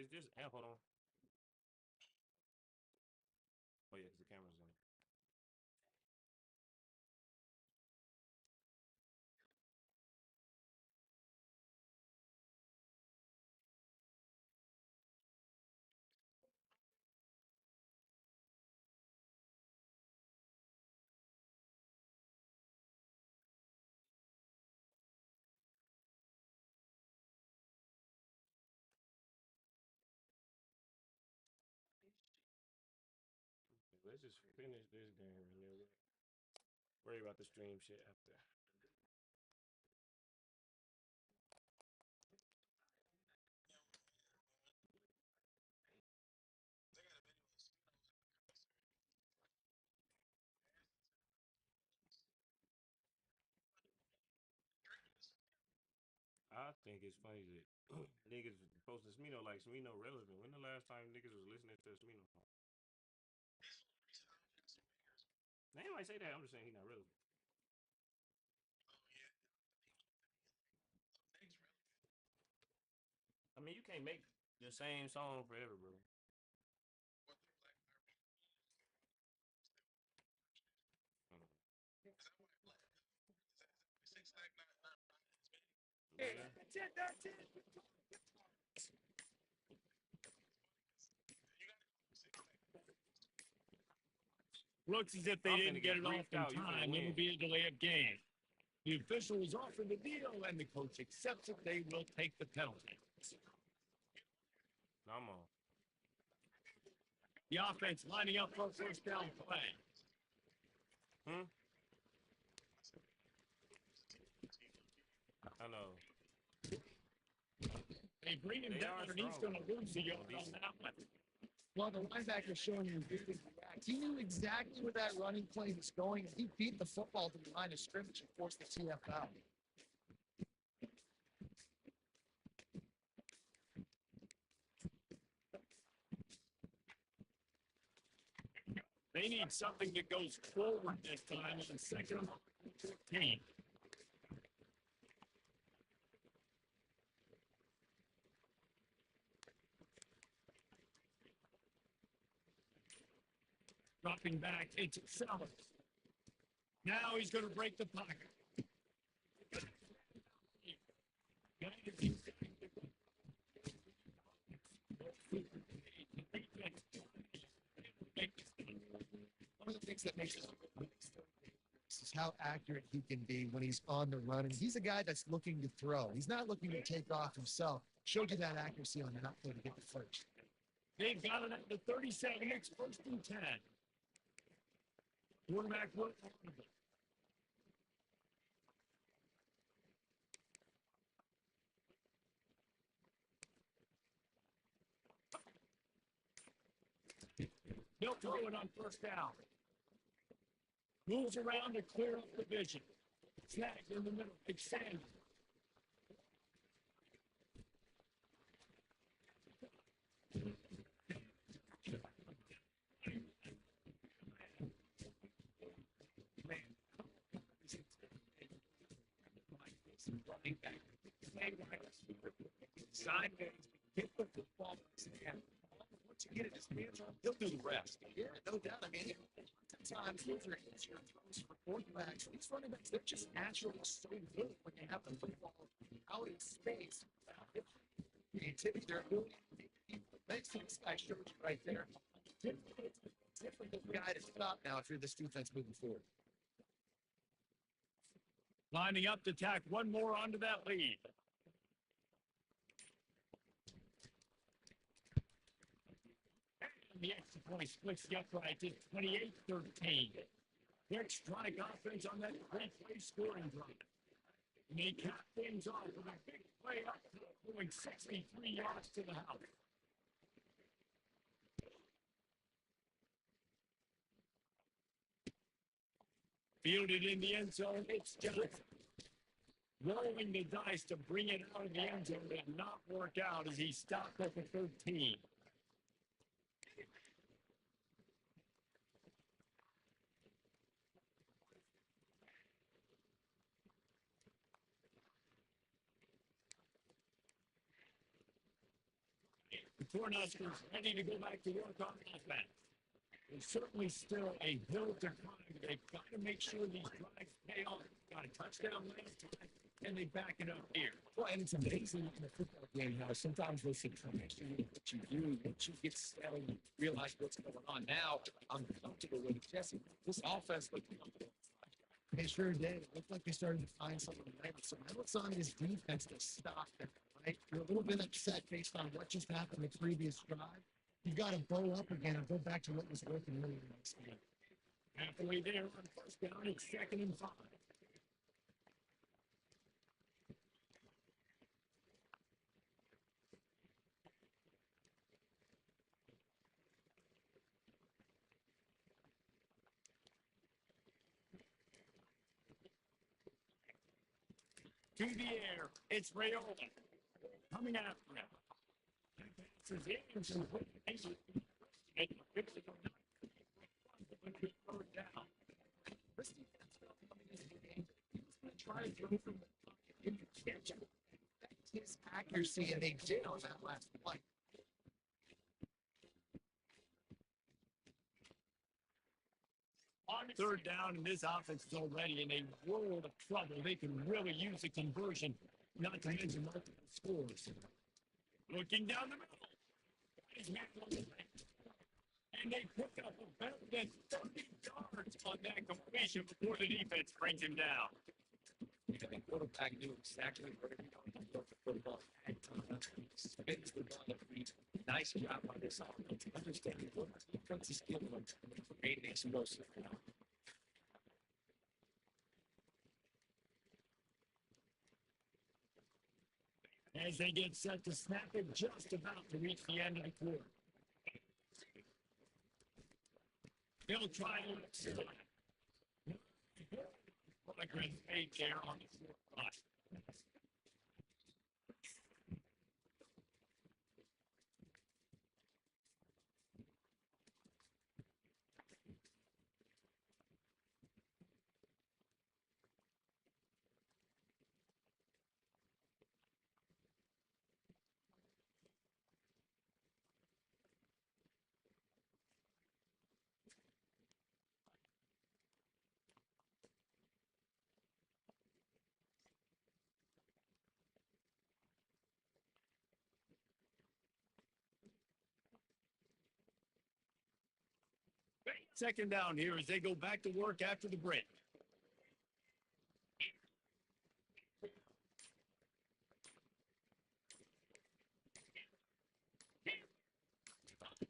It's just amp. Hold on. Oh yeah, because the camera's in. Let's just finish this game and then worry about the stream shit after. I think it's funny that niggas posting Smino like Smino relevant. When the last time niggas was listening to Smino? They might say that. I'm just saying he's not relevant. I mean, you can't make the same song forever, bro. Yeah. That's it. Looks as if they didn't get it off in time. It'll be a delay of game. The official is offering the deal, and the coach accepts it. They will take the penalty. I'm on. The offense lining up for a first down play. I know. They bring him down, and he's going to lose the yard on that one. Well, the linebacker showing you he knew exactly where that running play was going, and he beat the football to the line of scrimmage and forced the TF out. They need something that goes forward this time in the second 15. Dropping back, it's Sellers. Now he's going to break the pocket. One of the things that makes it is how accurate he can be when he's on the run. And he's a guy that's looking to throw. He's not looking to take off himself. Showed you that accuracy on that play to get the first. They've got it at the 37. It's first and 10. Quarterback will. They'll throw it on first down. Moves around to clear up the vision. Snagged in the middle. Extend. Sideways, get the football in his hand. Once you get it, his hands on, he'll do the rest. Yeah, no doubt. I mean, sometimes those are easier throws for quarterbacks. These running backs, they're just naturally so good when they have the football out in space. Creativity, their ability to make things I showed you right there. Difficult guy to stop now if you're this defense moving forward. Lining up to tack one more onto that lead. The extra point splits the upright to 28-13. Exotic offense on that great play scoring drive. And they cap things off with a big play up, going 63 yards to the house. Fielded in the end zone, it's Johnson. Rolling the dice to bring it out of the end zone did not work out as he stopped at the 13. The Cornhuskers ready to go back to work on offense. There's certainly still a hill to climb. They've got to make sure these drives pay off. Got a touchdown last time, and they back it up here. Well, and it's amazing in a football game how sometimes those situations that you do, once you get settled, you realize what's going on. Now, I'm comfortable with it. Jesse, this offense looked comfortable. They sure did. It looked like they started to find something right. So now it's on this defense to stop them, right? You're a little bit upset based on what just happened the previous drive. You've got to bow up again and go back to what was working earlier in this game. Halfway there on first down, it's 2nd and 5. To the air, it's Rayola coming after him. Third down. This defense coming into the game, he's going to try to throw from the pocket in the catch. That's his accuracy, and they did on that last play. On third down, and this offense is already in a world of trouble. They can really use a conversion, not to mention multiple scores. Looking down the middle. And they pick up a better than 30 yards on that completion before the defense brings him down. Yeah, the quarterback knew exactly where he was going to put the football at time. Spins the ball. Nice job by this offense. Understanding what the defense is giving them. Creating explosive. As they get set to snap it, just about to reach the end of the quarter. They'll try to what a great fade there on the fourth spot. Second down here as they go back to work after the break.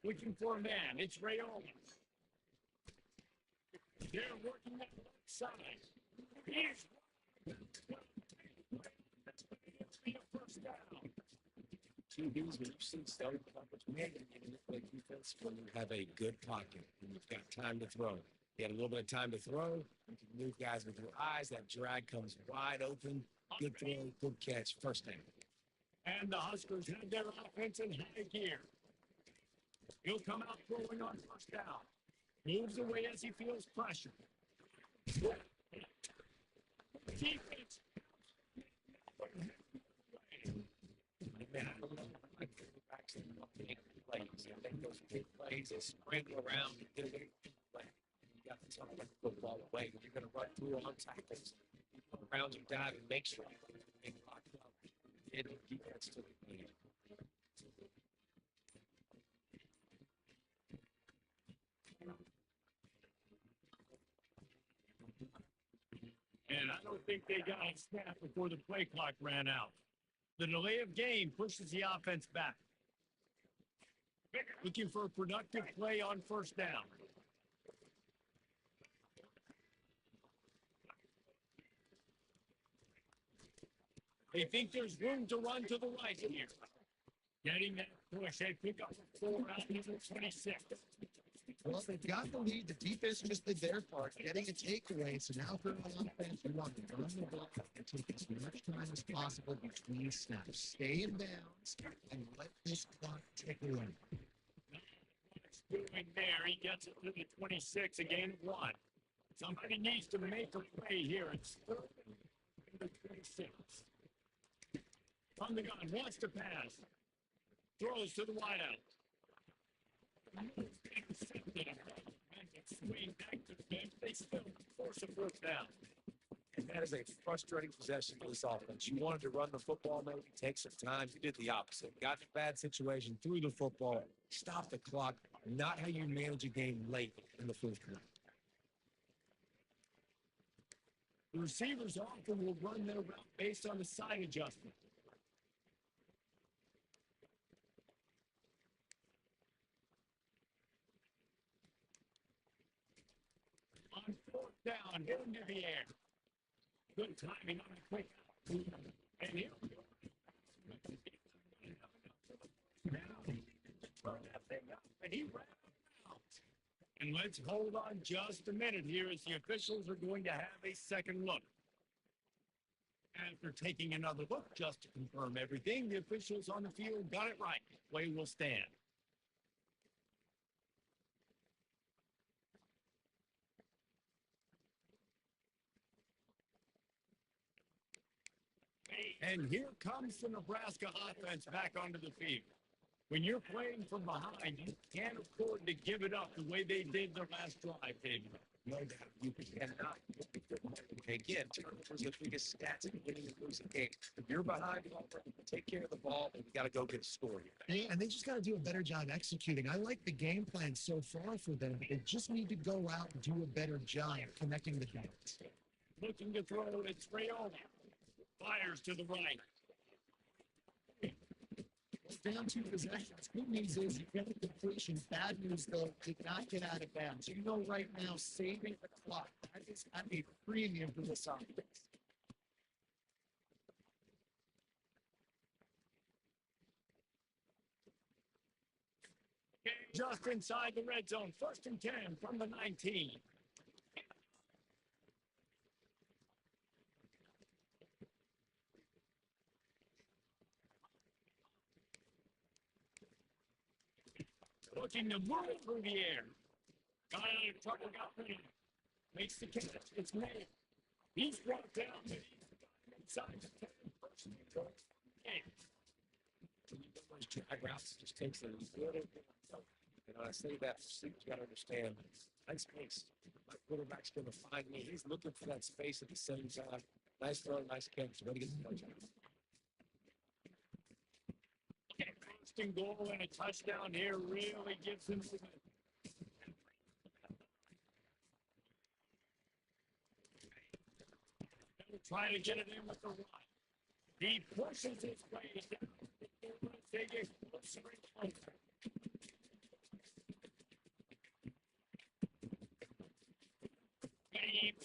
Looking for a man. It's Rayola. They're working that left side. Here's first down. QBs, when you see starting coverage, man, you play defense when you have a good pocket and you've got time to throw. You had a little bit of time to throw. You can move guys with your eyes. That drag comes wide open. Good throw, good catch, first down. And the Huskers have their offense in high gear. He'll come out throwing on first down. Moves away as he feels pressure. Defense. Man, I don't know. I actually make plays. I think those big plays, they scramble around and get a big play. You got to talk about the football away. When you're going to run through on tackles, you go around and dive and make sure you lock it up. And the defense took the lead. And I don't think they got a snap before the play clock ran out. The delay of game pushes the offense back. Looking for a productive play on first down. They think there's room to run to the right here. Getting that push. They pick up 4 out of 26. Well, they've got the lead. The defense just did their part, getting a takeaway. So now for on offense, you want to run the ball and take as much time as possible between snaps. Stay in bounds and let this clock tick away. Doing there, he gets it to the 26, a gain of 1. Somebody needs to make a play here. It's 3rd and 26. On the gun, wants to pass. Throws to the wideout. Swing back to the bench. They still force a fourth down. And that is a frustrating possession for this offense. You wanted to run the football, maybe take some time. You did the opposite. Got in a bad situation, threw the football, stopped the clock. Not how you manage a game late in the fourth quarter. The receivers often will run their route based on the side adjustment. On fourth down, hit into the air. Good timing on the quick. And here we go. And he ran out. And let's hold on just a minute here as the officials are going to have a second look. After taking another look just to confirm everything, the officials on the field got it right. Play will stand. And here comes the Nebraska offense back onto the field. When you're playing from behind, you can't afford to give it up the way they did their last drive, David. No doubt. You cannot. Again, turnovers are the biggest stats in winning and losing games. If you're behind, take care of the ball, and you got to go get a score here. Yeah, and they just got to do a better job executing. I like the game plan so far for them. They just need to go out and do a better job connecting the dots. Looking to throw, it's Rayola. Fires to the right. Down two possessions. Good news is you get the completion. Bad news, though, did not get out of bounds. You know right now, saving the clock, that is at a premium for this offense. Just inside the red zone. 1st and 10 from the 19. Looking to move through the air. Got out of trouble, got rid of it. Makes the catch. It's made. He's brought down. Inside the 10. Those drag routes just takes a little bit. And when I say that, you got to understand. Nice space. My quarterback's going to find me. He's looking for that space at the same time. Nice throw, nice catch. Way to get the touchdown. First and goal and a touchdown here really gives him movement. Trying to get it in with the run. He pushes his way down. They get closer and closer.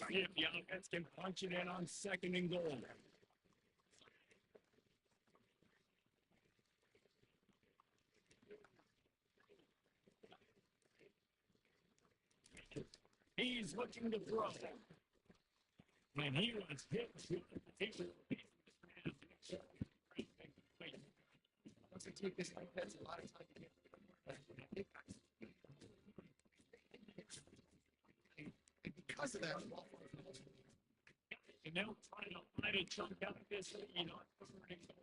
The offense can punch it in on 2nd and goal. He's looking to throw. And he was hit. Once you take this offense, a lot of time to get and because of that, and they'll try to find a chunk out of this lead on 3rd and goal.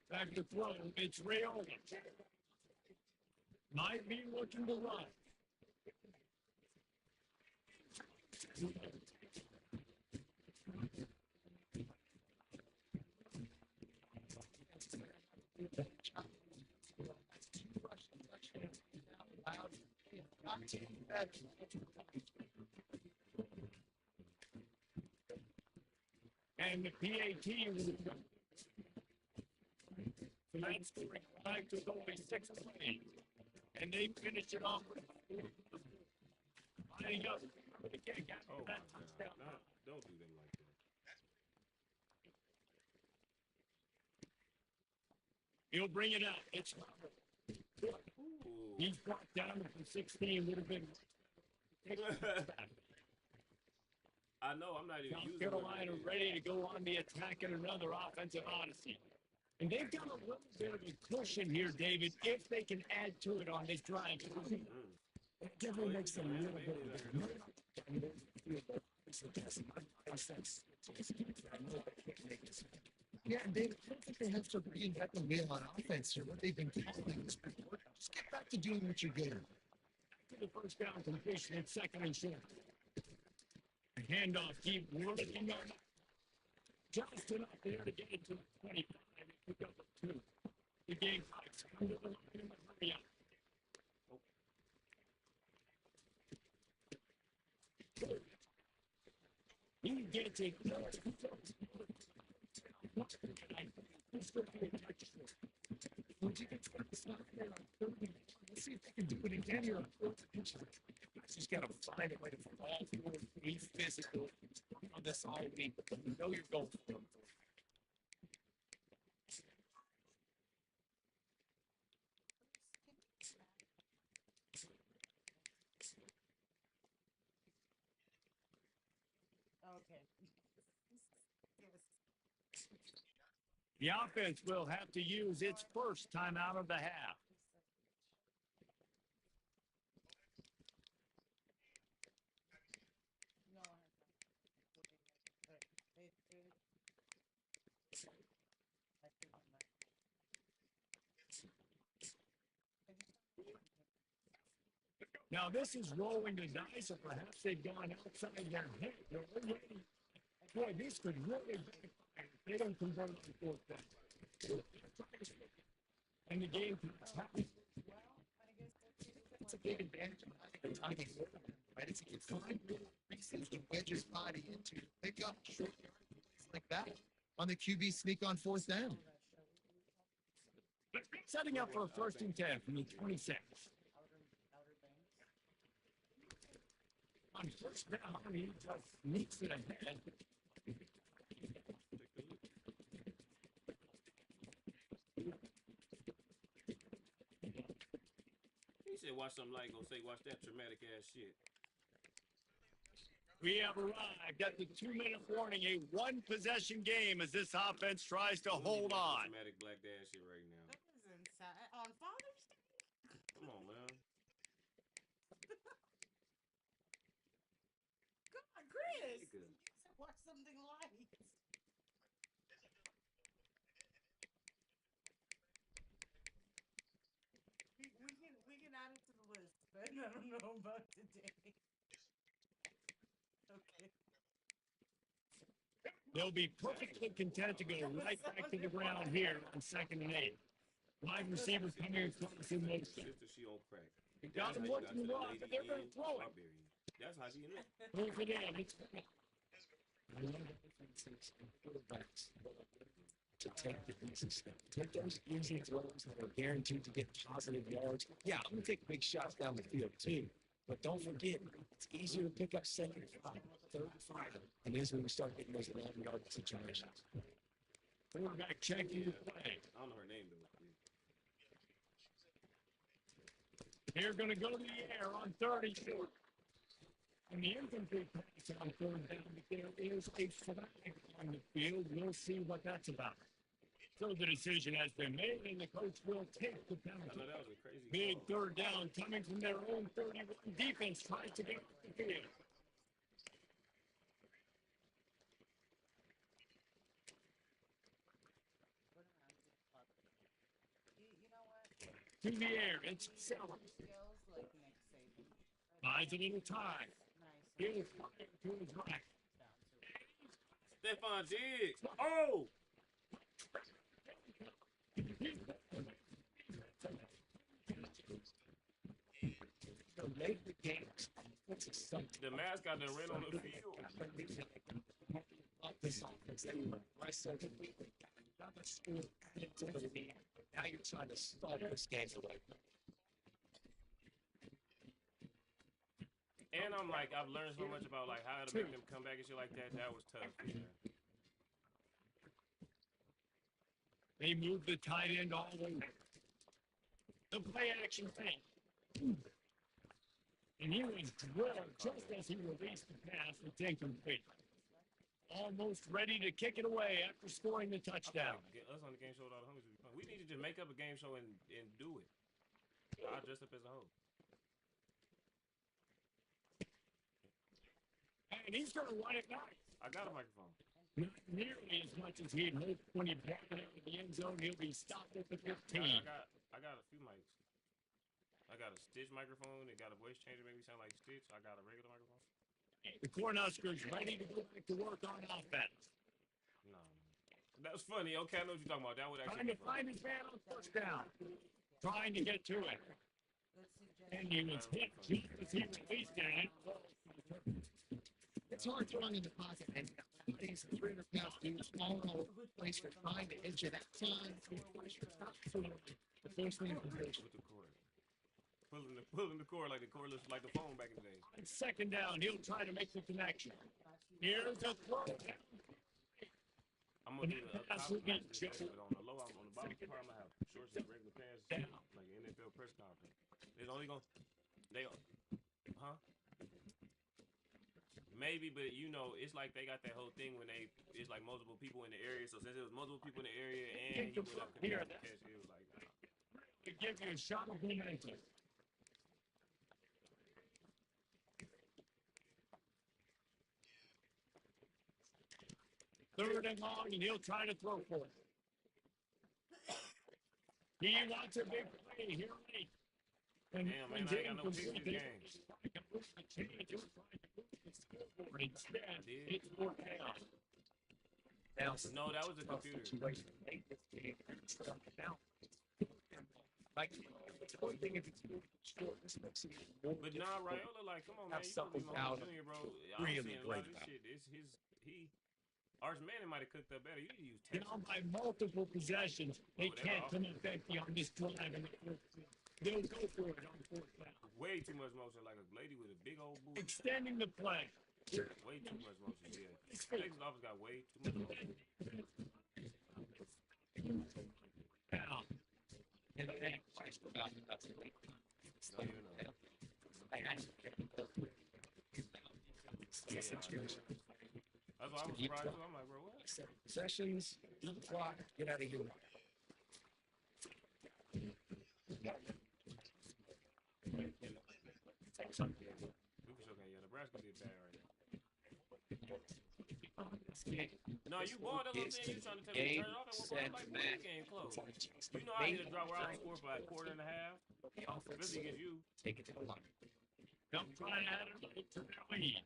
Back to throw. It's Rayola. Might be looking to run. And the PAT was tonight's scoring five to only 6 plays. And they finished it off with lining up. But again, got that touchdown. Don't do them like that. He'll bring it out. It's he's brought down from 16. Would have been I know I'm not even South using Carolina it. ready to go on the attack in another offensive odyssey. And they've got a little bit of a cushion here, David, if they can add to it on this drive. It definitely makes them a little bit of Yeah, and David, I don't think they have to reinvent the wheel on offense or what they've been calling this before. Just get back to doing what you're good at. to the first down completion at 2nd and short. The handoff deep, working on Johnston up there to get it to the 25 and pick up a 2. The game clock's under the line in the hurry up. He gets it. Would you get to stop there on 30? Let's see if they can do it again here on 4th and short. Just got to find a way to fall forward, be physical on this all week. You know you're going for it. Okay. The offense will have to use its first timeout of the half. No, Now this is rolling the dice, or perhaps they've gone outside their head. Boy, this could really backfire if they don't convert on 4th down. And the game is happening. It's a big advantage of having a tiny quarterback, right? It's if you find little reasons to wedge his body into pick up short yardage like that on the QB sneak on 4th down. Setting up for a 1st and 10 from the 26. On 1st down, he just sneaks it ahead. He said, watch something like, gonna say, watch that traumatic ass shit. We have arrived at the 2-minute warning, a 1-possession game as this offense tries to hold on. Traumatic black dad shit right now. that is inside on Father's Day. Come on, man. God, Chris, Nigga. you should watch something light. We can add it to the list, but I don't know about today. Okay. They'll be perfectly content to go right back to the ground here on 2nd and 8. Wide receiver coming across in motion. Sister, she on crack. They got him working the rock, but they're going to throw it. That's how she is. Throws it in. It's I love the defenses and quarterbacks to take the easy step. Take those easy throws that are guaranteed to get positive yards. Yeah, I'm going to take big shots down the field too. But don't forget, it's easier to pick up 75, 35, and this is when we start getting those 11-yard situations. Quarterback checking the play. I don't know her name, though. They're going to go to the air on 30 short. And the infantry pass on 3rd down, but there is a flag on the field. We'll see what that's about. So the decision has been made, and the coach will take the I penalty. know that was a crazy Big call. 3rd down coming from their own 31. Defense tries to get off the field. You know what? To the air, it's Sellers. Skills like Nick Saban. Buys it in a tie. Nice. Here's Ryan to his right. Stephon Diggs. Oh! So late in the game, what's a something? The mascot done ran on the field. This offense anyway. I said that we got another score added to the lead. Now you're trying to stall this game away. And I'm like, I've learned so much about like how to make them come back and shit like that. That was tough, man. They moved the tight end all the way. The play action thing. And he was drilled just as he released the pass with incomplete. Almost ready to kick it away after scoring the I feel touchdown. like us on the game show with all the homies would be fun. We need to just make up a game show and do it. I'll dress up as a hoe. And he's going to run it back. I got a microphone. Not nearly as much as he'd hoped when he brought it into the end zone. He'll be stopped at the 15. I got a few mics. I got a Stitch microphone. It got a voice changer, make me sound like Stitch. I got a regular microphone. The Cornhuskers ready to go back to work on offense. No, that was funny. Okay, I know what you're talking about. That would Trying actually to be funny. find his man on first down. Trying to get to it. Let's see, And he was hit just as he released it. It's hard throwing in the pocket, and nowadays, 300-pound dudes all over the place for trying to edge it at times. The first thing completion. With the cord. Pulling the cord like the cordless, like the phone back in the day. On second down, he'll try to make the connection. Here's a throw. I'm gonna do the Pass top will be but on the low, on the bottom part, I'm gonna have shorts and regular pants, like an NFL press conference. It's only gonna, huh? Maybe, but you know, it's like they got that whole thing when it's like multiple people in the area. So since it was multiple people in the area and he would have continued to catch, it was like, To give you a shot of momentum. Third and long, and he'll try to throw for it. He wants a big play here late. And damn, man, I ain't got no picks this game. Instead, it's fourth down. Now, No, that was a computer. situation late this game. Now, like, the only thing if it's short, this makes it more But nah, Raiola, like, come on, man, Have you supposed to be something Mahomes out Jr., bro. I'm really seeing a lot of great this about shit. Arch Manning might have cooked up better. You need to use Texas. down by multiple possessions. They they're can't off. come up empty on this drive in the fourth quarter. They'll go for it on fourth down. Way too much motion, like a lady with a big old boot. Extending the play. Way too much motion, yeah. Texas offense got way too much motion. Down. And they priced about that's the way. Don't even know. That's why I was surprised too. I'm like, bro, what? Possessions, eat the clock, get out of here. We for sure can't. Yeah, Nebraska did bad right now. No, you bought up there. You trying to tell me to turn it off? And we're like, the game close. You know I hit a drop where I was scored by a quarter and a half. Especially against you. Take it to the line. Don't try to add it to their lead.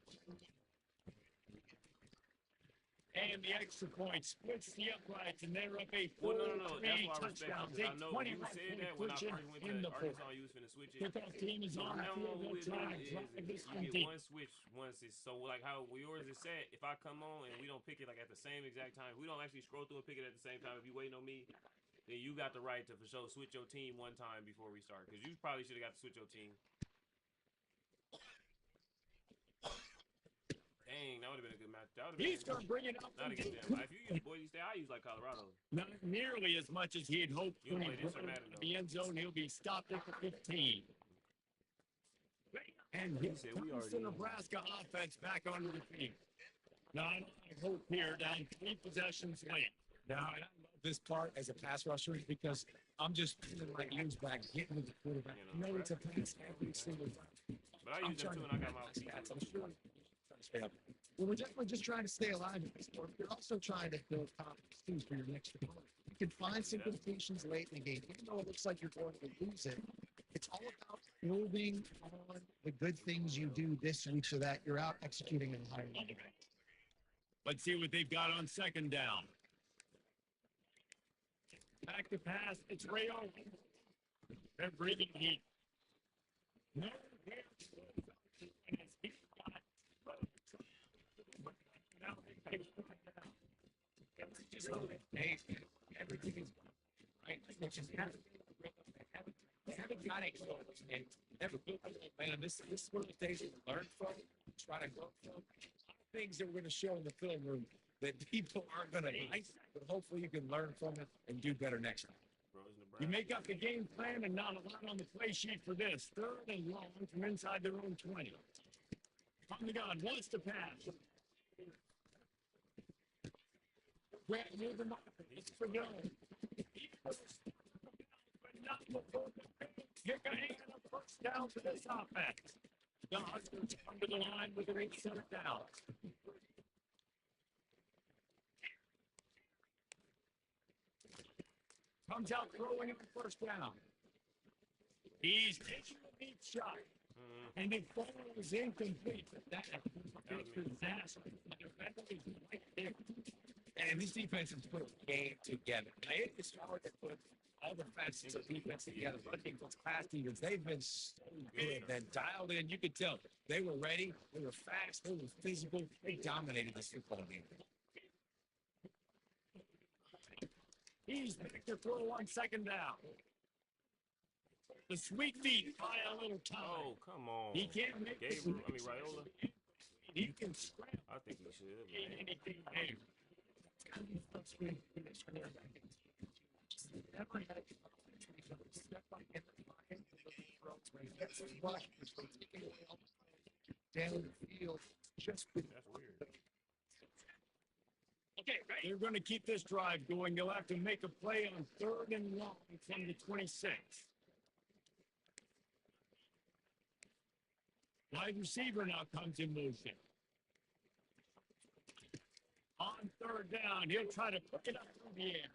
And the extra point splits the uprights, and they're up a Well, full no. That's three why I respect touchdowns. you. I know you 21 said that point when I cushion first went in to the fourth. Arkansas. You was finna switch it. Kickoff team is on the Now field. what They'll we do try is drive this one you get deep. one switch once it's so like how yours is set. If I come on and we don't pick it like at the same exact time, we don't actually scroll through and pick it at the same time. If you waiting on me, then you got the right to for sure switch your team one time before we start. Because you probably should have got to switch your team. Dang, that would have been a good match. That would have been He's going to bring it up. not against them. If you use Boise State, I use like Colorado. Not nearly as much as he had hoped. You When play he this or brought it Madden, to the end zone, he'll be stopped at the 15. And he said we comes the already- Nebraska offense back onto the field. Now, I hope here down 3 possessions late. Now, and I love this part as a pass rusher because I'm just feeling like years back getting to the quarterback. You know, You know, it's a pass every single time. But I use them too, and I got my stats. I'm sure. Trying to stay up. Well, we're definitely just trying to stay alive in this sport. You're also trying to build confidence too for your next opponent. You can find some completions late in the game, even though it looks like you're going to lose it. It's all about building on the good things you do this week so that you're out executing at a higher level. Let's see what they've got on second down. Back to pass. It's Rayo. They're breathing heat. No, Hey, everything is right. They just haven't got it close and never built it. Man, this is one of the things that we learn from, try to grow from. Things that we're going to show in the film room that people aren't going to like, but hopefully you can learn from it and do better next time. Bro, it's You make up the game plan and not a lot on the play sheet for this. Third and long from inside their own 20. On the gun, wants to pass. Grant near the marker. It's for go. Kick a hand of first down for this offense. The Huskers under the line with an 8-7 down. Comes out throwing it for first down. He's taking a deep shot. And it falls incomplete. But that is a disaster. The defender is right there. And this defense has put a game together. Now, it is hard to put all the facets of defense together. But defense, class defense, they've been so good. Then dialed in. You could tell they were ready. They were fast. They were physical. They dominated this football game. He's back to throw on second down. The sweet feet buy a little time. Oh, come on. He can't make Gabriel, I mean, Raiola. He can scramble. I think he should. Man. Anything there. Down the field, just with That's weird. Okay, right. They're going to keep this drive going. They'll have to make a play on third and long from the 26. Wide receiver now comes in motion. On third down, he'll try to pick it up through the air.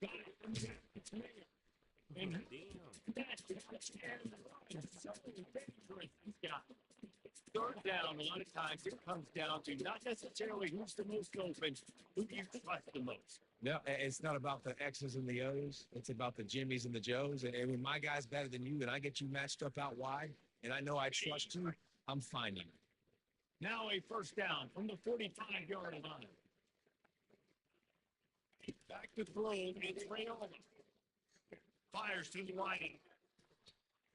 Got it. It's me. And that's so dangerous. He's got third down. A lot of times it comes down to not necessarily who's the most open, who do you trust the most. No, it's not about the X's and the O's. It's about the Jimmys and the Joes. And when my guy's better than you and I get you matched up out wide, and I know I trust you, I'm finding it. Now a first down from the 45-yard line. Back to throw. It's Raiola. Fires to the right.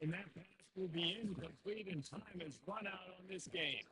And that pass will be incomplete, and time has run out on this game.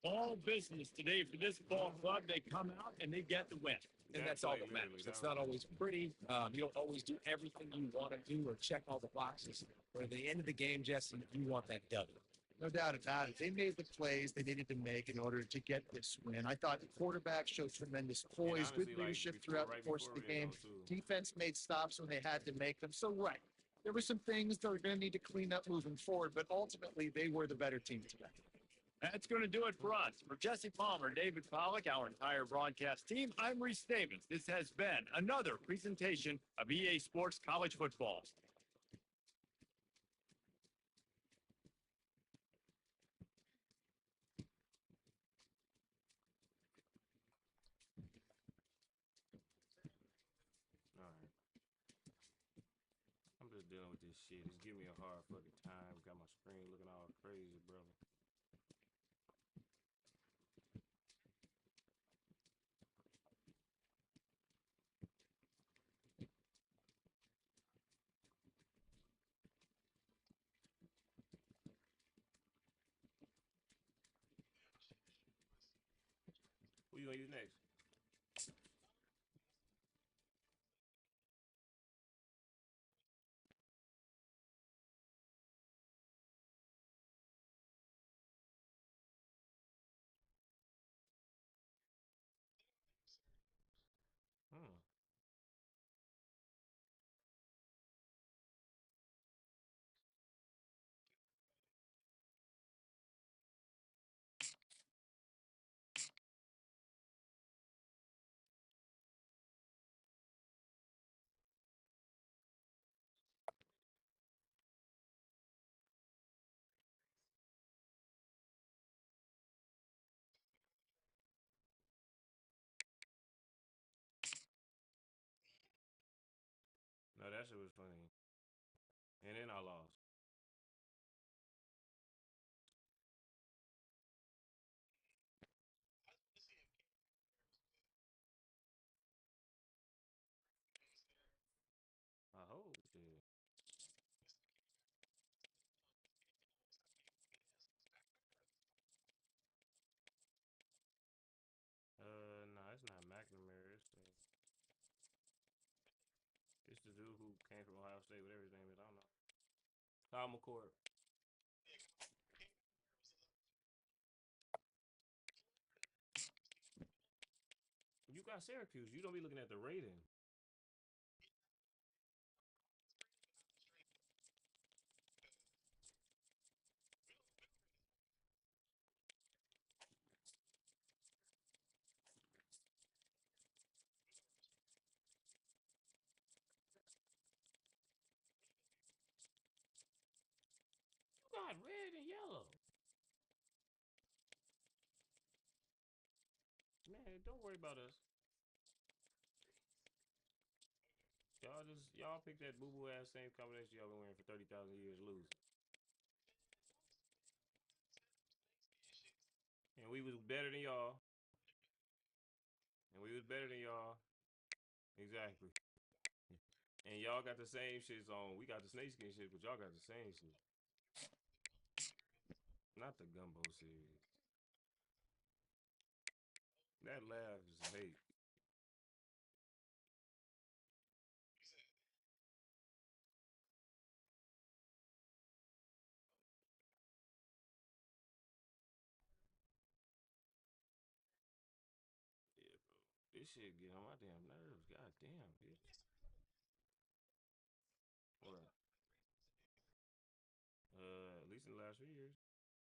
All business today for this ball club. They come out and they get the win. And that's all that matters. It's not always pretty. You don't always do everything you want to do or check all the boxes. But at the end of the game, Jesse, you want that W. no doubt about it. They made the plays they needed to make in order to get this win. I thought the quarterback showed tremendous poise, honestly, good leadership throughout the course of the game. Defense made stops when they had to make them. So, right, there were some things that were going to need to clean up moving forward, but ultimately they were the better team today. That's going to do it for us. For Jesse Palmer, David Pollack, our entire broadcast team, I'm Reese Davis. This has been another presentation of EA Sports College Football. All right. I'm just dealing with this shit. It's giving me a hard fucking time. Got my screen looking all crazy, brother. Who you gonna use next? Hmm. No, that shit was funny. And then I lost. I hope shit. No, it's not McNamara. It's the dude who came from Ohio State, whatever his name is. I don't know. Kyle McCord. You got Syracuse. You don't be looking at the rating. You got red and yellow. Man, don't worry about us. Y'all pick that boo boo ass same combination y'all been wearing for 30,000 years, lose. And we was better than y'all. And we was better than y'all. Exactly. And y'all got the same shits on. We got the snakeskin shit, but y'all got the same shit. Not the gumbo series. That laugh is hate. Yeah, bro. This shit get on my damn nerves. God damn, bitch. What? At least in the last few years,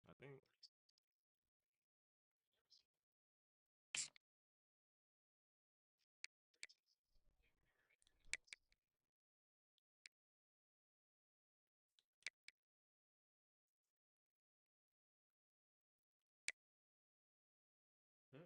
I think. Huh?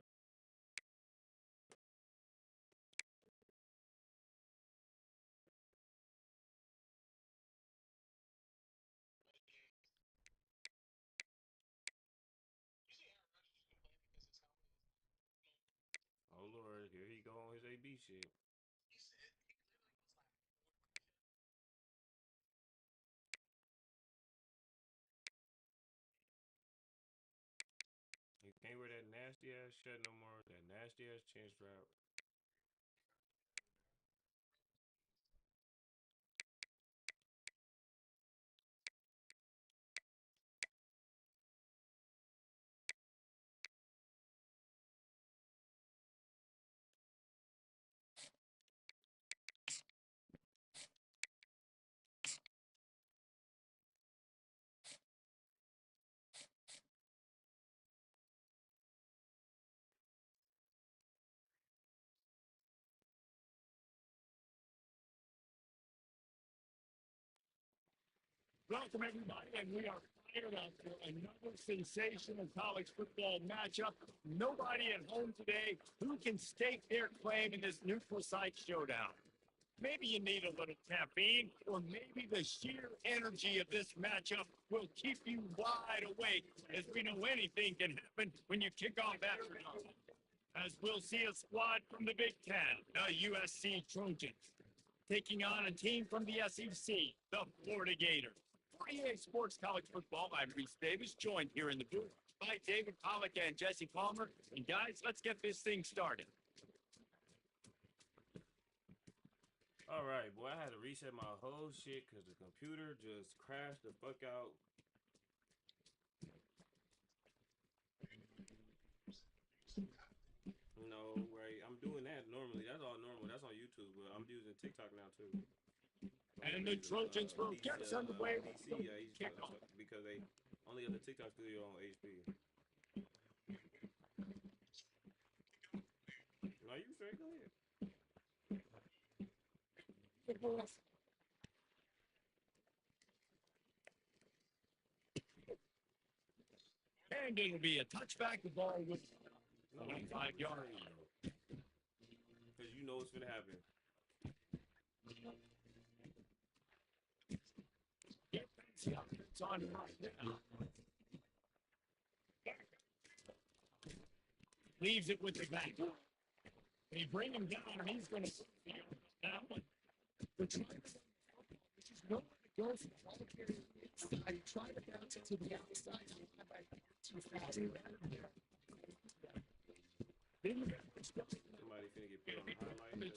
Oh Lord, here he go on his AB shit. You can't wear that nasty ass shirt no more. That nasty ass chin strap. Welcome, everybody, and we are fired up for another sensational college football matchup. Nobody at home today who can stake their claim in this neutral site showdown. Maybe you need a little caffeine, or maybe the sheer energy of this matchup will keep you wide awake, as we know anything can happen when you kick off after dark. As we'll see a squad from the Big Ten, the USC Trojans, taking on a team from the SEC, the Florida Gators. For EA Sports College Football, I'm Reese Davis, joined here in the booth by David Pollock and Jesse Palmer. And guys, let's get this thing started. All right, boy, I had to reset my whole shit because the computer just crashed the fuck out. No, right? I'm doing that normally. That's all normal. That's on YouTube, but I'm using TikTok now too. And the Trojans will get us underway. DC, because they only have the TikTok studio on HP. No, you straight, go ahead. And it'll be a touchback. The ball with No, 25 yards. Because you know what's going to happen. It's on right now. Leaves it with the back. They bring him down, and he's going to that one. The try which is nowhere to go from the ball carrier inside. Try to bounce it to the outside. Too fast. Somebody finna get put on the highlight.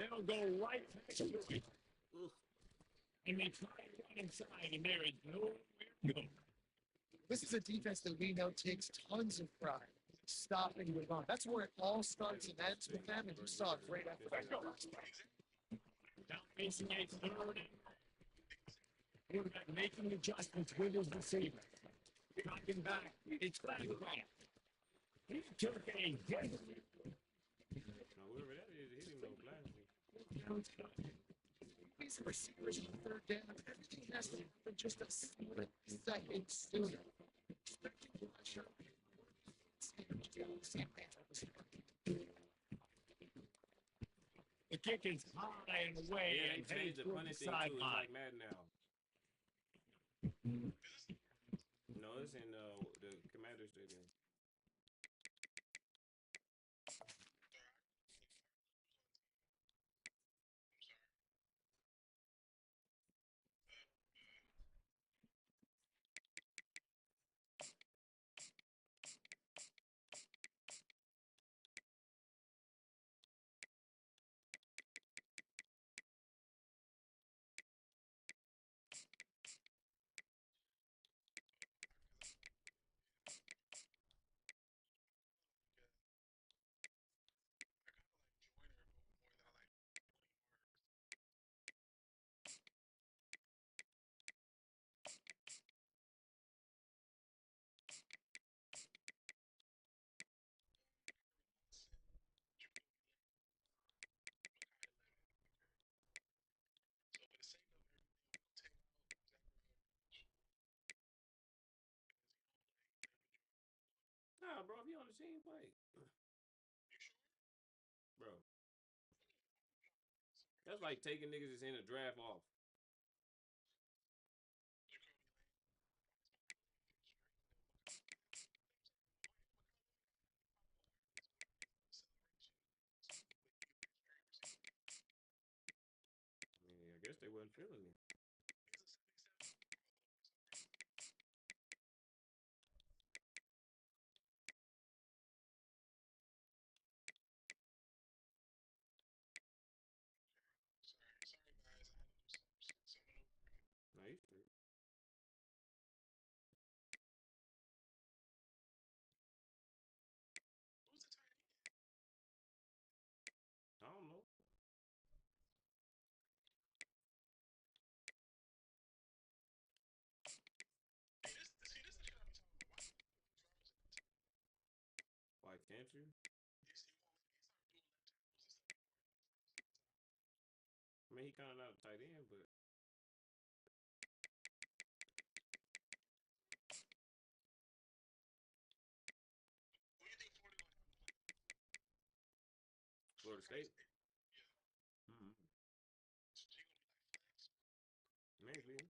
they'll go right next to it. And they try to run inside, and there is nowhere to go. This is a defense that we know takes tons of pride stopping the run. That's where it all starts and ends with them, and you saw it right after that. Now facing a third. Quarterback making adjustments with his receiver. Knocking back. It's Flanagan. He took a hit. No, whoever that is, he didn't know plastic. These receivers on third down, everything has to happen just a split second sooner. Expecting pressure. The kick is high and away. Yeah, and they changed the headed punting toward thing too. It's sideline. like Madden now. No, it's in the Commander Stadium. Nah, bro, if you on the team, play. Bro. That's like taking niggas that's in a draft off. I mean, I guess they wasn't feeling it. Nice. I don't know. Why can't you? I mean, he kind of not a tight end, but Florida State. Mm-hmm. Maybe.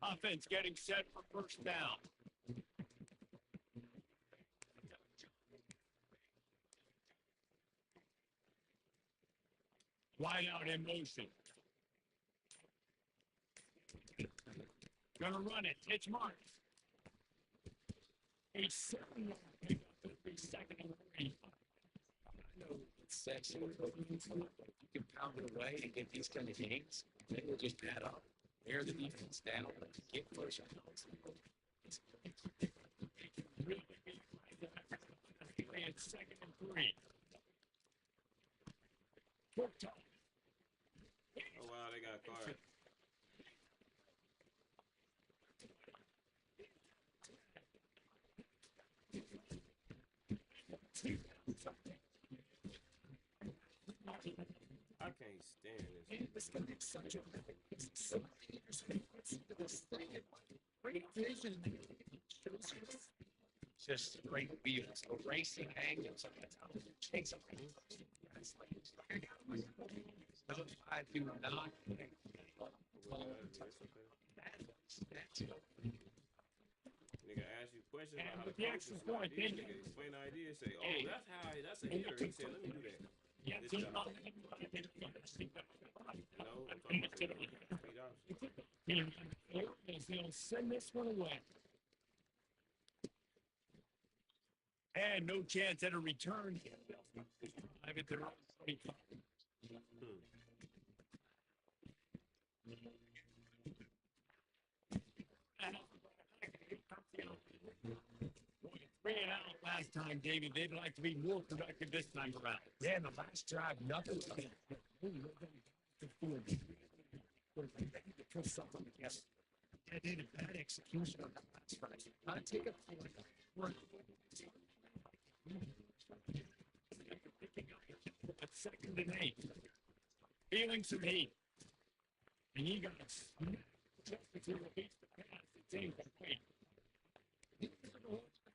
Offense getting set for first down. Wide out in motion. Gonna run it. It's Marks. A 7-yard pickup. It'll be second and 3. I know it's sexy, but you can pound it away and get these kind of games. They will just add up. Wear the defense down. Get closer. Really be right there. It's second and 3. Quick time. Oh wow, they got card. I can't stand this. This can be such a so many years when he puts into this thing. Great vision. Just great wheels, the racing angles. Takes a I do not. Nigga ask you questions And about how with to the coach extra and some point, ideas. then- Nigga explain the idea. Say, oh, Hey. that's a hitter. He said, let me do that. Yeah, This so guy. I'm You know, I'm talking about the complete opposite. They'll send this one away. And no chance at a return. I get the 25. Bring it out last time, David. They'd like to be more productive this time around. Yeah, the last drive, nothing. Put something together. Yeah, they did bad execution on that last drive. Not take a point. A second and 8. Feeling some heat. And he got just before the beat the pass. It's incomplete.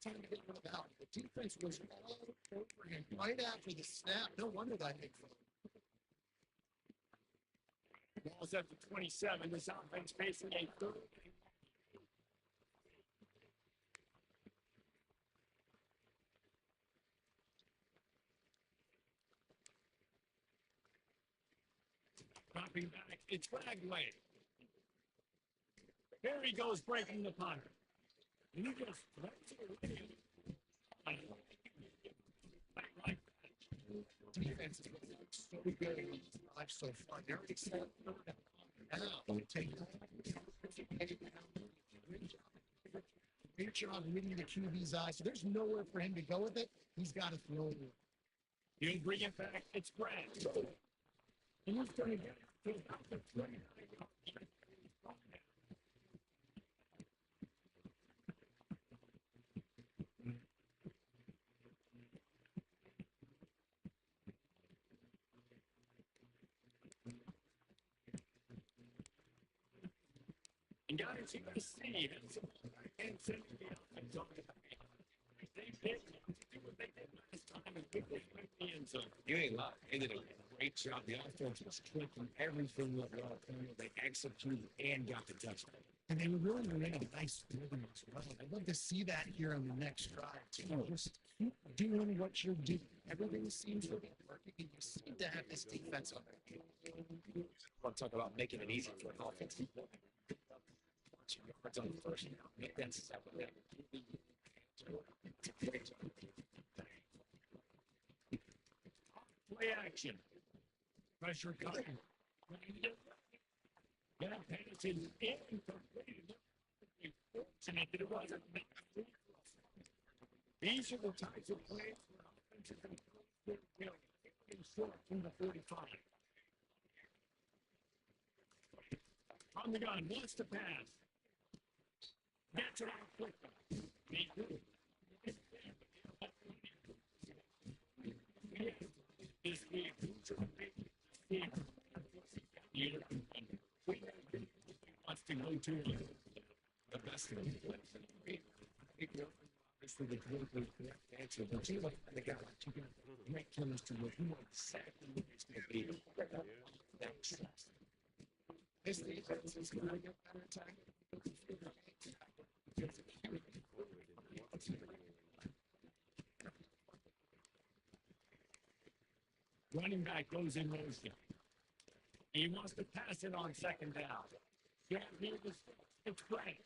Time to get rid of that. The defense was all over him right after the snap. No wonder that big throw. Ball's up to 27. This offense facing a third. Dropping back. It's flag way. There he goes breaking the punt. And he just throws it away. Defense has been so good in this drive so far. They're already set up third down. Now, take great job reading the QB's eyes. So there's nowhere for him to go with it. He's got to throw it. You bring it back. It's Brad. And he's going to get it to about the 29. And guys, you can see and send the offense on the they did what they did last time and pick the end zone. You ain't lying. They did a great job. The offense was clicking. Everything went well. They executed and got the touchdown. And they were really in a nice rhythm as well. I'd love to see that here on the next drive, too. Just keep doing what you're doing. Everything seems to be working, and you seem to have this defense on their game. I want to talk about making it easy for an offense. Yards on the first down. Make that seven. Play action. Pressure cutting. Yeah, Pennington incomplete. Fortunate that it wasn't. These are the types of plays where offensive and short from the 45. On the gun, wants to pass. Gets it out quickly. This week, wants to go to The best of them. It's the politically correct answer. But you look at the guy like you got great chemistry with. You know exactly what it's going to be. This defense is going to get better time. running back goes in motion. He wants to pass it on second down. Yeah, it's great.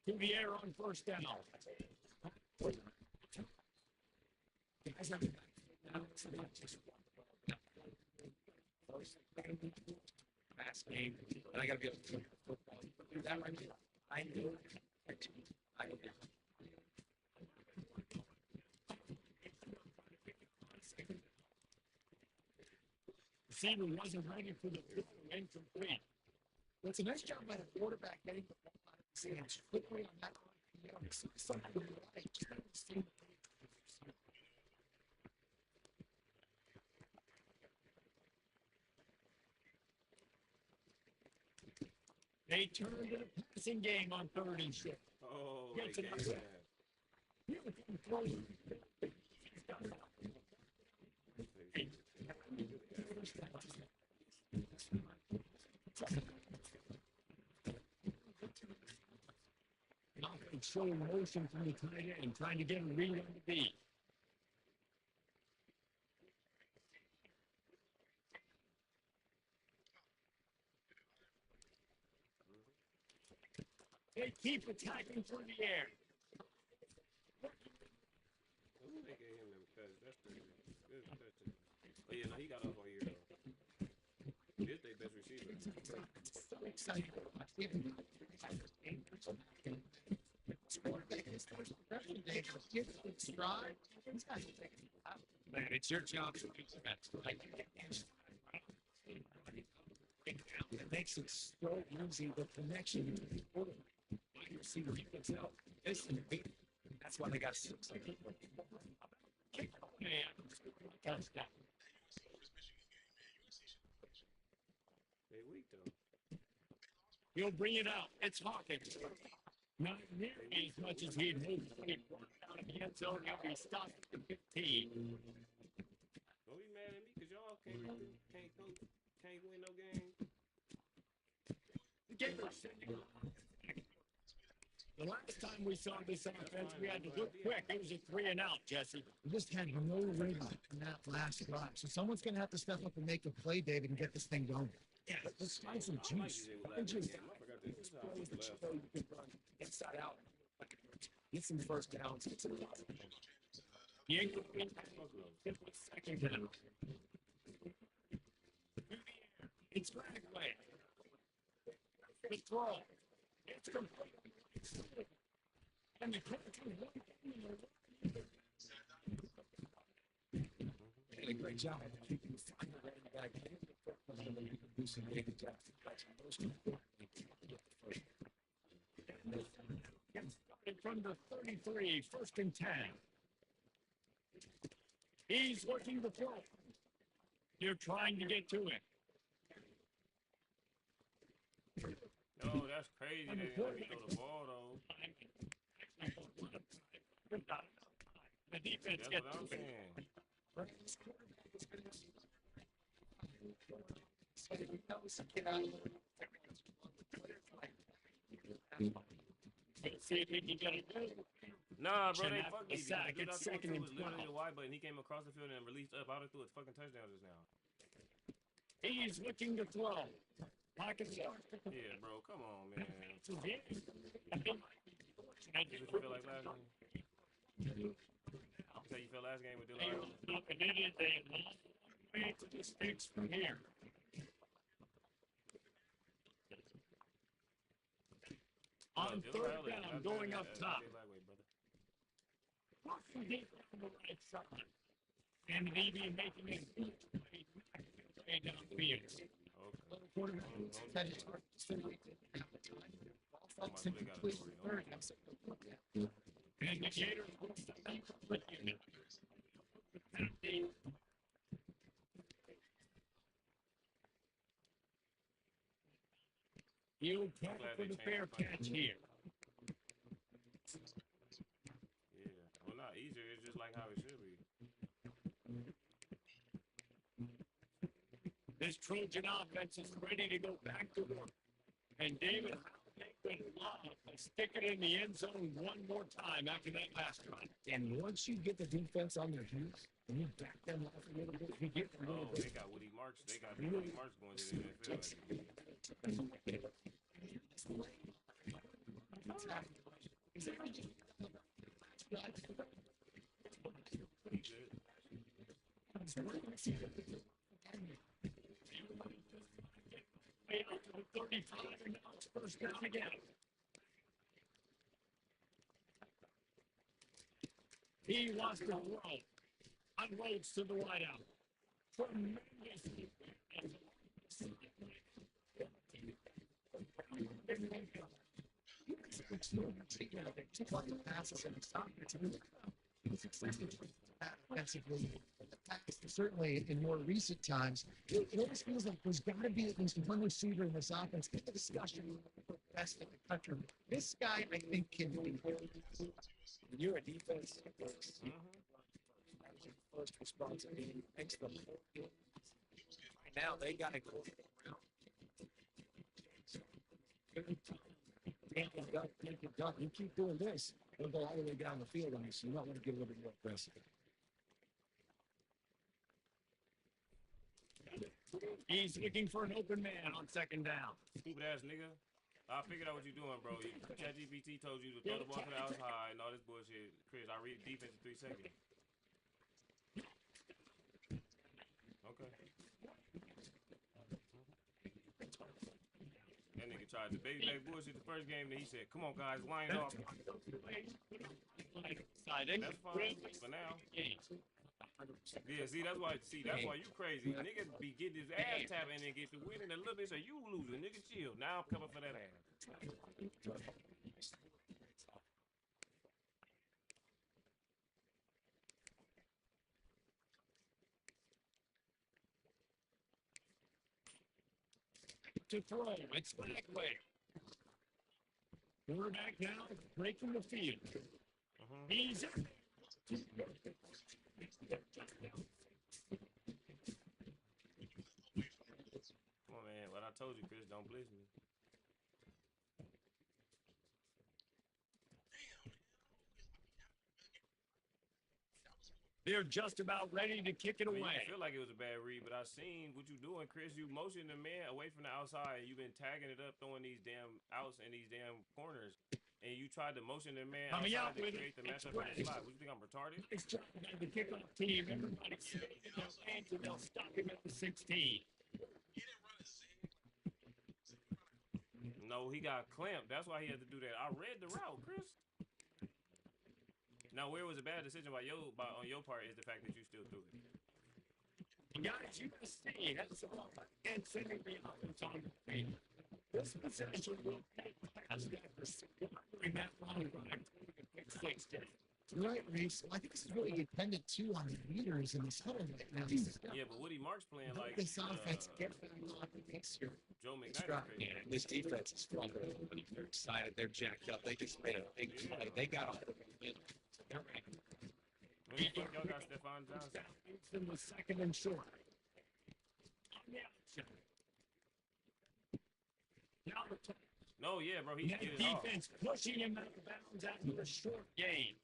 To the air on first down. Fast game, and I got to be able to football. Do that right there. I knew it. I can do it. Receiver wasn't ready for the incomplete. Well, it's a nice job by the quarterback getting the ball out of his hands quickly on that RPO. Something right. They turned to the passing game on 3rd and short. Oh, Yeah, they it's a gave nice- that. Showing motion from the tight end, trying to get a read on the beat. They keep attacking through the air. Ooh, they gave him them cuts. That's crazy. Good touchdown. Oh yeah, no, he got off all year though. This their best receiver. So excited. Even quarterback his first progression day for kids with stride. These guys are taking it out. Man, it's your job to do that. Like, it makes it so easy, the connection between the quarterback and the receiver. He gets out. That's why they got 6. Kick, man. Touchdown. They weak though. He'll bring it out. It's Hawkins. Not nearly as much as he'd hoped when he brought it out of the end zone. He'll be stopped at the 15. Don't be mad at me because y'all can't coach, can't win no game. The last time we saw this offense, we had to look quick. It was a 3 and out, Jesse. We just had no rhythm in that last drive. So someone's going to have to step up and make a play, David, and get this thing going. Yeah, let's find some I like juice. DJ with Find last juice. game. I forgot this is how Plays he that you left. know you can run inside out. Get some first downs. Get some the Eagles win that second down. It's right away. The throw. It's complete. And the did a great job of keeping the final running back in. Producing David Jackson. That's most importantly to get the first. Started from the 33, 1st and 10. He's looking to throw. You're trying to get to him. No, that's crazy. They didn't let me throw the ball though. The defense That's gets what I'm to it. saying. See if he can get it. Nah, bro, they Cannot fucked be me. sacked. Dude, I It's threw it second to and was literally 12. the Y button. He came across the field and released up. I would have threw a fucking touchdown just now. He's looking to throw. Pocket shot. Yeah, bro, come on, man. That's a hit. That's what you feel like last game? That's how you felt last game with Dylan? And it is a long way to the sticks from here. On Dylan 3rd Riley, down, that's going better up than top. Dave Lagway, brother. Walking deep on the right side. And maybe making it way downfield. Okay. That is hard to say. Offense and complete third. And the Gators will step back with you. You can't glad for they the changed fair the play. catch here. Yeah. Well, not easier. It's just like how it should be. This Trojan offense is ready to go back to work. And David, they would love to stick it in the end zone one more time after that last run. And once you get the defense on their heels, and you back them off a little bit, you get a little Oh, bit. they got Woody Marks. They got Woody Marks going to the NFL. Made it to the 35, and now it's first down again. He wants to roll. Unloads to the wideout. Tremendous defense. Offensively, certainly in more recent times, it always feels like there's got to be at least one receiver in this offense. Get the discussion best in the country. This guy, I think, can be. When you're a defense, first, Mhm. that was your first responsibility. Makes the whole game. Right now, they got to go around. Can't get done. Can't get done. You keep doing this, we'll go all the way down the field on you. So you might want to get a little bit more aggressive. He's looking for an open man on second down. Stupid ass nigga. I figured out what you're doing, bro. ChatGPT told you to throw the ball to the outside and all this bullshit. Chris, I read defense in 3 seconds. Okay. That nigga tried to baby back bullshit the first game. Then he said, "Come on, guys, line up." That's fine for now. Yeah, see, that's why. See, that's why you crazy. Nigga be getting his ass tapped and then get to winning a little bit, so you losing. Nigga, chill. Now I'm coming for that ass. 'To throw. It's Blackway. Quarterback now breaking the field. He's Come on, man. What I told you, Chris, don't blitz me. they're just about ready to kick it I mean, away. you feel like it was a bad read, but I seen what you doing, Chris. You motioning the man away from the outside, and you've been tagging it up, throwing these damn outs and these damn corners. And you tried to motion the man Coming out outside to with create the it. matchup in the slot. What you think, I'm retarded? Nice job by the kickoff team. Everybody stays in their lanes and they'll stop him at the 16. No, he got clamped. That's why he had to do that. I read the route, Chris. Now, where it was a bad decision on your part is the fact that you still threw it. Guys, you can see that's about and sending the offense on the field. This possession will take past that during that long drive. You're right, Reese. I think this is really dependent too on the leaders in this huddle right now. Yeah, but Woody Mark's playing like This offense get them on the base here. Joe McKnight. Strong. Crazy. Yeah, this defense is strong. They're excited. They're jacked up. They just made a big play. They got all the momentum. They're ready. What do you think y'all got Stephon Johnson? In the second and short. On the outside. Now the top. No, yeah, bro, he's That getting it off. defense pushing him out of bounds after a short game.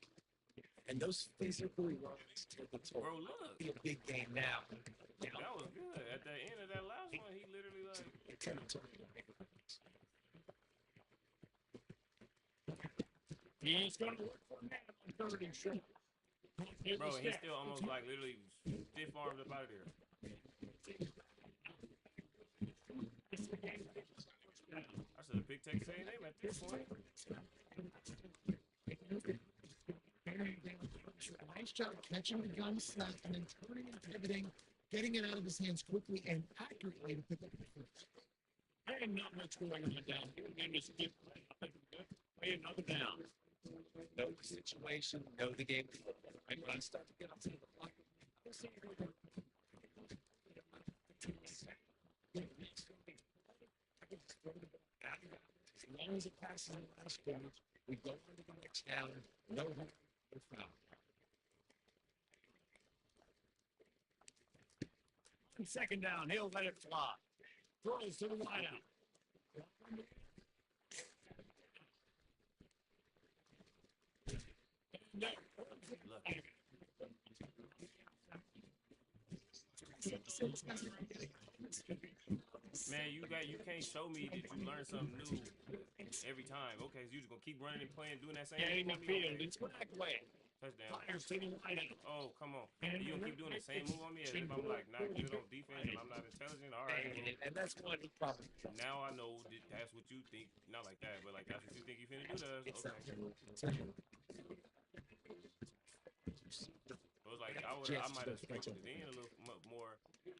And those physically runs to the top. Bro, look. Be a big game now. That was good. At the end of that last one, he literally like. He's going to work for a man on third and short. Bro, and he's still almost like literally stiff armed up out of there. I should have picked Texas A&M at this point. Nice job catching the gun snap and then turning and pivoting, getting it out of his hands quickly and accurately to pick up the first. And not much going on down here. Again, just give play another down. Know the situation. Know the game. Right when I start to get up to the block. As long as it passes the last scrimmage, we go on to the next down. No harm, no foul. On second down, he'll let it fly. Throws to the wideout. Man, you can't show me that you learned something new every time. Okay, so you just gonna keep running and playing, doing that same Getting thing the for me? field. Okay. It's back way. Touchdown. Fires to the wideout. Oh, come on. You gonna keep doing the same move on me as if I'm like not good on defense and I'm not intelligent? All right. And that's one he probably. Now I know that that's what you think. Not like that, but like that's what you think you finna do to us. It's Okay. It was like I might have sprinkled it in a little more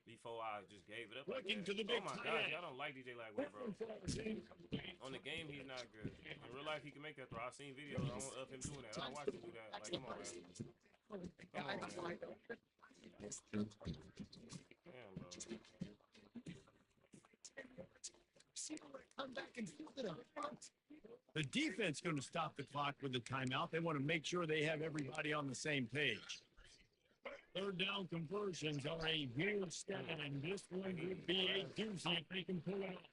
before I just gave it up. Like Looking that. to the big oh my play. gosh, y'all don't like DJ Lagway, bro. On the game, he's not good. In real life, he can make that throw. I've seen videos of him doing that. I don't watch him do that. Like, come on, man. Damn, bro. Come back Instead of front. The defense going to stop the clock with the timeout. They want to make sure they have everybody on the same page. Third down conversions are a huge stat, and this one would be a doozy if they can pull it off.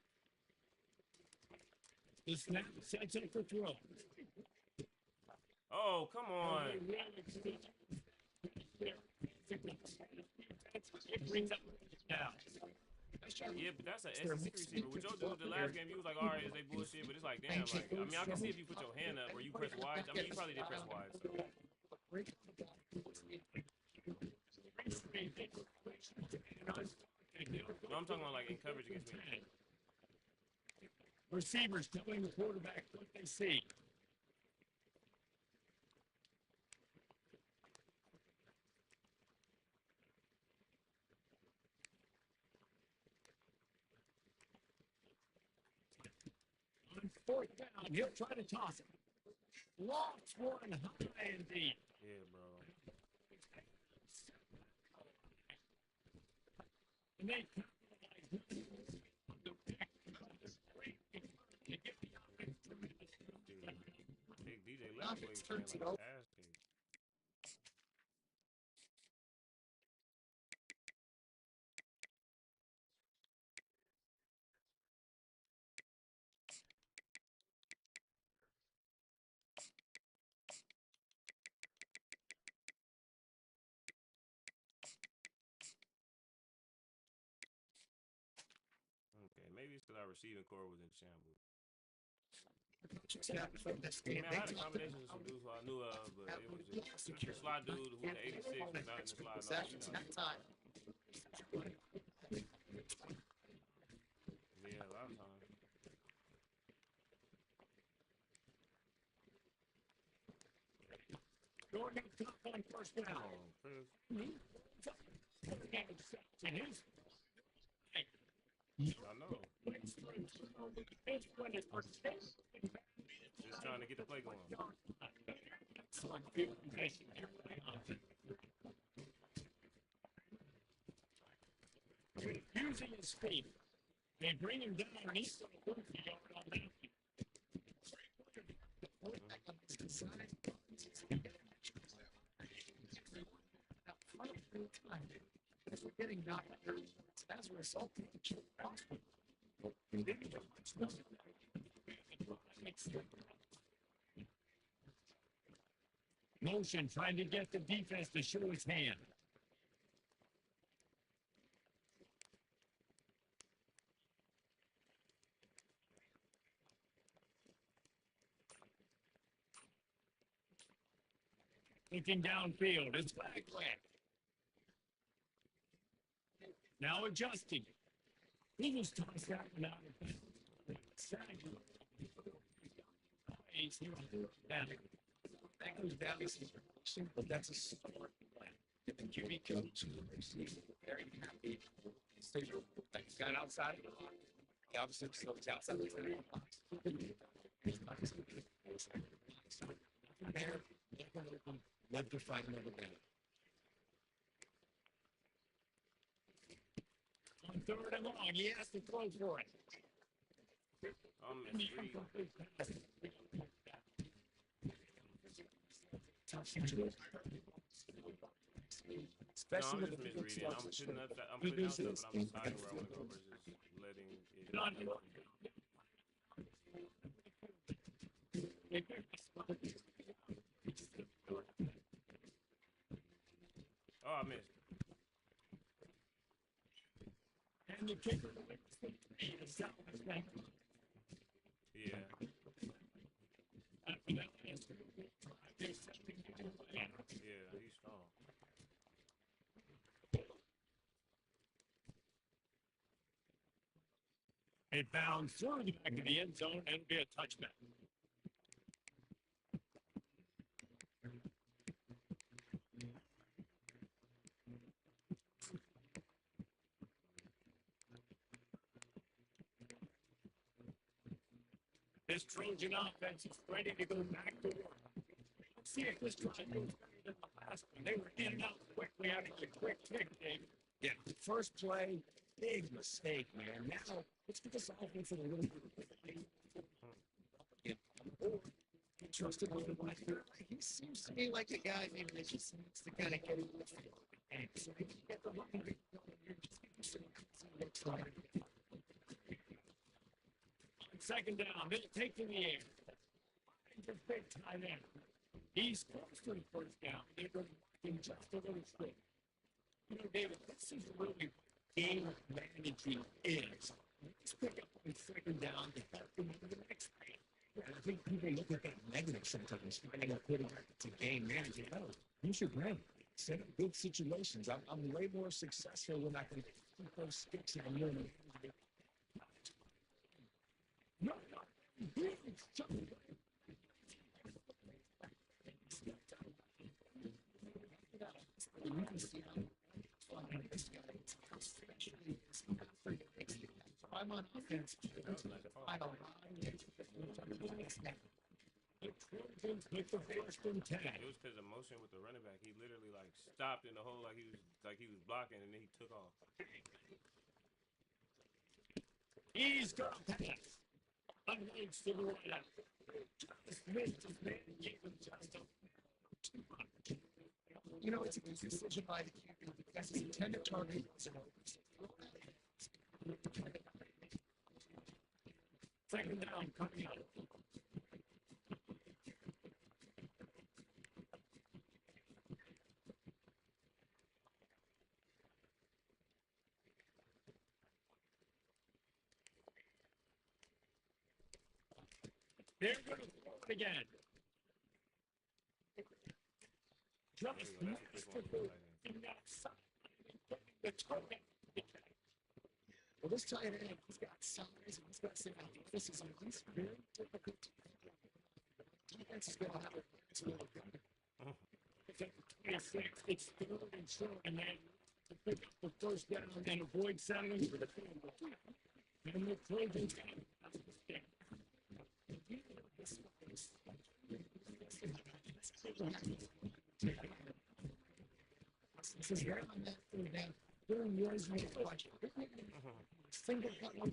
The snap sets up the throw. Oh, come on. It brings up down. Yeah, but that's an SEC receiver. With your dude, the last game, you was like, all right, is they bullshit? But it's like, damn, like, I mean, I can see if you put your hand up or you press wide. I mean, you probably did press wide. So. No, I'm talking about like in coverage against me. Receivers telling the quarterback what they see. On fourth down, he'll try to toss it. Lofts one high and deep. Yeah, bro. And they Big DJ left way playing like an ass kick. Okay, maybe it's because our receiving core was in shambles. Man, I had a combination of some dudes who I knew of, but it was just the slot dude who was the 86 was not in the slot. Possessions, No, that time. yeah, a lot of times. going up top on first down. Oh, Chris. And his I know. Just trying to get the play going. Using his feet, they bring him down and he's going to work the yard on that. As we're getting knocked out, as a result, motion trying to get the defense to show his hand. Thinking downfield, it's back left. Now adjusting. He was tossed that one out of bounds. That goes down to some, but that's a smart plan. If the QB coach is very happy, so you got outside of the box. He obviously still is outside of the box. There, love to fight another down. On third and long, he has to throw for it. No, Especially I'm with just the misreading. I'm putting up that. I'm putting out stuff, but I'm deciding where I want to go versus letting it. Oh, I missed. And the kicker Yeah. Yeah, he's strong. It bounds through the back of the end zone and be a touchback. This Trojan offense is ready to go back to work. Let's see if this drive goes better than the last one. They were in and out quickly out of the quick tick game. Yeah, first play, big mistake, man. Now, let's get this offense in a little bit of trusted one of my he seems to me like a guy maybe that just needs to kind of get in the field. And so if you get the running rate going, you're just getting some looks like it. On second down, they'll take to the air. Just big tight end. He's close to the first down. They're going to mark him just a little short. You know, David, this is really what game managing is. Let's pick up on second down to help them into the next thing. And I think people look at that negative sometimes, finding a quarterback that's a game manager. No, you should win. Set up good situations. I'm way more successful when I can keep those sticks in the middle. No, no. You can see how flying this guy is. How essentially is after he makes the catch. So I'm on offense. I don't know. The Trojans with the first and 10. It was because of motion with the running back. He literally like stopped in the hole like he was blocking, and then he took off. He's got a pass. Unleads to the right. Just missed his man. Gave him just a too much. You know, it's a good decision by the QB because his intended target wasn't over. Second down coming up. They're going to throw it again. Just missed the ball. The target. Well, this tight end, he's got size and he's got some this is at least very difficult to defense is going to have a it's a little bit. It's at the 26. It's third and short, and then to pick up the first down and avoid settling for the field goal. And the Trojans got it. This is right on that third down. During yours, we watch it. Single cut one.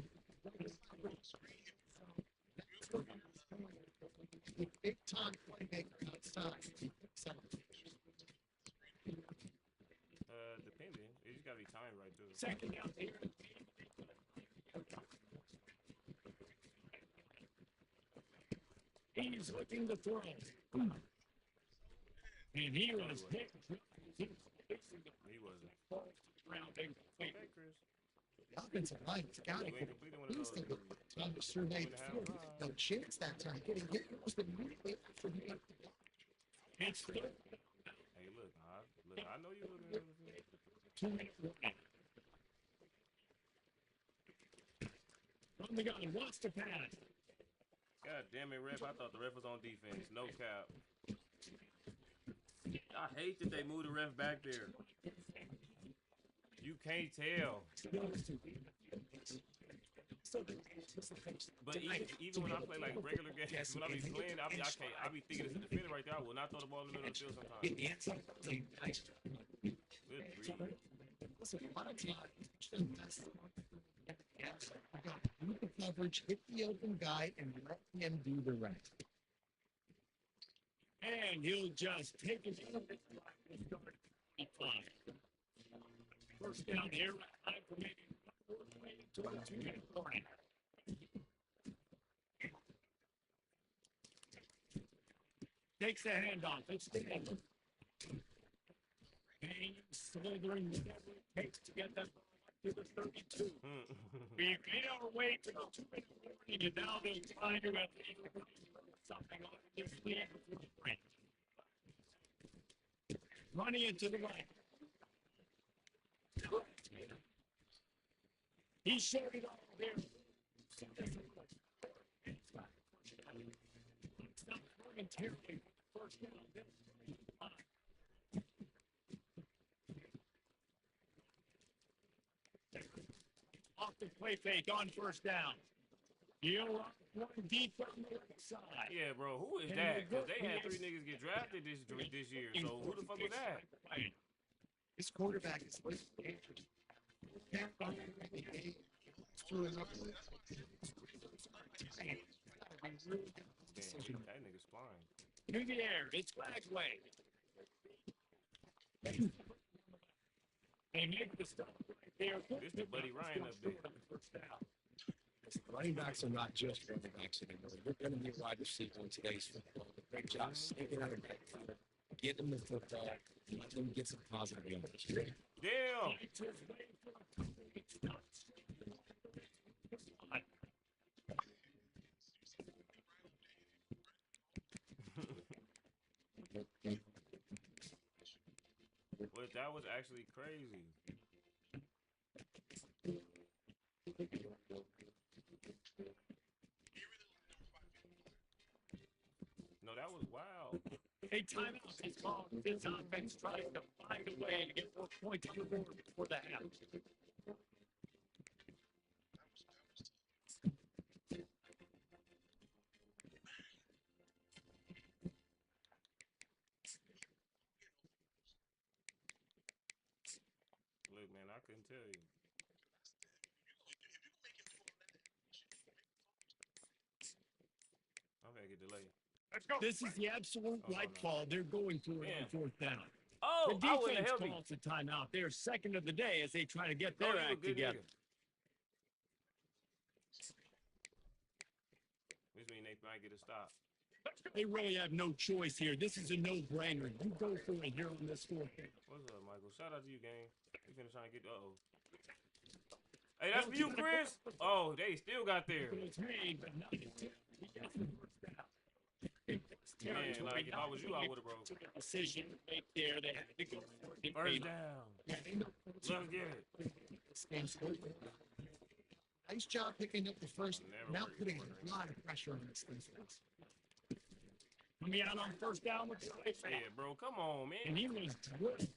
Big time playmaker outside. Depending. It just gotta be timed right too. Second down here. He's looking to throw. And he was hit. He wasn't. Rounding. Hey, Chris. The offensive line has got to You ain't completed one of He's those. the time to survey the field. No chance that time. Getting hit almost immediately after he got the ball. It's third. Hey, look, I know you looking at everything. 2-minute warning. From the gun, wants to pass. God damn it, ref. I thought the ref was on defense. No cap. I hate that they moved the ref back there. You can't tell. But even when I play like regular games, when I be playing, I be thinking it's a defender right there. I will not throw the ball in the middle of the field sometimes. Good grief. Listen, a lot of times, read the coverage, hit the open guy, and let him do the rest. And he'll just take it in. First down here, right for maybe 2-minute warning. Takes the handoff. It's the end. Hanging, slithering, whatever it takes to get that to the 32. We made our way to the 2-minute warning, and now they're trying to at least something on this lead. Running into the right. He showed it all there. It's not momentarily first down. Off the play fake on first down. You're one deep on the right side. Yeah, bro. Who is that? Because they had 3 niggas get drafted this year. So who the fuck was that? This quarterback is late. Threw it up. Damn, that nigga's flying. through the air. It's Flagway. They make the stop right there. This the Buddy Ryan update. First down. Running backs are not just running backs anymore. You're going to be a wide receiver in today's football. Great job sneaking out of that, get them the football, let them get some positive yards. Damn. But that was actually crazy. No, that was wild. A timeout is called. This offense tries to find a way to get more points on the board before the half. Look, man, I couldn't tell you. I'm gonna get delayed. This is the absolute Oh, right no. call. They're going for it Yeah. on fourth down. Oh, The I wouldn't defense help me. calls a timeout. They're second of the day as they try to get Oh, their you a act good together. nigga. This mean they might get a stop. They really have no choice here. This is a no-brainer. You go for it here on this fourth down. What's up, Michael? Shout out to you, gang. We finna try and get. Hey, that's for you, Chris. Oh, they still got there. It's made, but not until he gets the first down. Man, like if I was you, I would have broke. Took a decision to make there. They had to go for it. They First made it. down. Yeah, they know Let's get it. this game's over. Nice job picking up the first, Never now worry, putting never a lot of pressure on this defense. Coming out on first down with the right back. Yeah, bro. Come on, And man. he was good.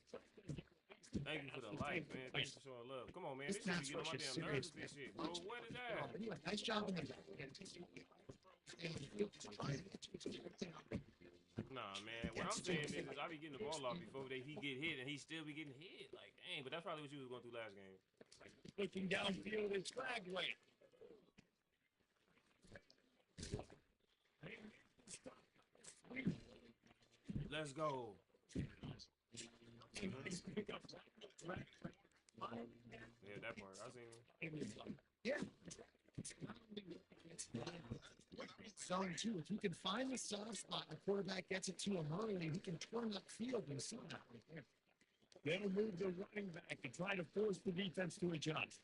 Thank you for the light, man. Thanks for showing love. Come on, man. This This shit pass be getting on rush my is damn nerves serious, with this shit, bro. What is that? Anyway, nice job in the back. And the field is trying to get everything out. Nah, man. What I'm saying is I be getting the ball off before he get hit, and he still be getting hit. Like, dang. But that's probably what you was going through last game. Looking downfield, it's Flagway. Let's go. Yeah, that part. I seen him. Yeah. Zone two. If you can find the soft spot, the quarterback gets it to him early, he can turn up field and see that right there. They'll move the running back and try to force the defense to adjust.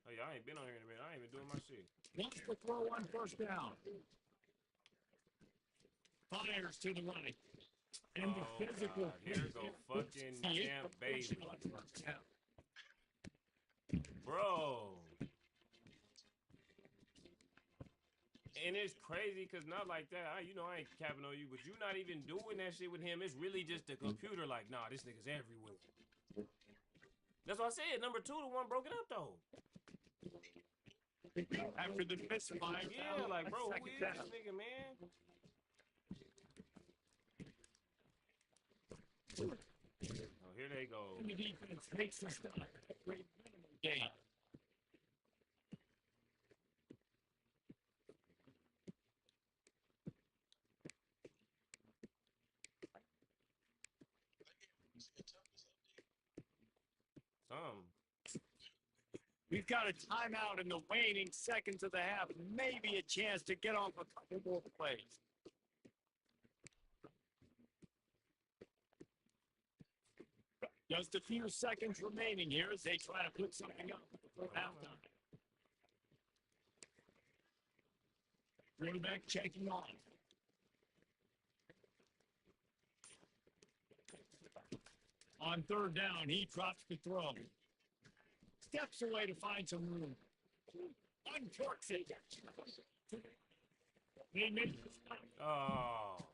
Hey, I ain't been on here in a minute. I ain't even doing my shit. Wants to throw on first down. Fires to the right. And the Oh, physical. God. Here go fucking Champ Bailey. Bro. And it's crazy because not like that. I ain't capping on you, but you not even doing that shit with him. It's really just the computer. Like, nah, this nigga's everywhere. That's what I said. Number two, the one broke it up though. After the misfire. Yeah, like, bro, who second is down. this nigga, man? Oh, here they go. The defense takes the stop. Great minimum gain. We've got a timeout in the waning seconds of the half. Maybe a chance to get off a couple more plays. Just a few seconds remaining here as they try to put something up before halftime. Quarterback checking on. On third down, he drops the throw. Steps away to find some room. Uncorks it. They make the stop. Oh.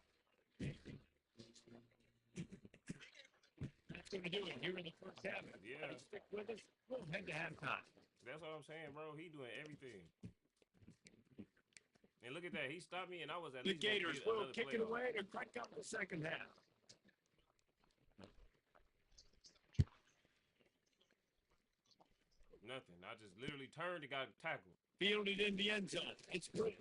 That's going to do it here in the first half. Yeah. Stick with us. We'll head to halftime. That's what I'm saying, bro. He doing everything. And look at that. He stopped me, and I was at The least gonna Gators get will another kick play it off. away to crank up the second half. Nothing. I just literally turned and got tackled. Fielded in the end zone. It's good.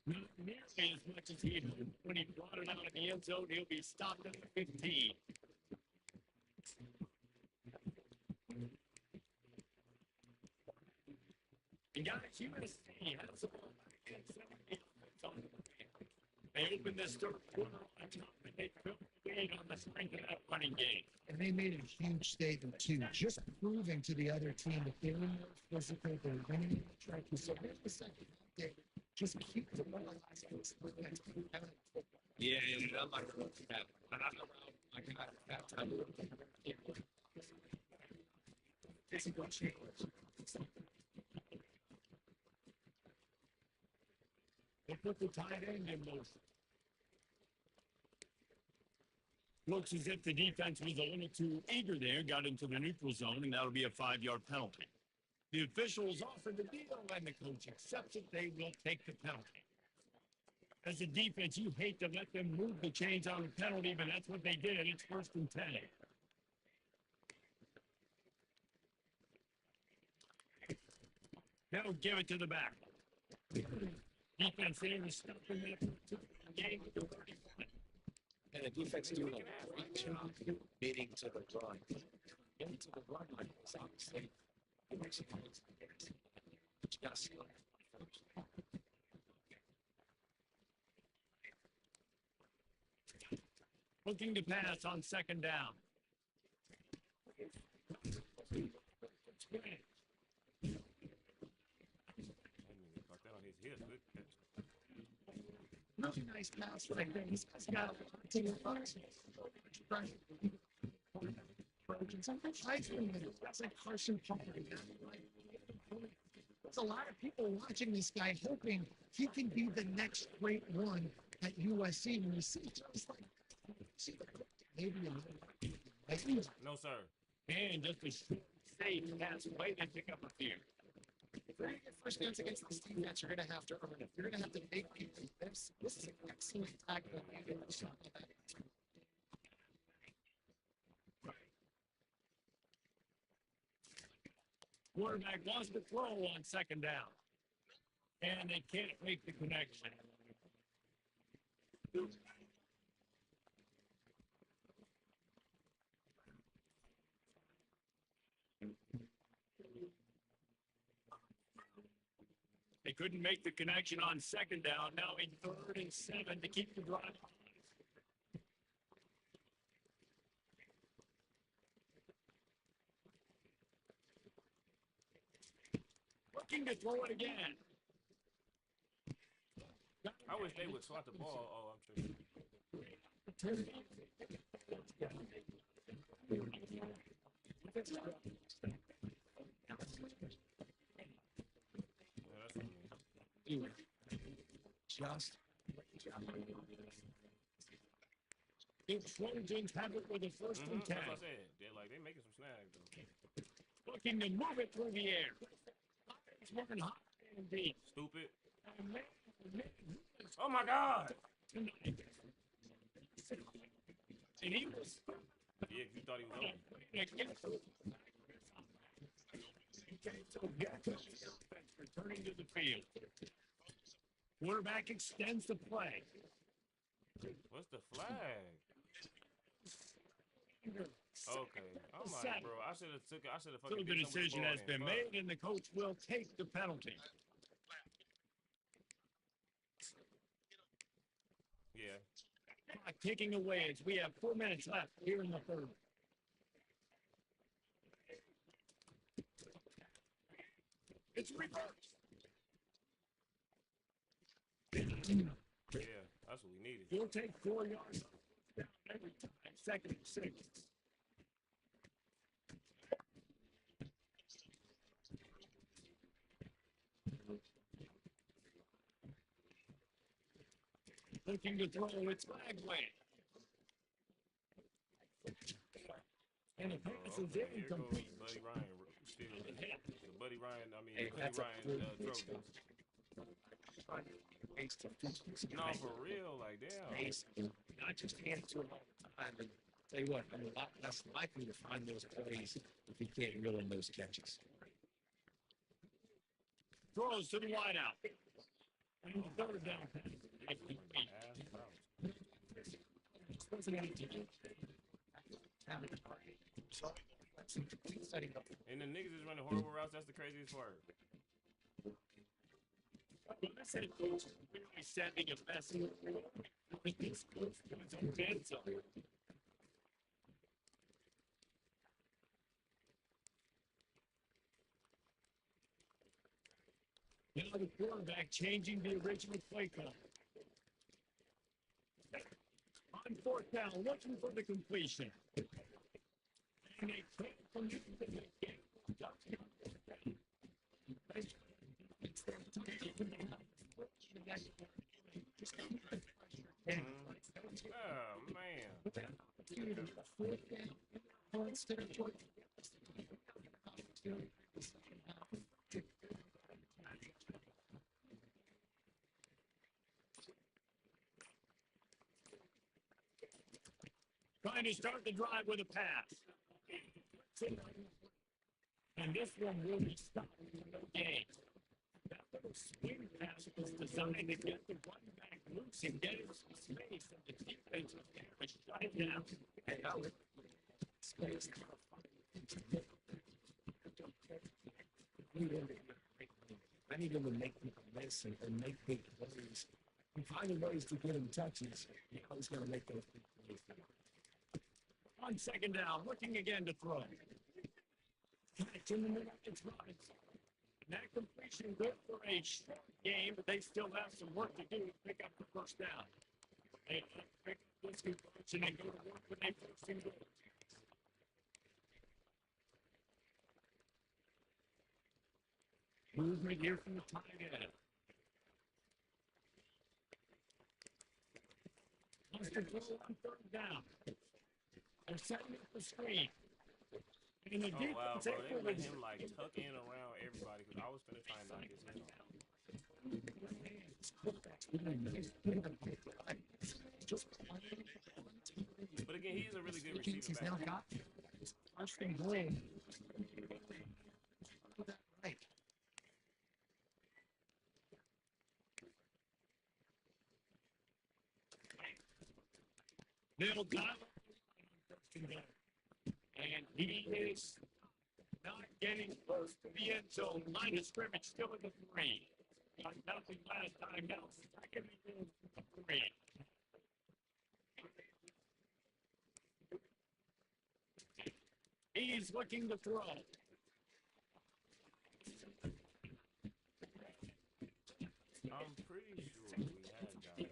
Not nearly as much as he did. When he brought it out in the end zone, he'll be stopped at the 15. And guys, USC has the ball back in 17 on the field. They opened this third quarter on top, and they took the lead on the strength of that running game. And they made a huge statement too, just proving to the other team that they're more physical, they're winning in the trenches. So here's the second half, David. Just keep the ball alive. Yeah, I'm not going to that. I'm not around. I got that time. Physical change. They put the tight end in motion. Looks as if the defense was a little too eager there, got into the neutral zone, and that'll be a 5-yard penalty. The officials offered the deal, and the coach accepts it. They will take the penalty. As a defense, you hate to let them move the chains on the penalty, but that's what they did. It's 1st and 10. They'll give it to the back. Defense there is stopping that game to 31. And the defense doing a great job getting to the run. Getting to the run like this, obviously. It makes it hard. But you got to stop. Looking to pass on 2nd down. Fuck that on his hip. Good catch. Really nice pass right there. He's got a team of bucks. That's like Carson Palmer. There's a lot of people watching this guy hoping he can be the next great one at USC. When you see just like maybe No, sir. And just a safe pass away, they pick up a few. if you're going to get first downs against this defense, you're going to have to earn it. You're going to have to make people miss. This is an excellent tackle. Quarterback wants to throw on 2nd down. And they can't make the connection. They couldn't make the connection on 2nd down. Now in 3rd and 7 to keep the drive. Looking to throw it again. I wish they would swat the ball. Oh, I'm sure. Yeah, that's what I mean. Just The Trojans have it with a 1st and 10. That's what I said. They're making some snags though. Looking to move it through the air. He's working hard indeed. Stupid. And man, Oh my God. tonight. And he was Yeah, 'cause you thought he was open. returning to the field. Quarterback extends the play. What's the flag? Okay. I'm like, bro, I should have took it. I should have So fucking the did something with decision ball has then. been Fuck. made, and the coach will take the penalty. Yeah. Clock ticking away as we have 4 minutes left here in the 3rd. It's reversed. Yeah. That's what we needed. He'll take 4 yards every time. 2nd and 6. Looking to throw, it's Bagway. And the pass is Okay, here goes incomplete. Buddy Ryan. Still, the Buddy Ryan. I mean, Hey, Buddy that's a Ryan good Trojans. No, for real. Like, damn. I just hand it to him all the time. And tell you what, I'm a lot less likely to find those plays if he can't reel in those catches. throws to the wideout. And third down. This wasn't anything. So, that's setting up. And the niggas is running horrible routes. That's the craziest part. This head coach is really sending a message. This coach was a red zone. Now the quarterback changing the original play call. On fourth down, looking for the completion. And they play from the Oh man. Trying to start the drive with a pass. And this one will be stopped in the game. That little swing pass was designed to get the running back loose and get him some space, and the defense was there to shut it down. And now space. I need him to make people miss and make big plays. And finding ways to get him touches. You know, he's going to make those big plays. On second down, looking again to throw. It's in the middle, it's running. That completion good for a short game, but they still have some work to do to pick up the first down. They pick up this conversion and go to work with a first and goal. Movement here from the tight end. Wants to throw on third down. They're setting up the screen. And the Oh wow, defense bro. They let is him like tuck in around everybody because I was finna try and knock his head off. But again, he's a really good receiver. He's now Back. got first and goal. Right. They'll dial and he is not getting close to the end zone. Line of scrimmage still in the 3. Got nothing last time now. Second and goal from the 3. He's looking to throw. I'm pretty sure we had got him.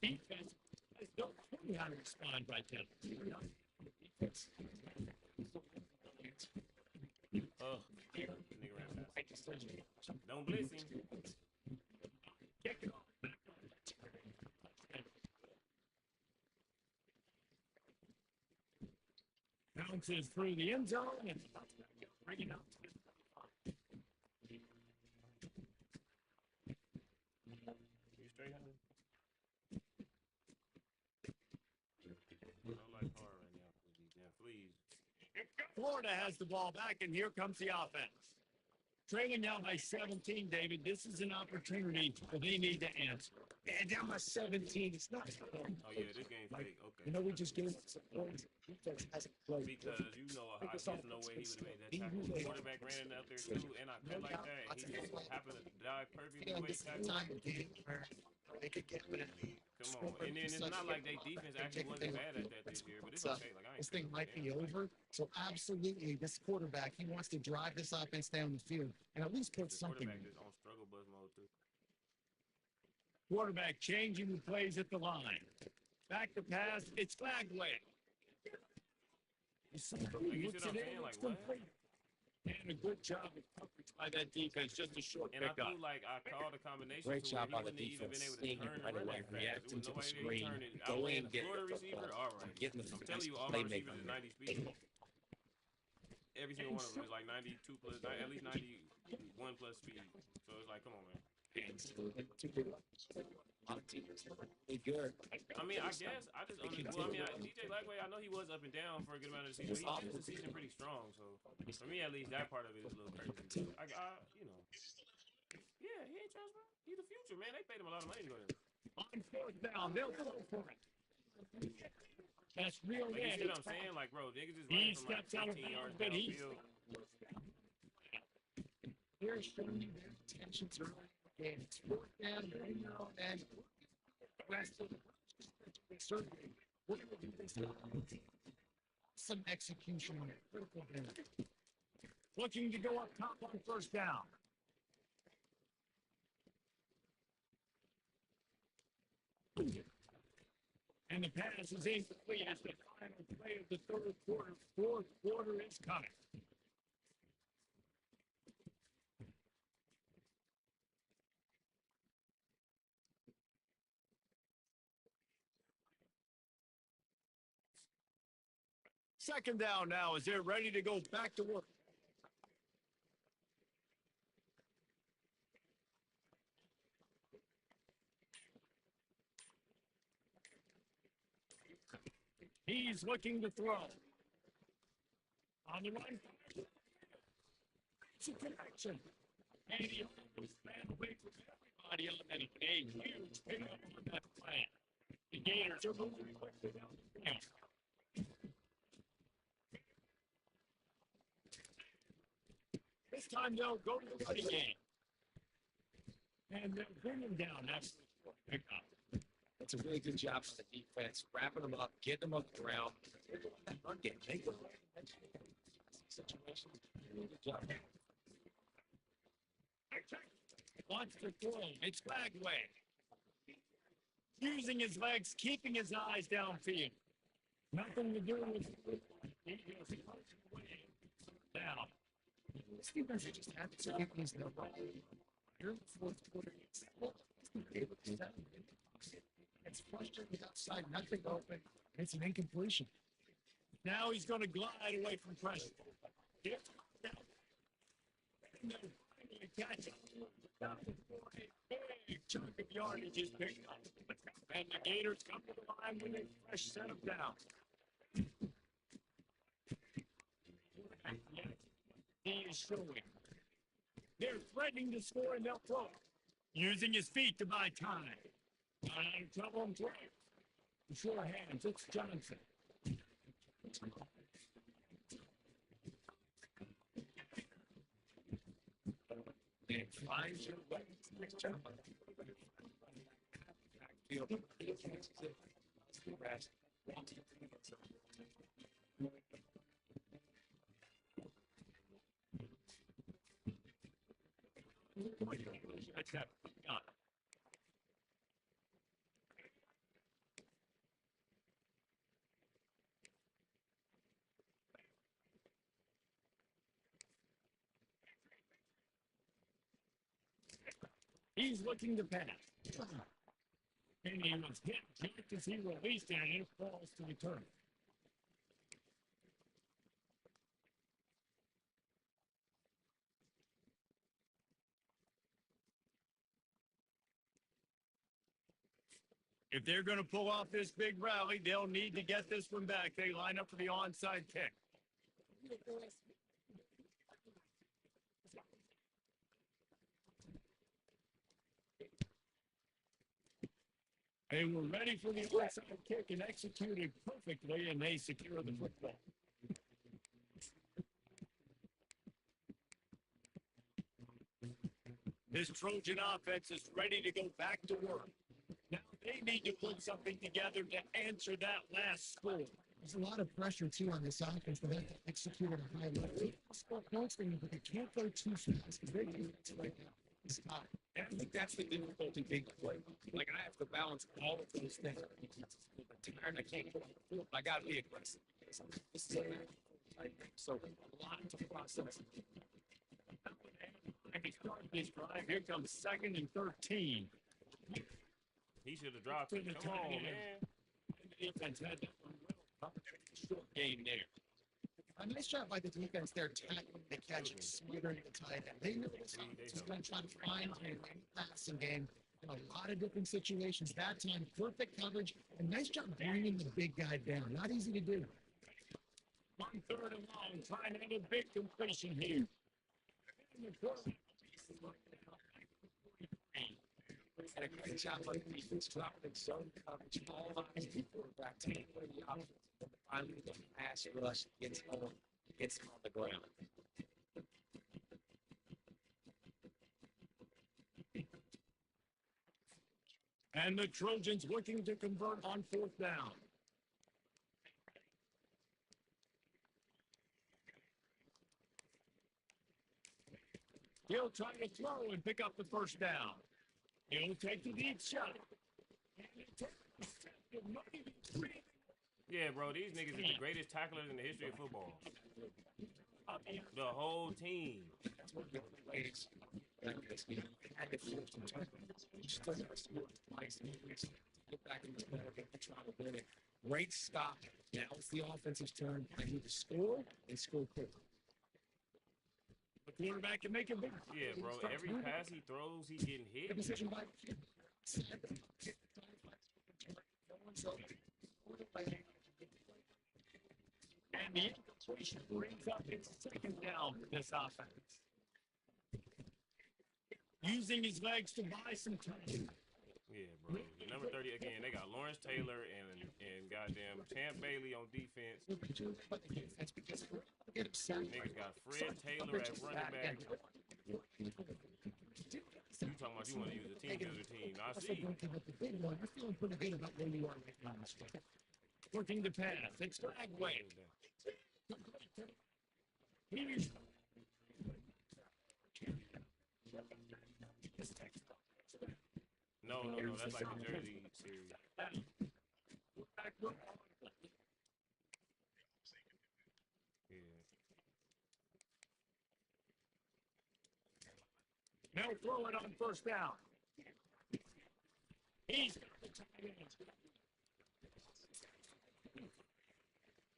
Defense has no clue how to respond right now. Oh, nigga ran past. Don't blitz him. Kick it off. Bounces through the end zone and bring it out. You straight handed? I don't like hard right now. Please. Florida has the ball back, and here comes the offense. Trailing now by 17, David. This is an opportunity that they need to answer. And down by 17. It's not. Oh yeah, this game's fake. Okay. You know, we just gave him some points. Defense hasn't played. Because you know, there's no way he would have made that tackle. The quarterback ran out there too, and I cut like that. And he just happened to dive perfectly the way This he is the tackled. time of the game where they could get rid of me. Come on. And then it's not like they defense actually wasn't bad at that this year, but it's okay. Like I ain't This thing might be over. over. So absolutely, this quarterback, he wants to drive this offense down the field and at least put The something. quarterback is on struggle bus mode too. Quarterback changing the plays at the line. Back to pass. It's Flagway. Like, you see what I'm saying? Like, what? And a good job of coverage by that defense. Just a short And I pickup. feel like I called a combination Great to where job he on the wouldn't even been defense. able to Seeing turn him and right run away, that fast. reacting There was to the nobody there screen, turning. I go was in, the get Florida the receiver. football, All right. getting the I'm telling you, all my playmaker. receivers is 90 speed. Every single one of them is like 92 plus, at least 91 plus speed. So it's like, come on, man. A lot of teams are really good. I mean, I guess I just well, I mean, DJ Lagway, I know he was up and down for a good amount of the season. But he finished the season pretty strong, so for me at least, that part of it is a little crazy. You know, yeah, he ain't trash, bro. He's the future, man. They paid him a lot of money to go there. On fourth down, they'll go for it. That's real Like, you see man. what I'm saying? Like, bro, niggas is He running from like steps out of 15 yards bounds, but he's downfield. They're showing you their intentions early in the game. It's fourth down, they're in their own end. The rest of the surgery. We're going to do this. Some execution here. Critical minute. looking to go up top on first down. And the pass is incomplete as the final play of the third quarter. Fourth quarter is coming. Second down now as they're ready to go back to work. He's looking to throw. On the run. It's a connection. And he almost ran away from everybody on that. A huge pickup on that plan. The Gators are moving quickly down the field. This time they'll go to the running game. And they'll bring him down after the pickup. That's a really good job for the defense, wrapping them up, getting them up the ground. That run game, they go situation. Really good job. Wants to throw. It's Lagway. Using his legs, keeping his eyes downfield. Nothing to do with he just punches away. Down. This defense just had to give these no ball. Here in the fourth quarter, it's able to step in. It's frustrating outside, nothing open. It's an incompletion. Now he's going to glide away from pressure. Here. And they'll finally catch him. A big chunk of yardage is picked up. And the Gators come to the line with a fresh set of down. He is showing. They're threatening to score and they'll throw. Using his feet to buy time. Not out of trouble and throw. Sure hands, it's Johnson. They find your way. Next job. Backfield. Rest. That's that. He's looking to pass. And he was hit just as he released it, and it falls to return. If they're going to pull off this big rally, they'll need to get this one back. They line up for the onside kick. They were ready for the onside kick and executed perfectly, and they secure the football. This Trojan offense is ready to go back to work. Now they need to put something together to answer that last score. There's a lot of pressure, too, on this offense for them to execute at a high level. They score points, but they can't go too fast because they're doing it right now. It's time. And I think that's the difficulty being played. Like, I have to balance all of those things. I'm tired, I can't go on the field, but I got to be aggressive. This is so a lot to process. And he started this drive. Here comes second and 13. He should have dropped it. Come on, man. The defense had that one well. Short game there. A nice job by the defense there, tackling the catch and smothering the tight end. They knew this offense was going to try to find him in the passing game. in a lot of different situations. That time, perfect coverage, and nice job bringing the big guy down. Not easy to do. On 3rd and long, trying to get a big completion here. And a great job on defense, dropping in zone coverage, all eyes on the quarterback, taking away the offense. And finally, the pass rush gets him on the ground. And the Trojans looking to convert on 4th down. He'll try to throw and pick up the 1st down. He'll take the deep shot. Yeah, bro, these niggas is the greatest tacklers in the history of football. The whole team. That's what the only ways like this, you know, had to force them to you still got to score twice and get back in the ball and try to win it. Great stop. Now it's the offensive turn. I need to score and score quick. The quarterback can make it big. Yeah, bro, every pass he throws, he getting hit. Good decision by And the incompletion brings up its 2nd down for this offense. Using his legs to buy some time. Yeah, bro. Number 30 again. They got Lawrence Taylor and goddamn Champ Bailey on defense. Niggas got Fred Taylor at running back. You talking about you want to use a team builder team? I see. The big one, you're feeling pretty good about where you are right now. Working the pass. It's Dragway. Here's No, that's like the Jersey series. Yeah. Now throw it on 1st down. He's got the tight end.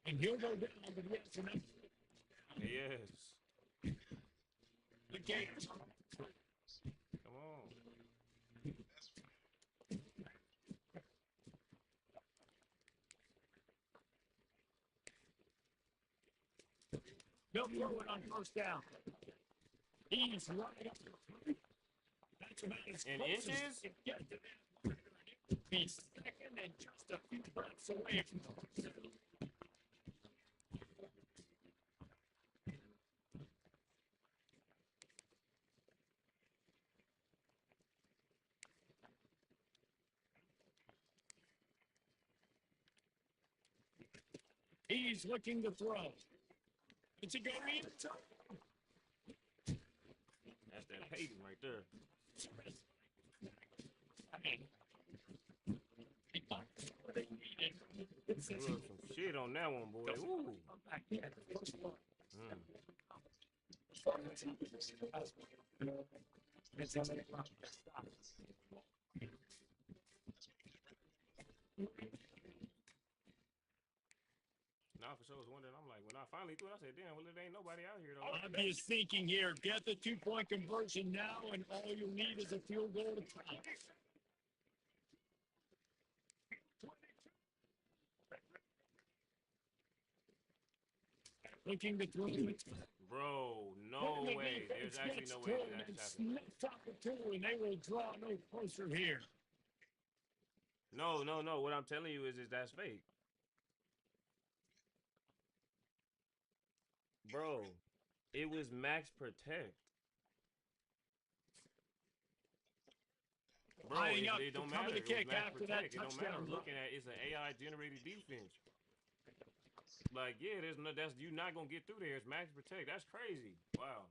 And he'll go down to the end. Yes. The game. Come on. They'll throw it on 1st down. He's right up. That's about as In close as inches? it gets to that. He's 2nd and just a few breaths away from the He's looking to throw. It's a go in. That's that Peyton right there. Threw up some shit on that one, boy. Ooh. Nah, for sure. I was wondering. I'm like, when I finally threw it, I said, "Damn, well, it ain't nobody out here though." Obvious thinking here. Get the 2-point conversion now, and all you need is a field goal to tie. Looking to throw it. Bro, no way. There's actually no way that that's happening. And they will draw no closer here. No. What I'm telling you is that's fake. Bro, it was max protect. Bro, Lining up it to don't cover matter. the It was kick max after that protect. It don't matter. touchdown Looking at it's an AI generated defense. Like, yeah, there's no that's you're not gonna get through there. It's max protect. That's crazy. Wow.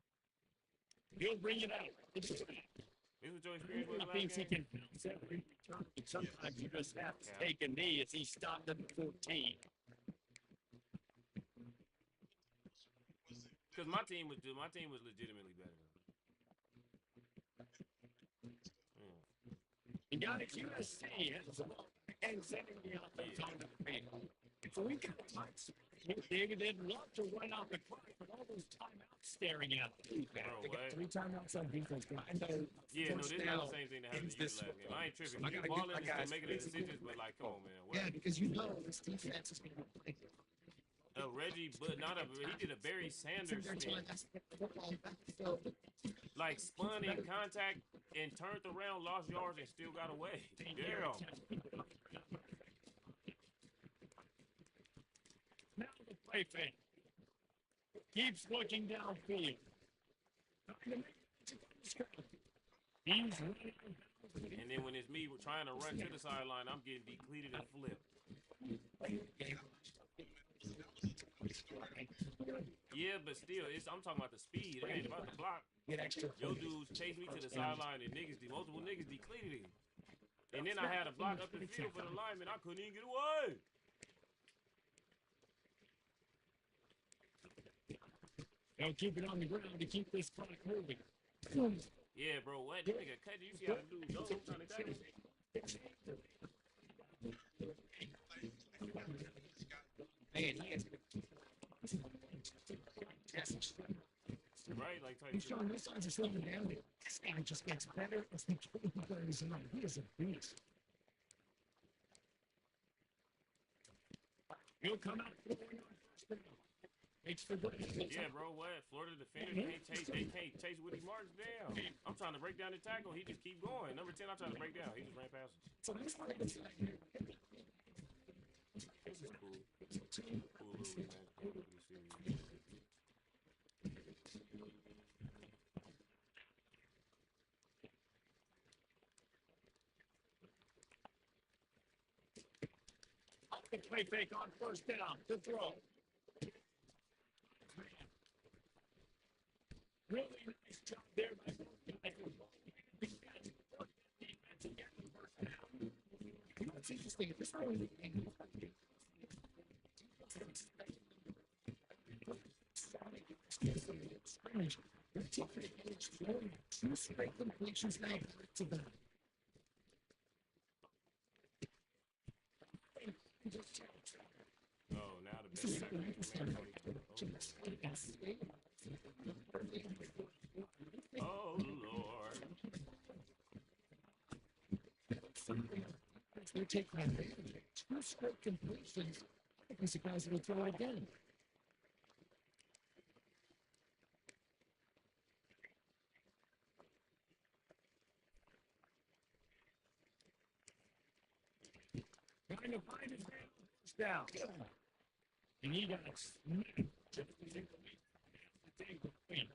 He'll bring it out. This is what your experience was He last thinks he game? can bounce every return, but sometimes you just have to take a knee as he stopped at the 14. Because my team was legitimately better. You got it. USC has the ball and sending the offense on the field. So we got time. They'd love to run out the clock, but all all those timeouts staring at them. Bro, They got what? 3 timeouts on defense. But I know. Yeah, no, first this is down not the same thing that happened ends to you this last one, game. though. I ain't tripping. So I You gotta get balling my and still guys making the physically decisions, but like, come on, man. What? Yeah, because you know this defense is going to be playing. Reggie, but not a. He did a Barry Sanders They're spin. trying to get the football back. So Like spun in contact and turned around, lost yards, and still got away. Damn. Now the play fake. Keeps looking downfield. He's running. And then when it's me trying to run to the sideline, I'm getting depleted and flipped. Yeah, but still, I'm talking about the speed. It ain't about the clock. Get extra. Yo dudes chased me to the sideline and multiple niggas depleted him. And then I had a block up the field for the lineman. I couldn't even get away. They'll keep it on the ground to keep this clock moving. Yeah, bro, what? This nigga cut you. You see how the dude goes trying to tackle? Man, he has Right? Like, type he's shit. showing no signs of slowing down. This guy just gets better as the game goes on. He is a beast. He'll come out. Makes the break. Yeah, bro, what? Florida defenders can't chase. They can't chase Woody Marks down. I'm trying to break down the tackle. He just keep going. Number 10, I'm trying to break down. He just ran past us. So this one is like, This is cool. Cool little rematch. Pretty serious. The play fake on first down. To throw. Really nice job there by both guys. you know what's interesting? At this point in the game, scrimmage, they're taking advantage, throwing 2 straight completions now back to back. Oh, now the This best is back. really interesting. Oh, Lord. They're taking advantage. 2 straight completions. I'd be surprised if they throw it again. Trying to find his man. First down. And he got smacked. Just as it was. The thing was win.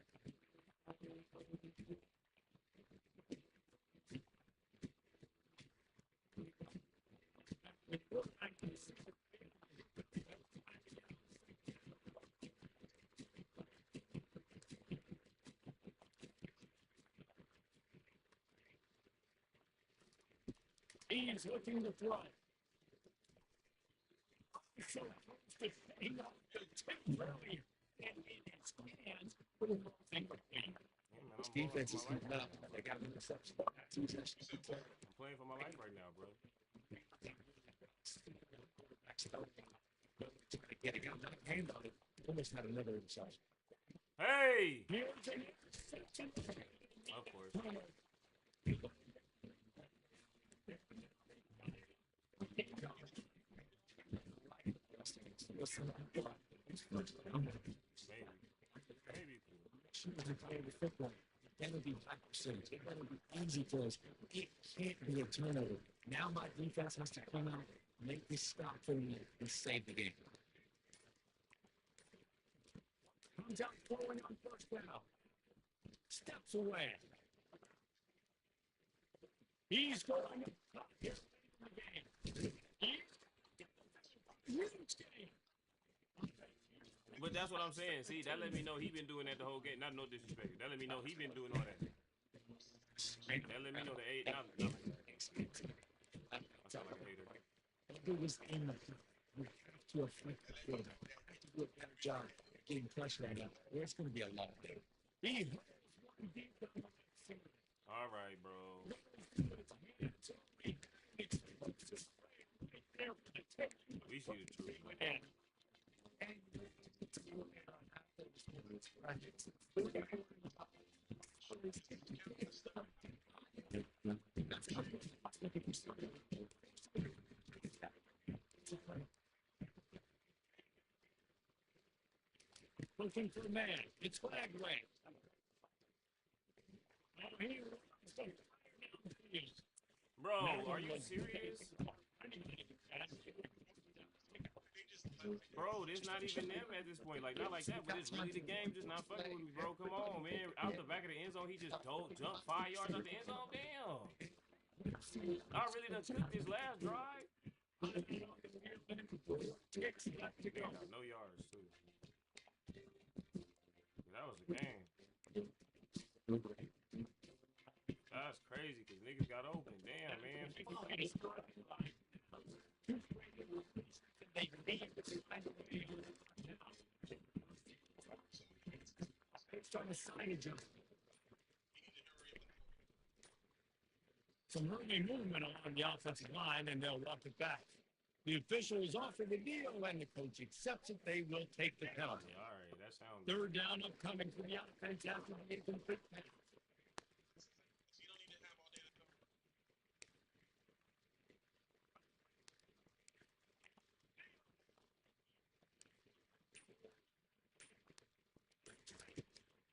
He's looking to throw. So close to getting off the tip earlier. And in his hands, put him thing between. This defense is heating up. They got an interception. I'm playing for my life right now, bro. Yeah, they got another hand on it. Almost had another interception. Hey! Here's an interception. Of course. Maybe. She was playing the football. That would be 5%. It better be easy for us. It can't be a turnover. Now my defense has to come out, make this stop for me, and save the game. Comes out throwing on first down. Steps away. He's going up top here in the game. Huge game. But that's what I'm saying. See, that let me know he been doing that the whole game. Not no disrespect. That let me know he been doing all that. That let me know the eight. Not like that. I sound like a hater. Do this in the we have to affect the field. We have to do a better job getting pressure on them. Or it's going to be a long day. All right, bro. We see the truth. Man. And to look at how things move. Looking for a man. It's flag rank. Bro, are you serious? Bro, it's not even them at this point. Like, not like that, but it's really the game just not fucking with me, bro. Come on, man. Out the back of the end zone, he just don't jump 5 yards out the end zone. Damn. I really done cooked this last drive. No yards, too. That was the game. That's crazy, because niggas got open. Damn, man. Some early movement on the offensive line, and they'll walk it back. The official is offered the deal, and the coach accepts it. They will take the penalty. All right, that sounds Third down upcoming for the offense after the incomplete pass.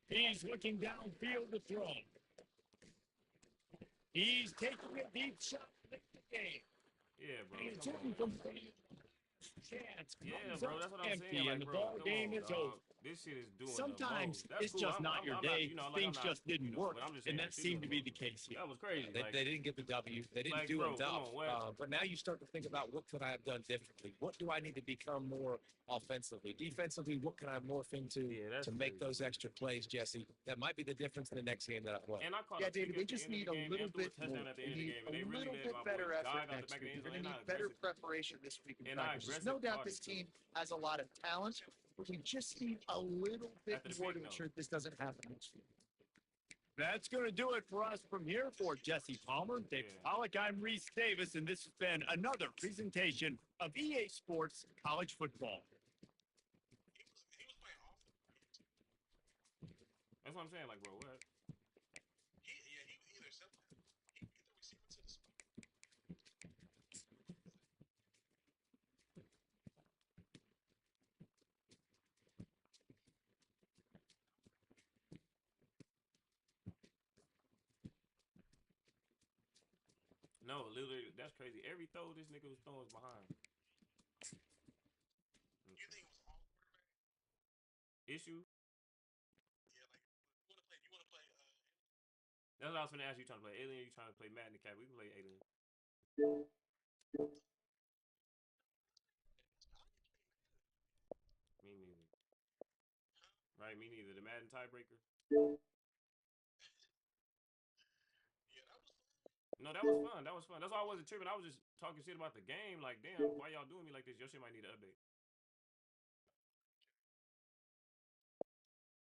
He's looking downfield to throw. He's taking a deep shot to make the game. yeah, bro. He's Come taking on. from chance. Yeah, Comes bro, up that's what I'm empty, saying. Like, and the bro, ball come game on, is dog. over. This shit is doing Sometimes the most. That's it's cool. just not your day. Things just didn't work, but I'm just and saying, that she's seemed to doing be the the case here. That was crazy. They, Like, they didn't get the W. They didn't Like, do bro, come enough. on, what? But now you start to think about what could I have done differently? What do I need to become more offensively? Defensively, what can I morph into Yeah, that's to make crazy. those extra plays, Jesse? That might be the difference in the next game that I play. and I caught Yeah, a pick David, at they the just end of need the a game little and threw a bit touchdown more. at the They end of the need game, a and they really little let bit my better boys effort dive out the next back of the week. end They're zone. going to They're need better aggressive. preparation this week in And I practice. There's no aggressive doubt caught this it, too. team has a lot of talent, but we just need a little bit After the more pick, to though. ensure this doesn't happen next week. That's going to do it for us from here for Jesse Palmer, Dave Yeah. Pollock. I'm Reese Davis, and this has been another presentation of EA Sports College Football. That's what I'm saying. Like, bro, what? No, literally, that's crazy. Every throw this nigga was throwing was behind. Issue? That's what I was gonna ask you. Trying to play Alien? You trying to play Madden the Cat? We can play Alien. Me neither. Right? Me neither. The Madden tiebreaker. No, that was fun. That was fun. That's why I wasn't tripping. I was just talking shit about the game. Like, damn, why y'all doing me like this? Your shit might need an update.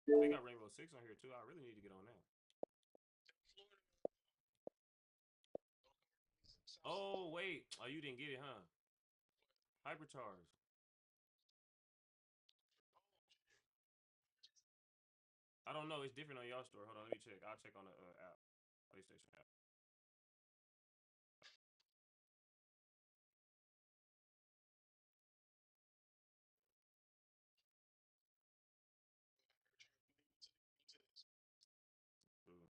They got Rainbow Six on here too. I really need to get on that. Oh wait. Oh, you didn't get it, huh? Hypercharge. I don't know. It's different on y'all store. Hold on, let me check. I'll check on the app, PlayStation app. Ooh.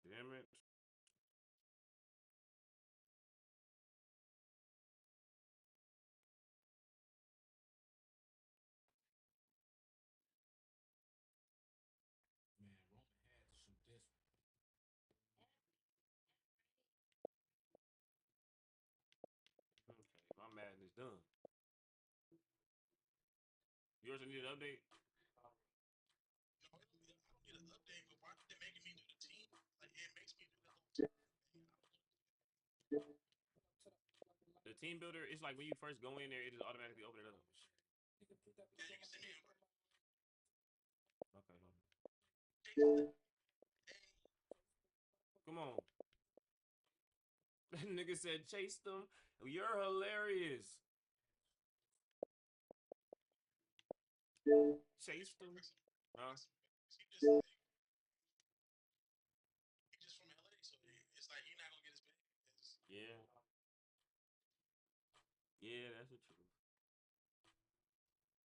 Damn it. Okay, my Madden is done. Yours need an update? The team builder, it's like when you first go in there, it just automatically open it up. Okay, hold on. Come on. That nigga said chase them. You're hilarious. Chase them. Huh? Yeah. Yeah, that's the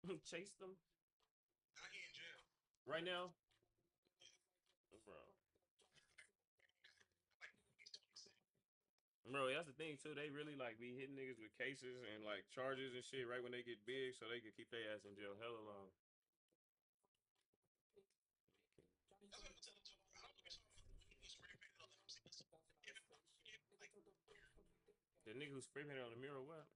truth. Chase them right now, bro. Bro, that's the thing too. They really like be hitting niggas with cases and like charges and shit right when they get big, so they can keep their ass in jail hella long. The nigga who spray painted on the mirror, what?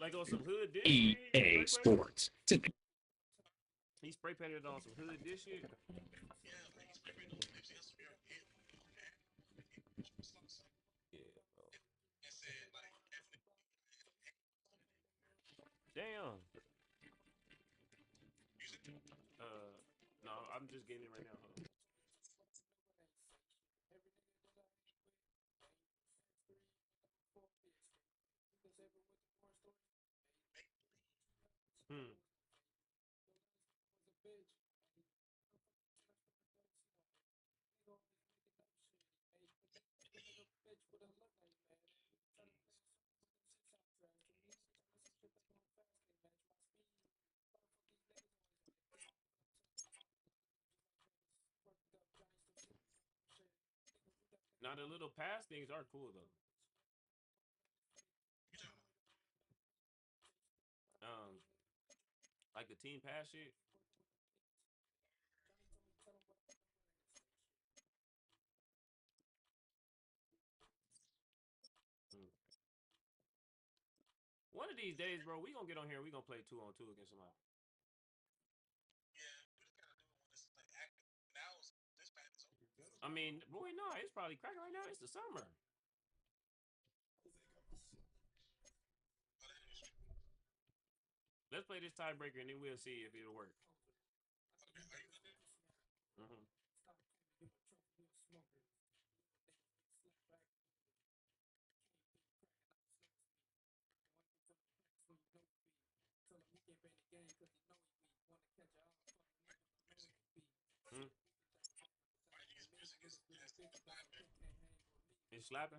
Like on some hood dish shit? EA Sports. He spray painted on some hood dish shit. Yeah, bro. Damn. No, I'm just getting it right now. Hold on. Hmm. Now the little pass things are cool though. Um, like the team pass shit. Hmm. One of these days, bro, we gonna get on here. We gonna play 2-on-2 against somebody. I mean, boy, no, it's probably cracking right now. It's the summer. Let's play this tiebreaker and then we'll see if it'll work. Hmm. Hmm. It's slapping.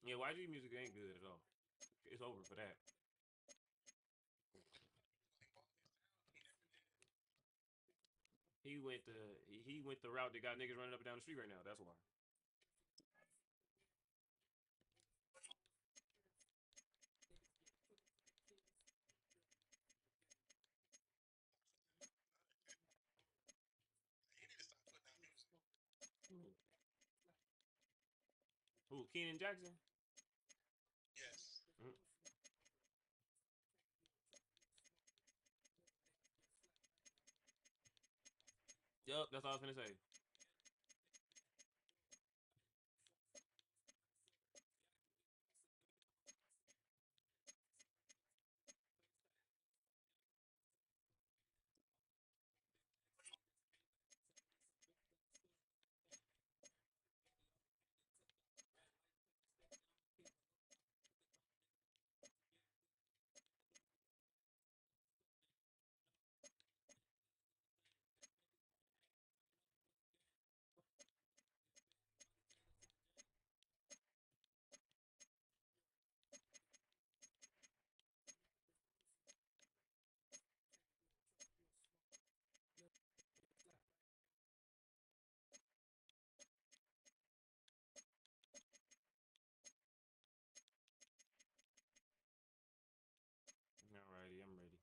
Yeah, YG music ain't good at all. It's over for that. He went the route that got niggas running up and down the street right now. That's why. Who? Keenan Jackson? Mm. Yup, that's all I was gonna say. Alrighty, I'm ready.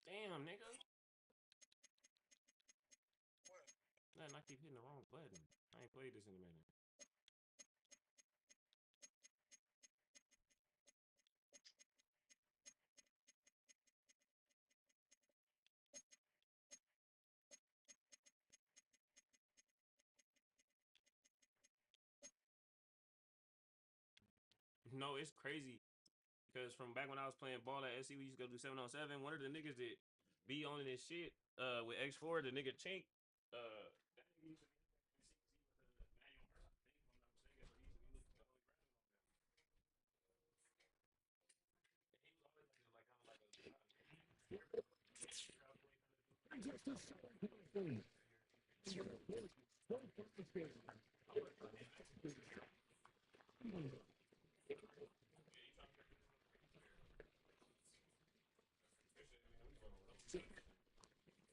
Damn, nigga. Man, I keep hitting the wrong button. I ain't played this in a minute. no, it's crazy because from back when I was playing ball at SC, we used to go do 7-on-7. One of the niggas that be on this shit with X4, the nigga Chink, that nigga used to be with Manuel Hurst, I think, if I'm not mistaken. So he used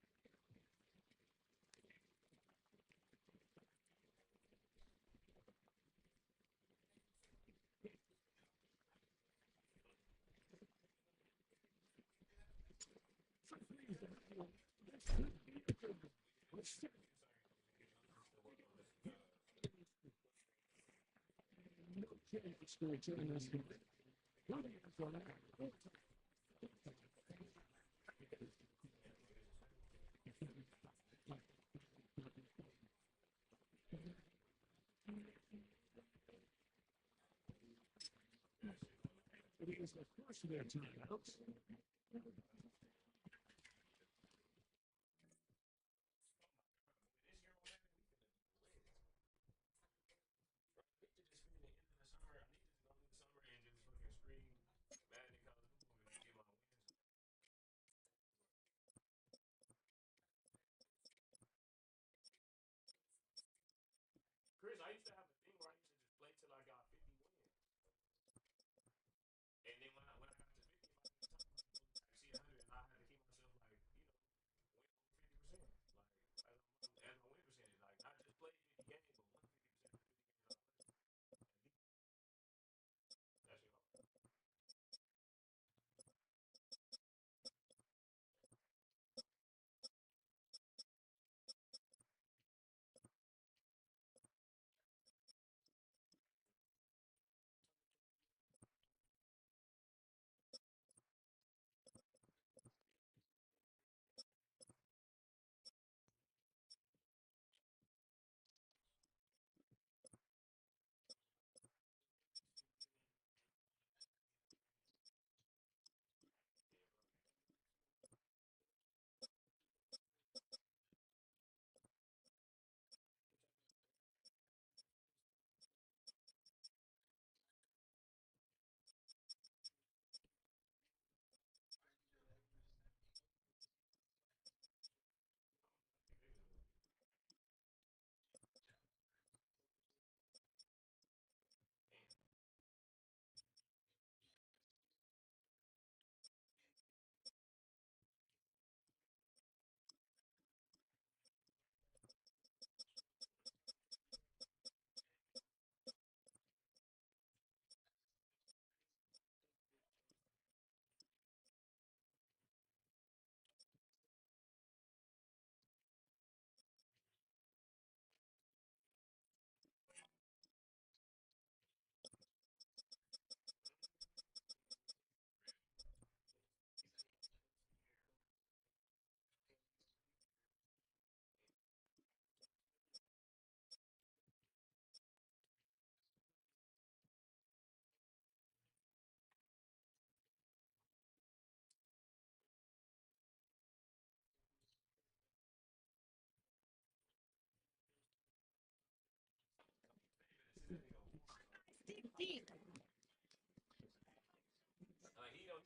to be looking the holy ground on them. And he was always like kind of like a Chris, I used to have a thing where I used to just play till I got 50 wins. And then when I got to 50, if I didn't time, I was supposed to see 100, and I had to keep myself like, win over 50%. Like as my win percentage, like not just play 50 games, but win 50% of the 50 games I played. That shit hard. Like he don't.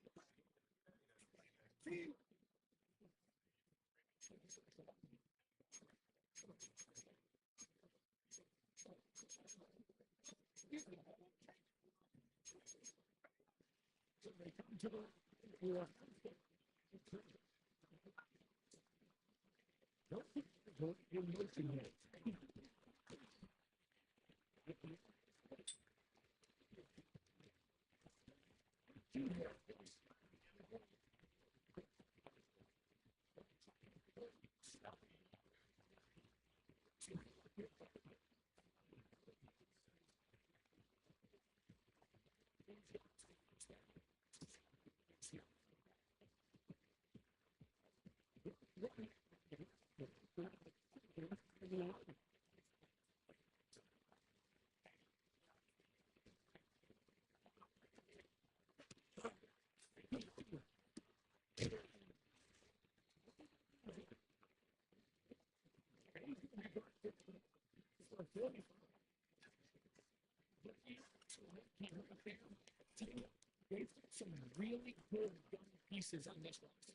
They've got some really good young pieces on this roster.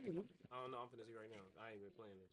Mhm. I don't know. I'm finna see right now. I ain't been playing this.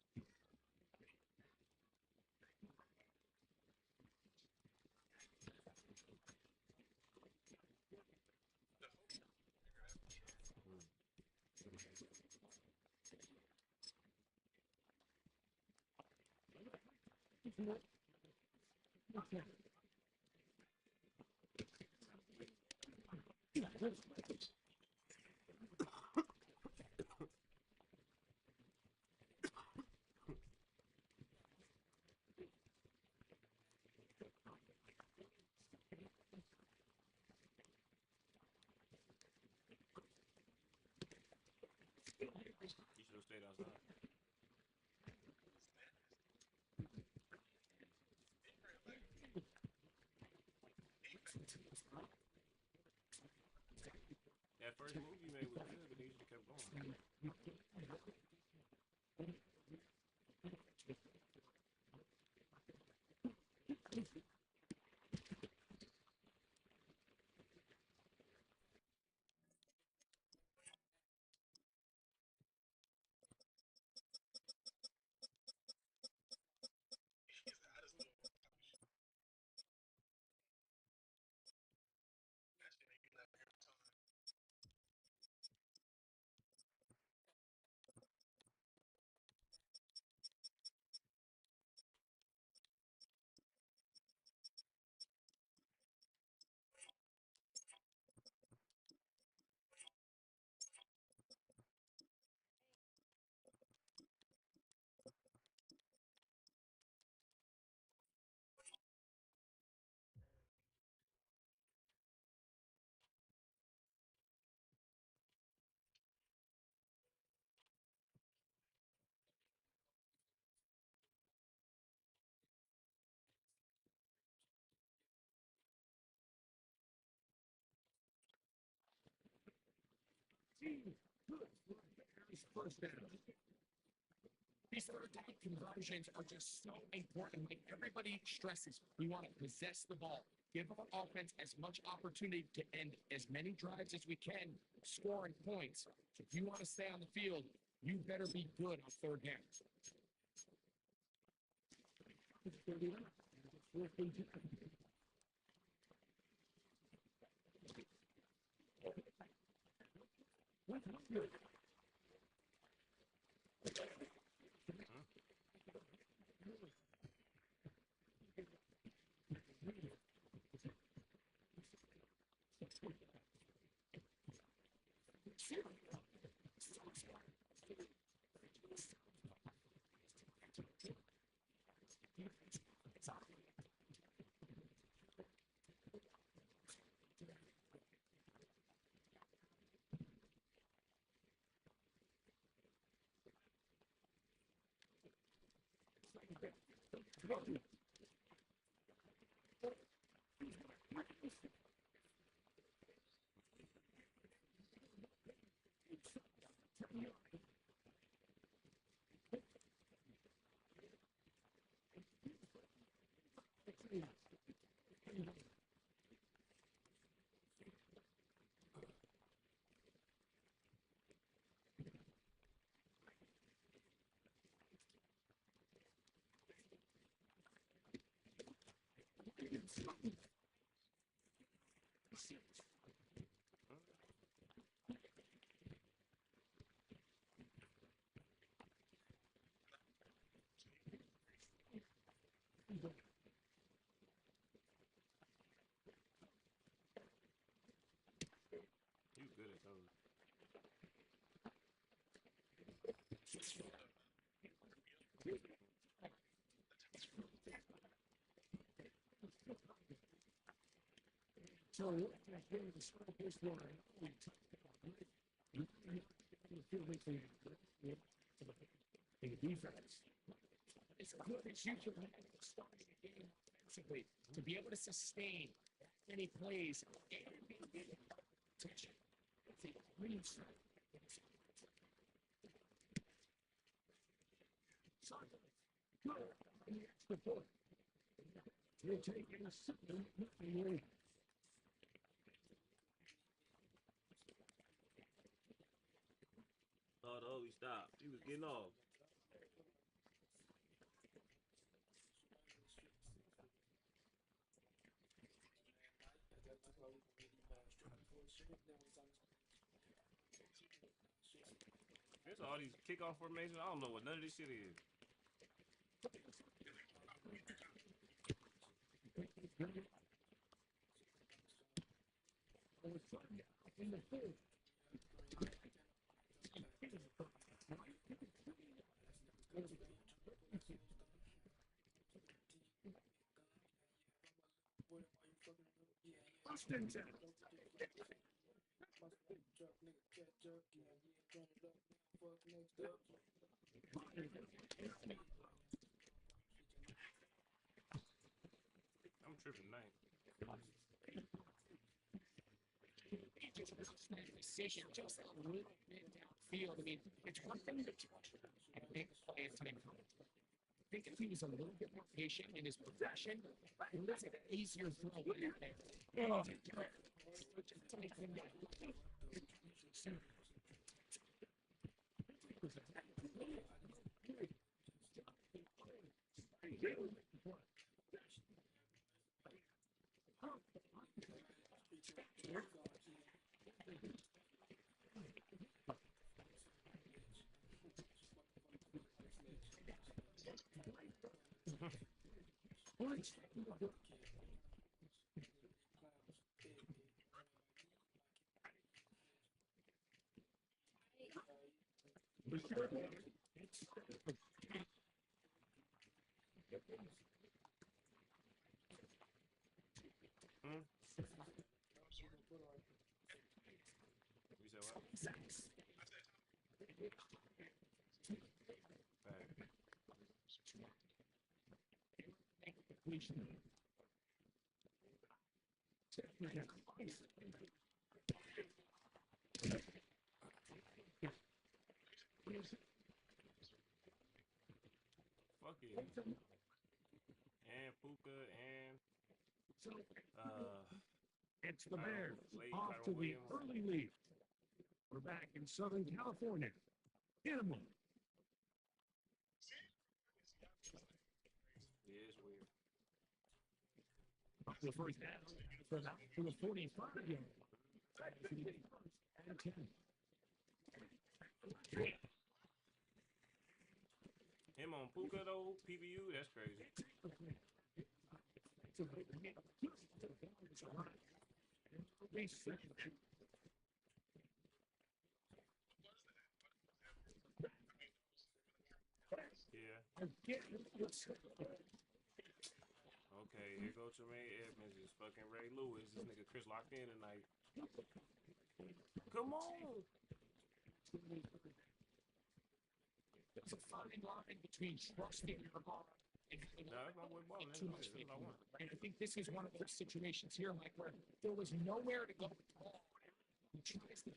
You should have stayed outside. That first move you made was good, but then you should have kept going. First down. These third down conversions are just so important. Like everybody stresses, we want to possess the ball, give our offense as much opportunity to end as many drives as we can, scoring points. So if you want to stay on the field, you better be good on third down. You good at those. So what I hear the smoke is for an defense. It's good as you can starting a game offensively to be able to sustain that many plays and be able to touch it. It's a green strike. Good. And the extra point. You're taking a second. Oh, he stopped. He was getting off. There's all these kickoff formations. I don't know what none of this shit is. In the field. Washington. I'm tripping tonight. Decision just a little bit downfield. I mean, it's one thing to I think play a time. I think if he was a little bit more patient in his possession, it looks like an easier throw in there. Oh. You said what? Fuck it. And Puka and It's the Bears Wade, off Tyrone to the Williams. early lead. We're back in Southern California. Animal. Yeah, it's weird. Up the first down for the 45-yard. And 10. Him on Puka though, PBU, that's crazy. Yeah. Okay, here go Tremaine Edmonds is fucking Ray Lewis. This nigga Chris locked in tonight. Come on. It's a fine line between trusting your arm and No, that's my boy Ballin. too much faith. And I think this is one of those situations here, Mike, where there was nowhere to go with the ball. He tries to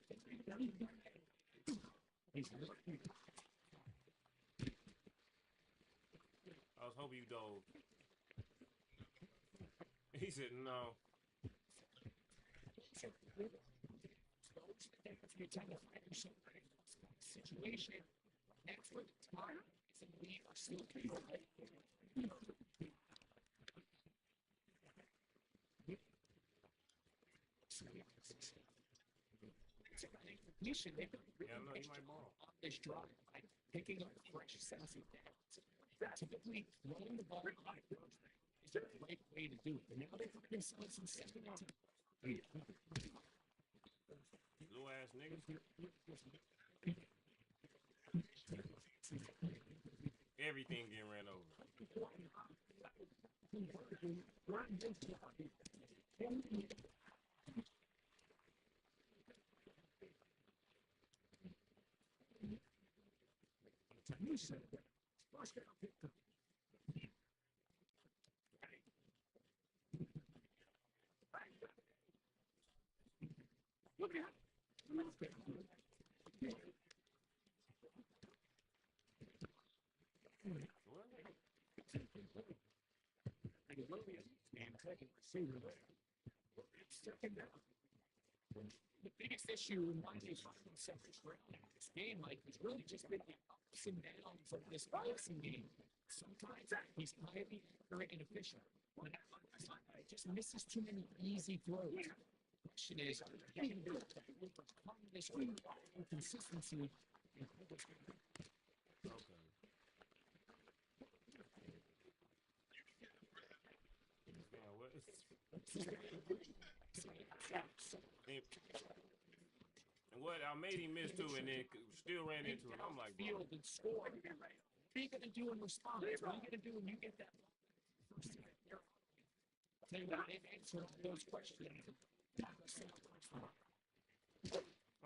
he's looking. I was hoping you dove. He said no. If you're trying to find yourself in a situation, that's where the time is in the lead or still They've been really Yeah, I know he nice might ball. on this drive by picking up fresh sassy downs. Typically, throwing the ball high is a great way to do it. And now they find themselves in second down. Little ass nigga. Everything getting ran over. The biggest issue in why they find themselves around in this game, Mike, has really just been the ups and downs of this boxing game. Sometimes he's highly accurate and efficient. But he just misses too many easy throws. The question is, can he overcome this inconsistency? Okay. Yeah, what? And what I made him miss too, and then still ran into it. I'm like, bro. Field and score. What are you gonna do in response? What are you gonna do when you get that? They got an answer to those questions.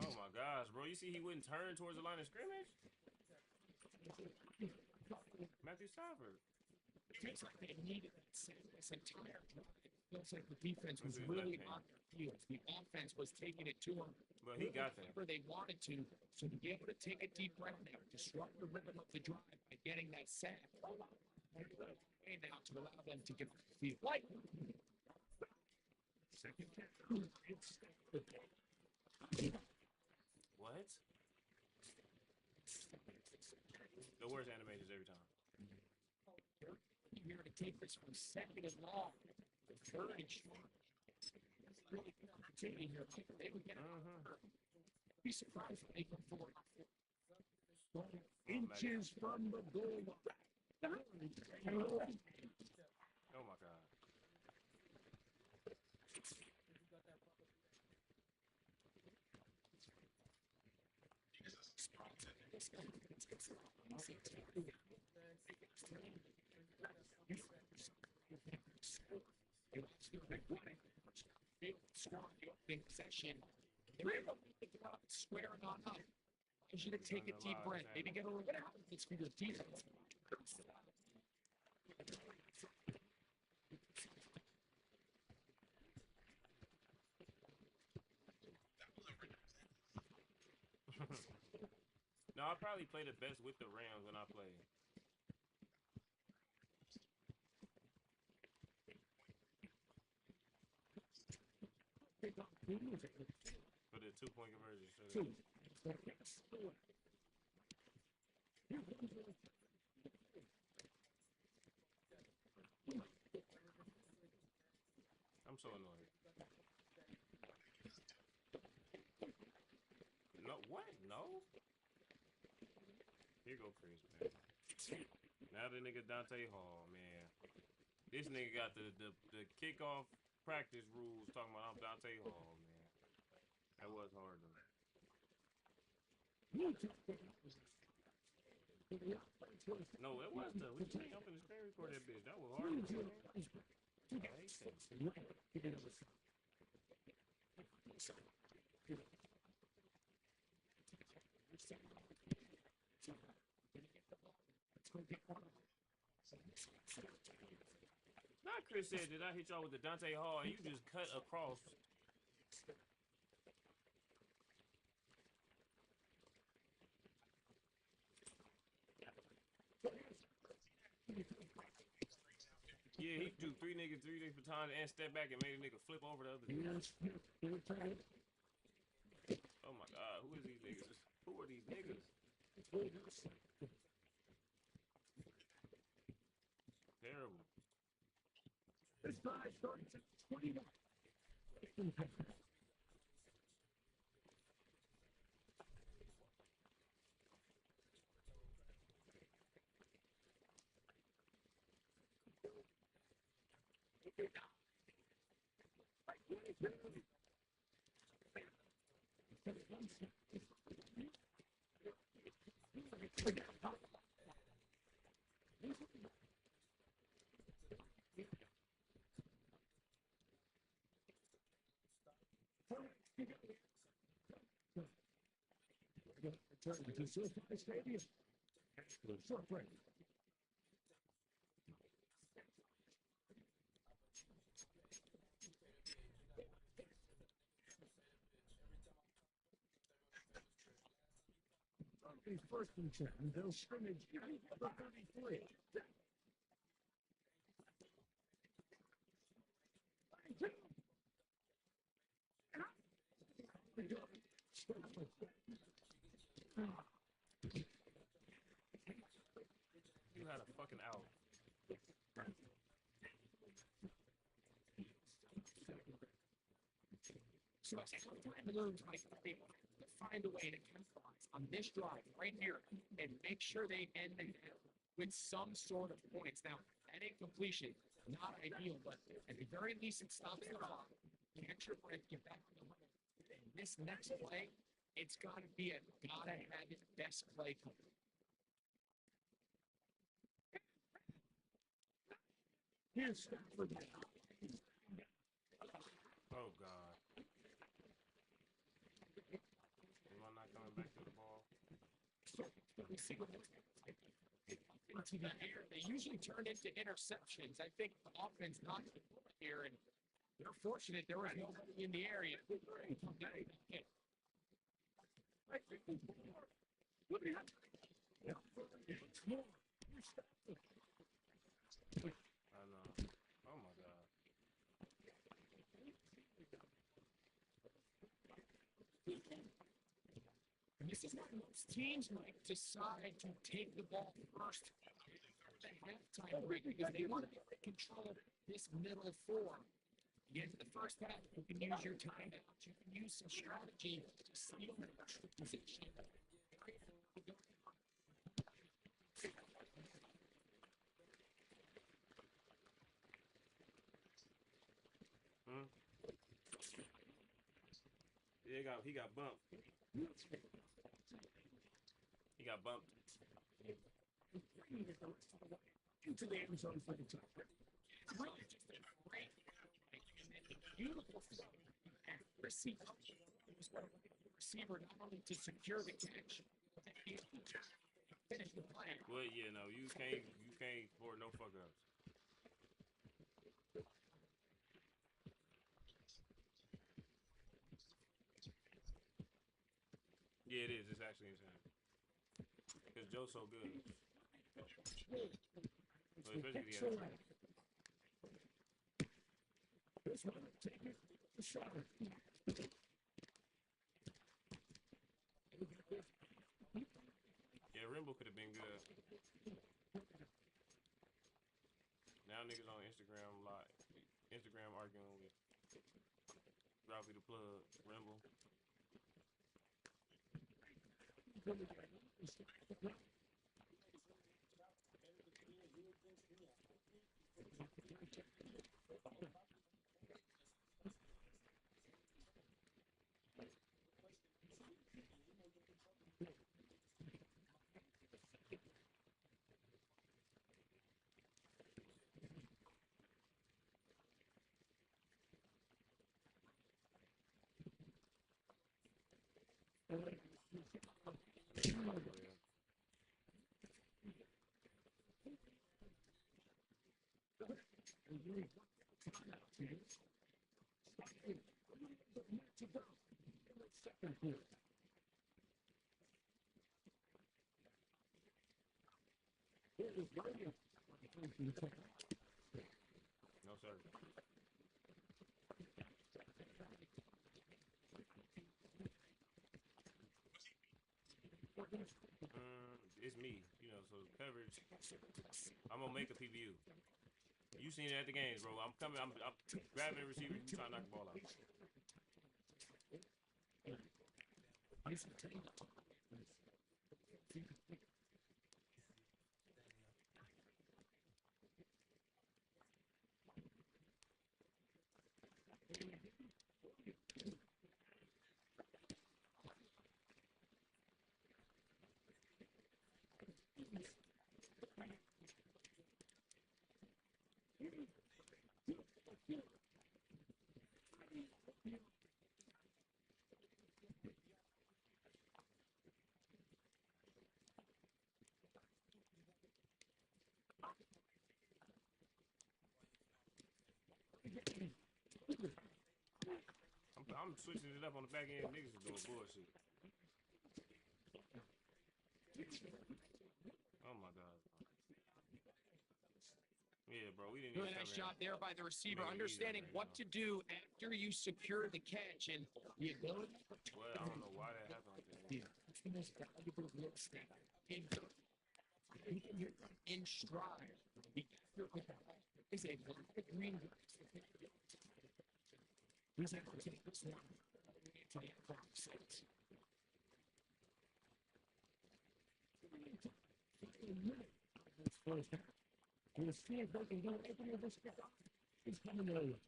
Oh my gosh, bro. You see he wouldn't turn towards the line of scrimmage? Matthew Stafford. It feels like they needed that this entire drive. It feels like the defense was really on their heels. The offense was taking it to them. But he got there. Whenever they wanted to. So to be able to take a deep breath now, disrupt the rhythm of the drive by getting that sack. Way now to allow them to get off the field. Like second What? The worst animations every time. here to take this from second and long. The third and short. Really good opportunity here. They would get be surprised if they come forward. Inches from the goal line. Oh my god. Possession. They're able to get up, squaring on up. I you to take a deep breath. Maybe get a little bit out of this for your defense. No, I probably play the best with the Rams when I play. For the 2-point conversion. I'm so annoyed. No, what? No? Here go Chris, man. Now the nigga Dante Hall, man. This nigga got the kickoff practice rules talking about I'm Dante Hall, man. That was hard though. No, it was though. We just jumping the screen record that bitch. That was hard. I hate that. Not Chris said, did I hit y'all with the Dante Hall and you just cut across? Yeah, he threw three niggas batons and step back and made a nigga flip over the other nigga. Oh my god, who is these niggas? Who are these niggas? Terrible. This guy starts at 21. Return to SoFi Stadium. Short break. He's first and 10. They'll scrimmage for 33. You had a fucking out. So I said, find the moves, like, they want to find a way to capitalize on this drive right here and make sure they end the half with some sort of points. Now, that incompletion, not ideal, but at the very least, it stops the clock. Catch your breath, get back to the line. And this next play, it's got to be a gotta have it best play coming. Here's Stafford. Oh God. Am I not coming back to the ball? Into the air, they usually turn into interceptions. I think the offense not here, and they're fortunate there was nobody in the area. I know. Oh my God. And this is why most teams might decide to take the ball first at the halftime break because they want to be in control of this middle four. You get to the first half, you can use your timeouts, you can use some strategy to steal an extra position. Yeah, he got bumped. He got bumped. Into the end zone for the touchdown. It's really just a great and beautiful receiver. It was what a receiver not only to secure the catch, but to finish the play. Well, yeah, no, you can't afford no fuck ups. Yeah, it is. It's actually insane. Because Joe's so good. Well, especially the other. Yeah, Rimble could have been good. Now niggas on Instagram arguing with Ralphie the Plug, Rimble. No, sir. It's me, so coverage. I'm gonna make a PBU. You seen it at the games, bro. I'm coming. I'm grabbing the receiver. You trying to knock the ball out. I'm switching it up on the back end. Niggas is doing bullshit. Oh my God. Yeah, bro, we didn't Really even nice cover job there by the receiver, Make it easy understanding right what now. to do after you secure the catch and the ability Well, I don't know why that happened like that. here. It's the most valuable real estate in stride. The effort with the ball is a green. He's able to take this one to the end zone. Six. We'll see if they can go open this kickoff. He's coming over.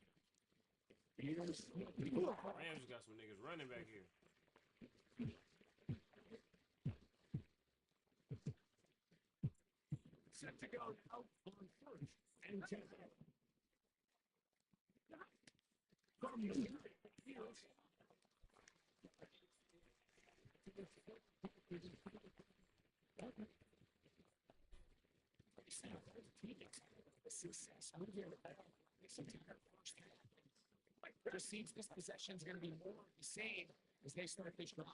Here's Rams just got some niggas running back here. set to go out on first and 10. From the field. Success. Just seems this possession is going to be more of the same as they start this drive.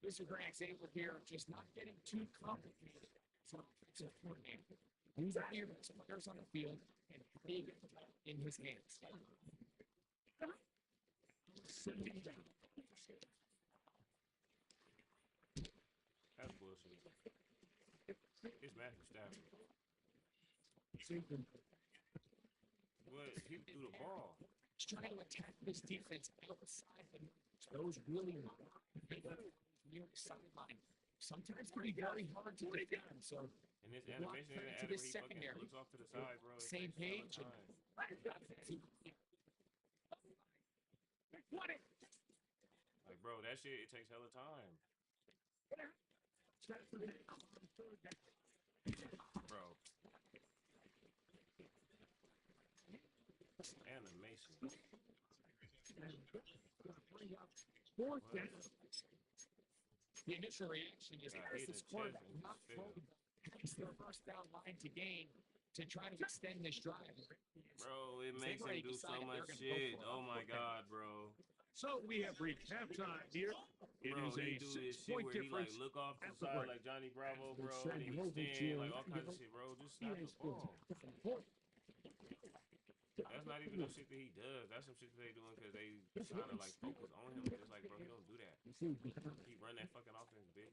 Mr. Grant's able here, just not getting too complicated. So it's a coordinator. He's out here with some players on the field and big in his hands. That's bullshit. It's Matthew Stafford. But he threw the ball. He's trying to attack this defense outside the those really near the sideline. Sometimes can be very hard to defend. So And this animation to added this where he secondary. fucking looks off to the side, bro. It Same takes hella page and- time. Like, bro, that shit, it takes hella time. Bro. Animation. Fourth down. The initial reaction is Got as hit in this the quarterback chest and not fell. throwing it's their first down line to gain to try to extend this drive. Bro, it They've makes him already do so decided much they're gonna go shit. for it. Oh my God, bro. So we have reached halftime here. It Bro, is he a do this shit 6-point where he like difference. look off to at the the side break. like Johnny Bravo, They're bro, and sending he over to extend like all kinds of Andy shit, bro. Just snap the ball. That's not even no shit that he does. That's some shit that they doing because they trying to like focus on him. It's like, bro, he don't do that. He run that fucking offense, bitch.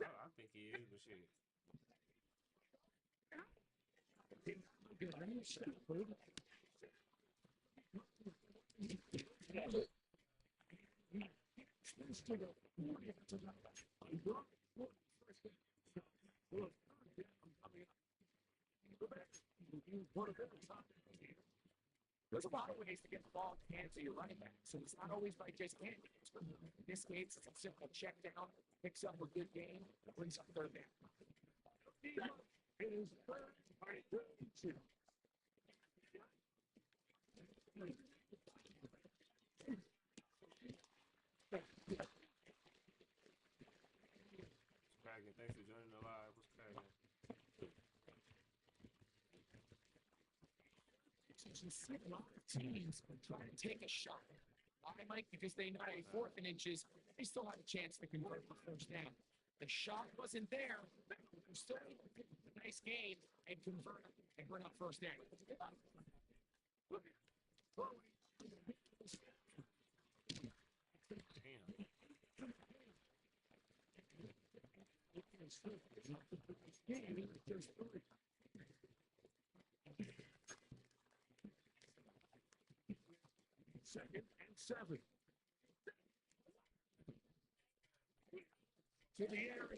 I think he is, but shit. There's a lot of ways to get the ball in the hands of your running back, so it's not always by just handing it. In this case, it's a simple check down, picks up a good game, brings up third down. It is third and 2. Cracking. Thanks for joining the live. What's cracking? You see a lot of teams trying to take a shot. Why, Mike? Because they know a fourth and inches, they still have a chance to convert the first down. The shot wasn't there. They're still able to pick a nice game and convert it and bring up first down. Damn. 7. To the air.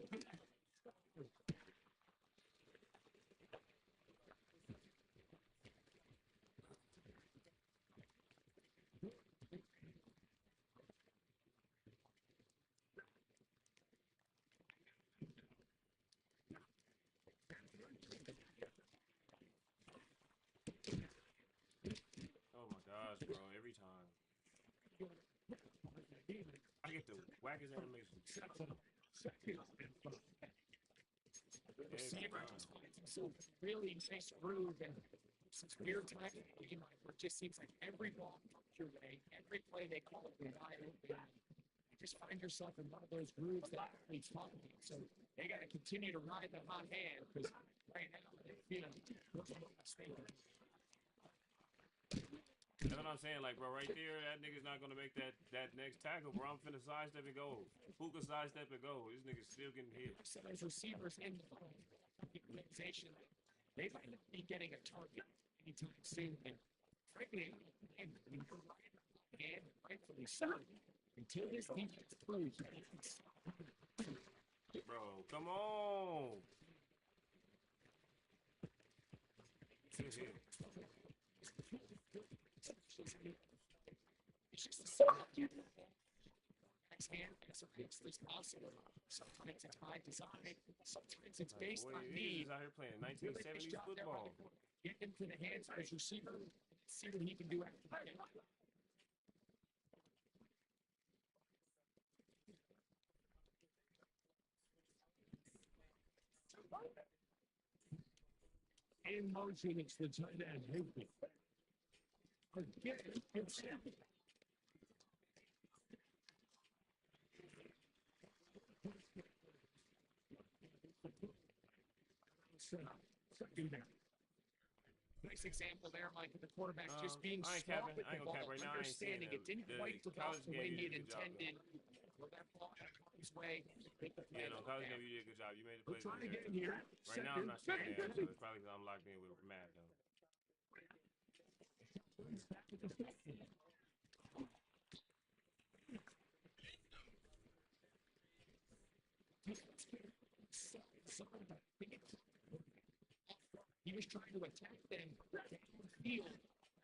Oh my gosh, bro! Every time I get the wackest animation. Receiver just finds himself in a really nice groove, and some weird time in the game where it just seems like every ball comes your way, every play they call it, you're wide open. You just find yourself in one of those grooves that athletes talk about. So they got to continue to ride the hot hand because right now, you know, what's the mistake? That's what I'm saying. Like, bro, right there, that nigga's not gonna make that next tackle, bro. I'm finna sidestep and go. Puka sidestep and go. This nigga's still getting hit. So those receivers in the organization, they might not be getting a target anytime soon. And frankly, and you're right, and rightfully so, until this defense proves that it can stop. Bro, come on. Good hit. It's just a soft next hand as efficiently as possible. Sometimes it's by design, sometimes it's based Boy, on he need. is out here playing Really nice 1970s job there by football. the quarterback. Get into the hands of his receiver, see what he can do after that. In motion, it's the tight end, Higbee. Again, it's second down. Nice example there, Mike, of the quarterback just being I ain't smart capping. with I the ain't ball, gonna cap right now. I ain't saying understanding that. it didn't The quite develop college the way game, he you had did a good job, intended. Well, that ball his way. Yeah, no, college game, you did a good job. You made the We're plays trying to there. get in here. Right now, I'm not seeing that, so it's probably because I'm locked in with Matt, though. He was trying to attack them downfield.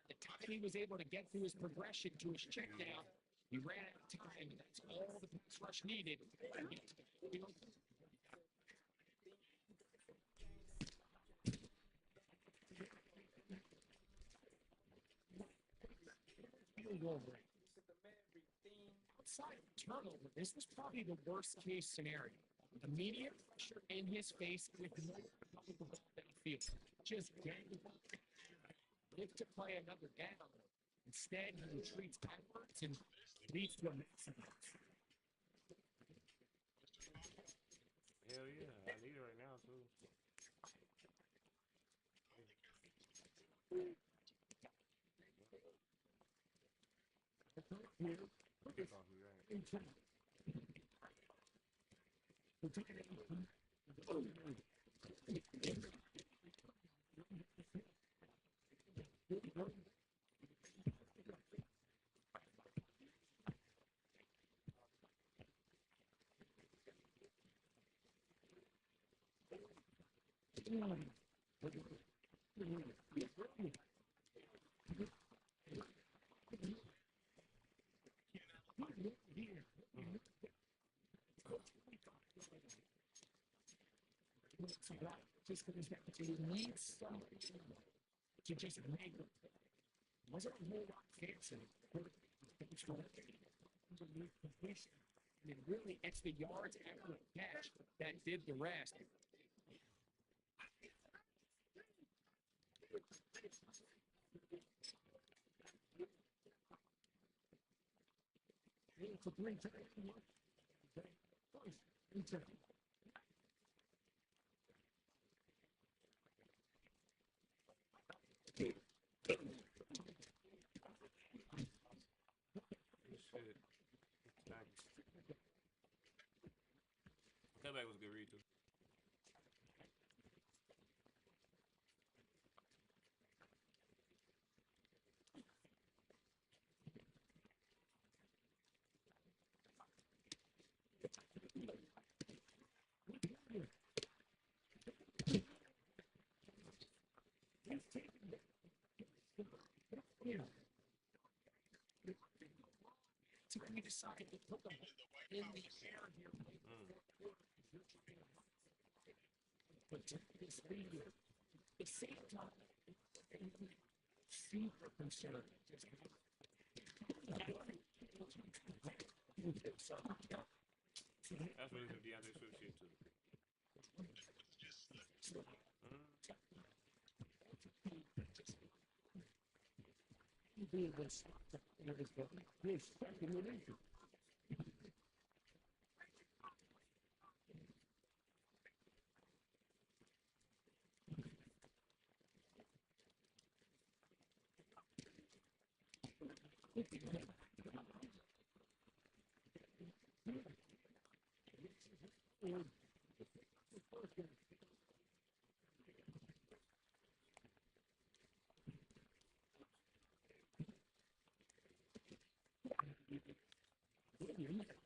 The time he was able to get through his progression to his check down, he ran out of time, and that's all the pass rush needed to get to the field. Field goal range. Outside of turnover, this was probably the worst case scenario. Immediate pressure in his face with no the ball downfield. Just live to play another down. Instead, he retreats backwards and leads to a massive loss. Hell yeah, I need it right now, too. Kickoff, you right. Just comes down to you need somebody to just make it. Wasn't a whole lot fancy. And really, it's the yards after the catch that did the rest. For 3 times. Shit. Comeback was a good read, too. decided to put them in the air here. You're trying to protect this lead. At the same time, super concerned. That's really some DeAndre Swift shit too. Give me that.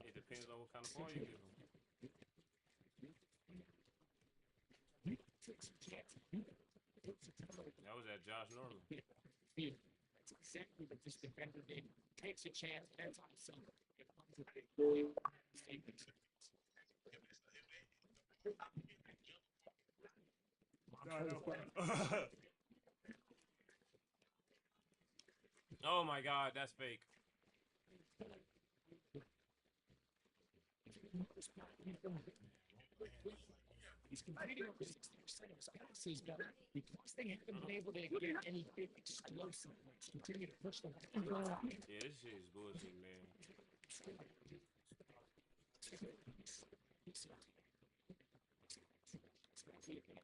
It depends on what kind of ball you give them. That was at Josh Norman. That's exactly what this defender did. Takes a chance, that's awesome. It comes with a big statement. Oh my God, that's fake. He's completing over 60% of his passes, but because they haven't been able to get any big explosive ones, continue to push the ball. Yeah, this shit is bullshit, man.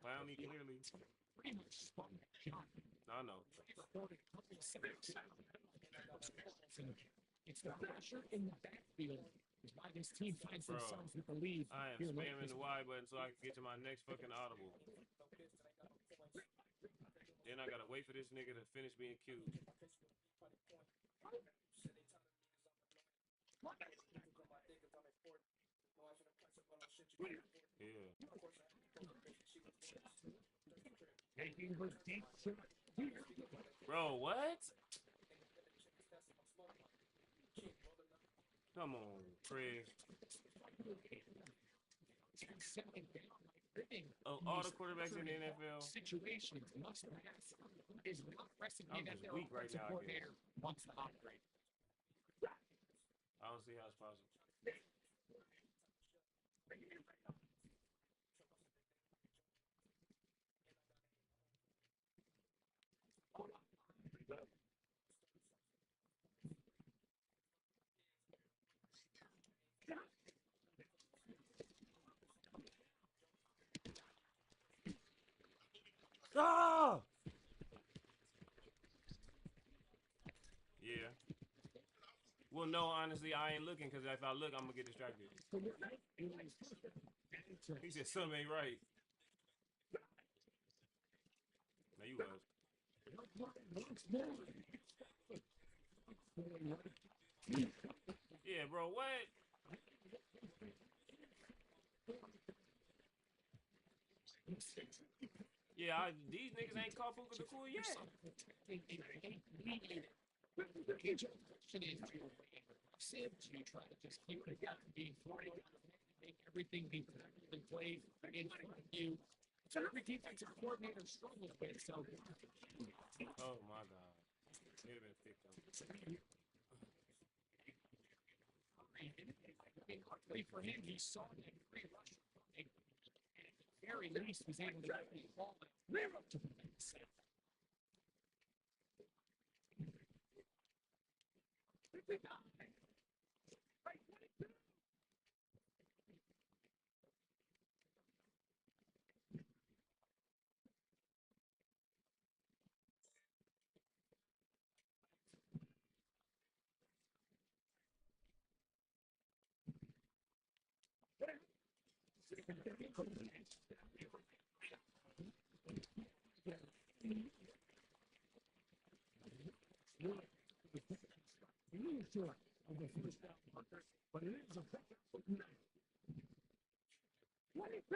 Clown me clearly. Pretty much spun that shot. I know. Recorded a couple of sacks. It's the pressure in the backfield is why this team finds Bro, themselves with the lead. I am here late spamming this the Y button so I can get to my next fucking audible. Then I gotta wait for this nigga to finish being cute. Yeah. Bro, what? Come on, Chris. Of all the quarterbacks in the NFL, Situations must pass is not recipe I'm that just their weak right offensive now, I coordinator wants to operate. I don't see how it's possible. Ah! Yeah. Well, no, honestly, I ain't looking because if I look, I'm gonna get distracted. He said something ain't right. No, you was. Yeah, bro, what? Yeah, these niggas ain't caught Puka the Cool yet. Do you try to just keep it being make everything be played in front of you? So every defensive coordinator struggles with. So, Oh my God, it'd have been picked up. Luckily for him, he saw that great rush. At the very least, was able to get the ball to the set. a first down marker, but it is a pickup for now. 22.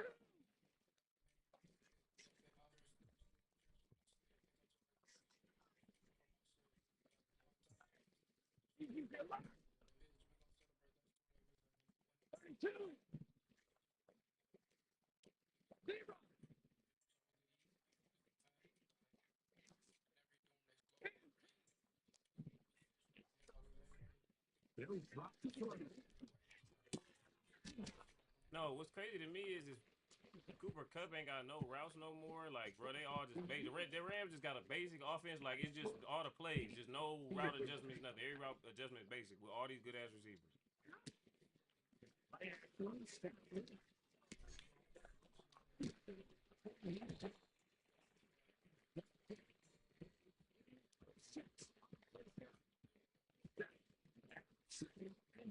You get lucky. 32. 0. They'll drop the three. No, what's crazy to me is Cooper Cup ain't got no routes no more. Like, bro, they all just the Rams just got a basic offense. Like, it's just all the plays, just no route adjustments, nothing. Every route adjustment is basic with all these good ass receivers.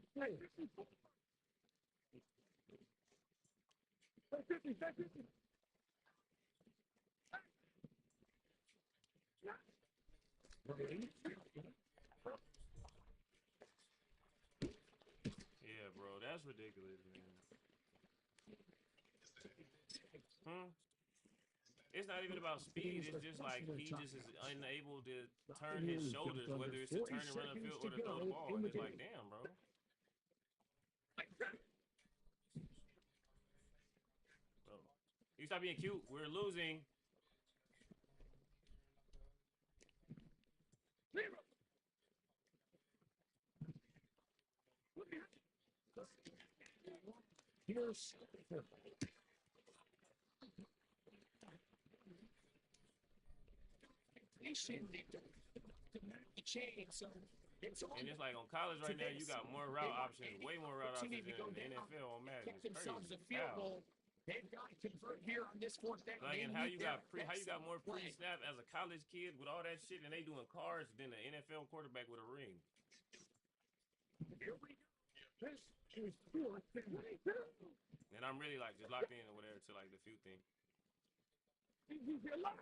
Yeah, bro, that's ridiculous, man. It's not even about speed. It's just like he just is unable to turn his shoulders, whether it's to turn and run the field or to throw the ball. And it's like, damn, bro. You stop being cute. We're losing. Here's and it's like on college right now, you got more route options, way more route options than the NFL on Madden. It's crazy. Wow. They've got to convert here on this fourth down. Like, and how you got more pre-snap as a college kid with all that shit, and they doing cars than the NFL quarterback with a ring. here we go. This is 4th and 22. And I'm really like just locked in or whatever to like the few thing. He's alive.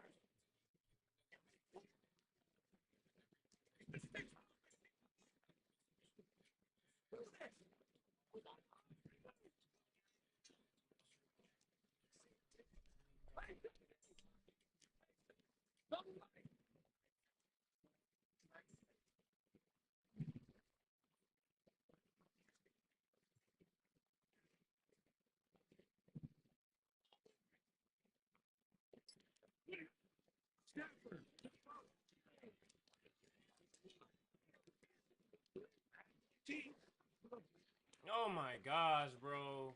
Oh my gosh, bro.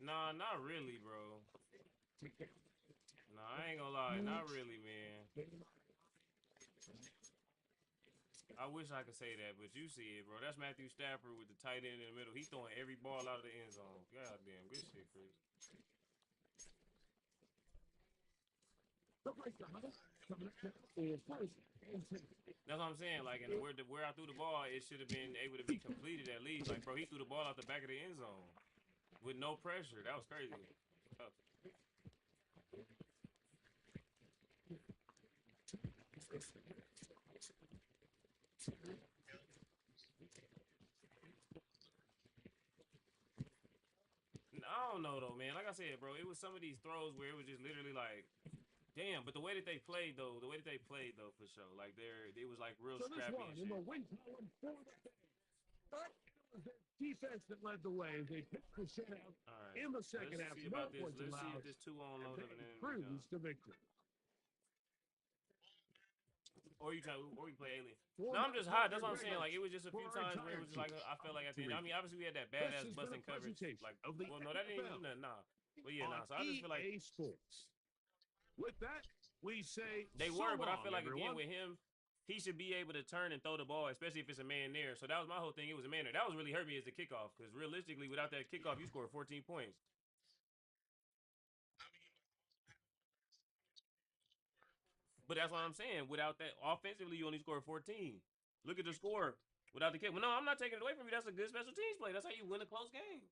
Nah, not really, bro. Nah, I ain't gonna lie, not really, man. I wish I could say that, but you see it, bro. That's Matthew Stafford with the tight end in the middle. He's throwing every ball out of the end zone. God damn, good shit, Chris. That's what I'm saying. Like, and where I threw the ball, it should have been able to be completed at least. Like, bro, he threw the ball out the back of the end zone with no pressure. That was crazy. I don't know though, man. Like I said, bro, it was some of these throws where it was just literally like, damn. But the way that they played though, for sure, like it was like real scrappy and shit. Defense that led the way. They picked the shit out in the second half. No points allowed. Let's see if this 2 on load up and then proves the victory. Or you play Alien. No, I'm just hot. That's what I'm saying. Like, it was just a few times where it was just like, I felt like at the end. I mean, obviously we had that badass busting coverage. Like, well, no, that didn't even do nothing. Nah. But yeah, nah. So I just feel like Sports. With that, we say they were, but I feel like again with him, he should be able to turn and throw the ball, especially if it's a man there. So that was my whole thing. It was a man there. That was really hurt me as the kickoff, because realistically, without that kickoff, you scored 14 points. But that's what I'm saying. Without that, offensively, you only scored 14. Look at the score without the kick. Well, no, I'm not taking it away from you. That's a good special teams play. That's how you win a close game.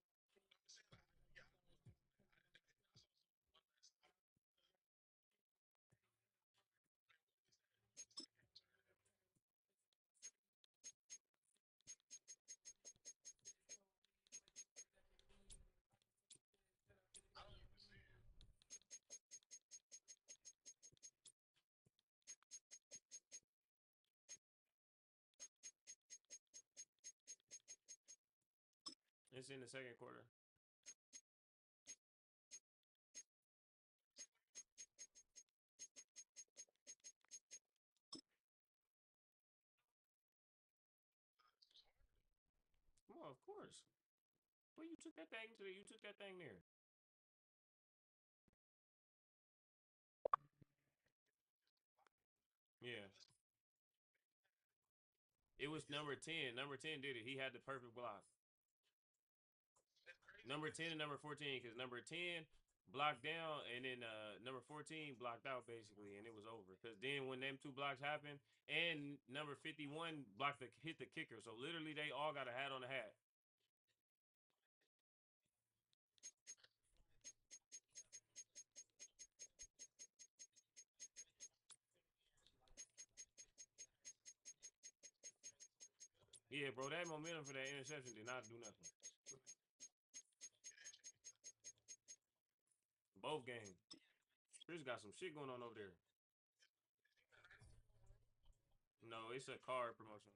minutes in the second quarter. Come on, of course. Well, you took that thing to you took that thing there. Yeah. It was number 10. Number 10 did it. He had the perfect block. Number 10 and number 14, because number 10 blocked down and then number 14 blocked out basically, and it was over. Because then when them two blocks happened, and number 51 hit the kicker, so literally they all got a hat on a hat. Yeah, bro, that momentum for that interception did not do nothing. Both games. Chris got some shit going on over there. No, it's a card promotion.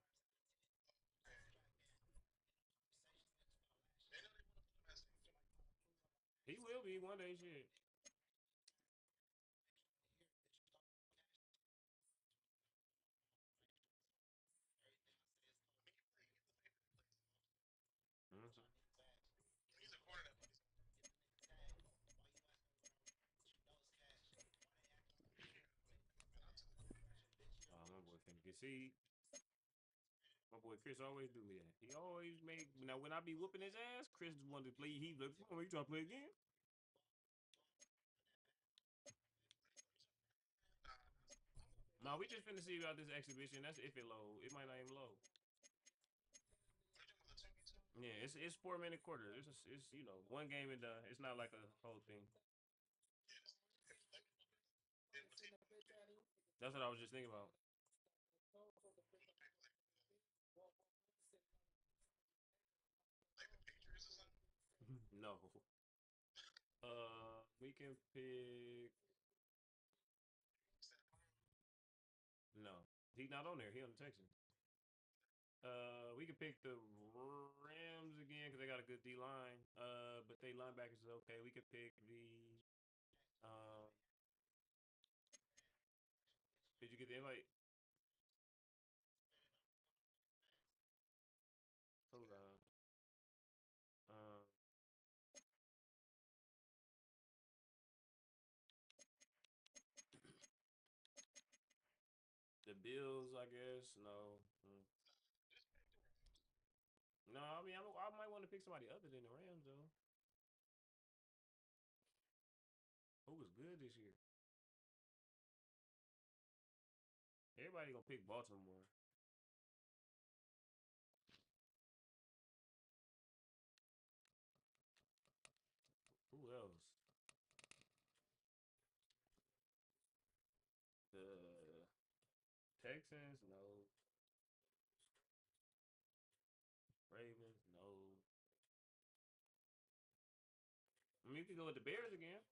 He will be one day, shit. Mhm. Oh, my boy finna get see. My boy Chris always do me that. He always make now when I be whooping his ass, Chris wanted to play. He like, oh, you trying to play again? No, we just finna see about this exhibition. That's if it low. It might not even low. Yeah, it's 4 minute quarter. It's one game and done. It's not like a whole thing. That's what I was just thinking about. No. We can pick. No, he's not on there. He on the Texans. We could pick the Rams again because they got a good D line. But they linebackers is okay. We could pick the. Uh, did you get the invite? Hold on. Uh, the Bills, I guess. No. No, I mean, I might want to pick somebody other than the Rams though. Who was good this year? Everybody gonna pick Baltimore. Who else? The Texans, no. Ravens, no. I mean, you could go with the Bears again.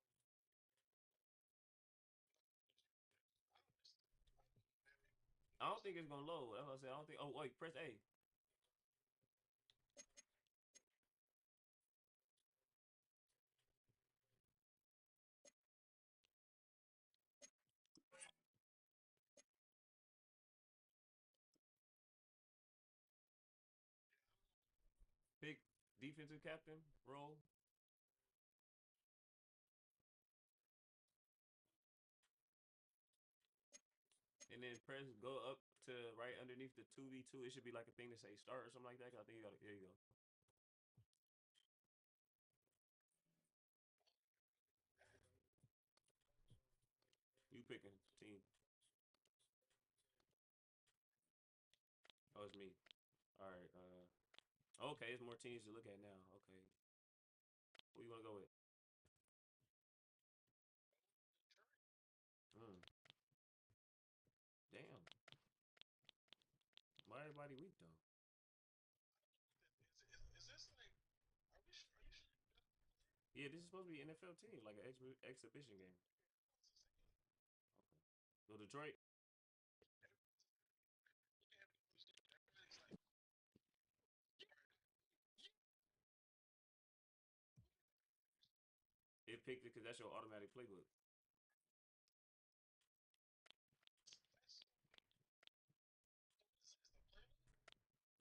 I don't think it's gonna load. That's what I said. I don't think. Oh wait, press A. Pick defensive captain role. And then press go up to right underneath the 2v2. It should be like a thing to say start or something like that. I think you got it. There you go. You picking team. Oh, it's me. All right. Okay, it's more teams to look at now. Okay. Who you want to go with? Mm. Damn. Why everybody weak though? Yeah, this is supposed to be an NFL team, like an exhibition game. So Detroit. picked it because that's your automatic playbook.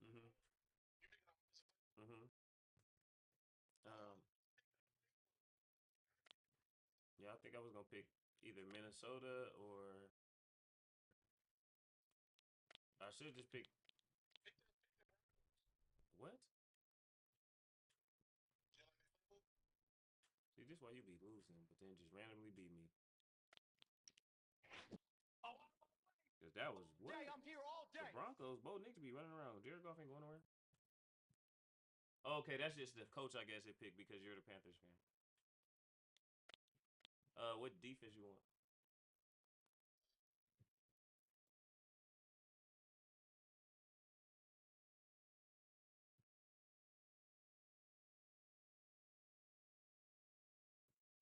Mhm. Mhm. Yeah, I think I was gonna pick either Minnesota or I should just pick what? See, this why you be losing, but then just randomly beat me. Cause that was what? I'm here all The Broncos, Bo Nix be running around. Jared Goff ain't going nowhere. Oh, okay, that's just the coach, I guess, it picked because you're the Panthers fan. What defense you want?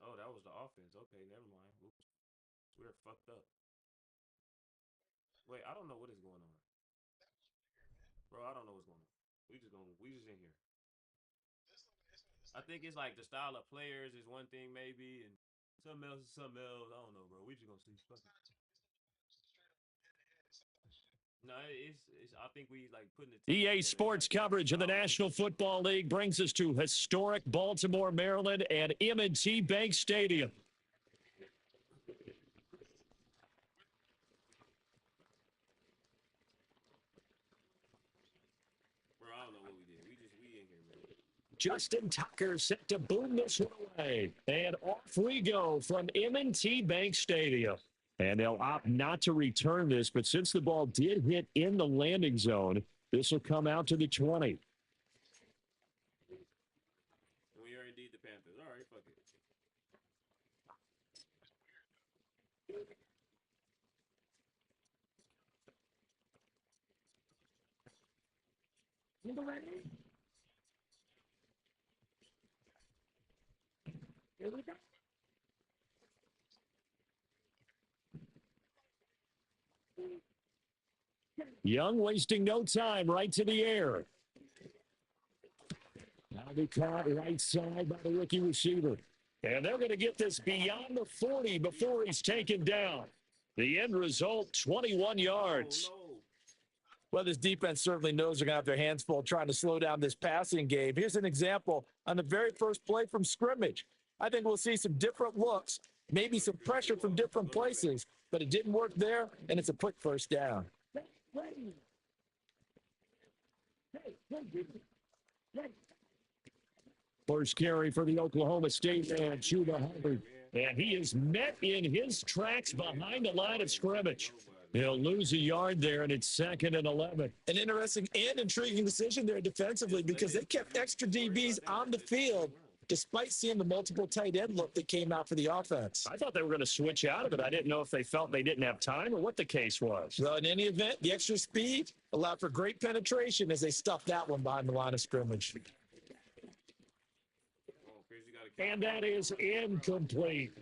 Oh, that was the offense. Okay, never mind. Oops. We're fucked up. Wait, I don't know what is going on. Bro, I don't know what's going on. We just in here. I think it's like the style of players is one thing maybe, and something else is something else. I don't know, bro. We just gonna see. Fuck it. No, it's. I think we like putting it. EA Sports coverage of the National Football League brings us to historic Baltimore, Maryland, and M&T Bank Stadium. Bro, I don't know what we did. We in here, man. Justin Tucker set to boom this one away. And off we go from M&T Bank Stadium. And they'll opt not to return this, but since the ball did hit in the landing zone, this will come out to the 20. We are indeed the Panthers. All right, fuck it. Here we go. Young wasting no time, right to the air. Now be caught right side by the rookie receiver. And they're going to get this beyond the 40 before he's taken down. The end result, 21 yards. Oh, no. Well, this defense certainly knows they're going to have their hands full trying to slow down this passing game. Here's an example on the very first play from scrimmage. I think we'll see some different looks, maybe some pressure from different places, but it didn't work there, and it's a quick first down. First carry for the Oklahoma State man, Chuba Hubbard. And he is met in his tracks behind the line of scrimmage. He'll lose a yard there, and it's 2nd and 11. An interesting and intriguing decision there defensively because they kept extra DBs on the field despite seeing the multiple tight end look that came out for the offense. I thought they were going to switch out of it. I didn't know if they felt they didn't have time or what the case was. Well, in any event, the extra speed allowed for great penetration as they stuffed that one behind the line of scrimmage. And that is incomplete.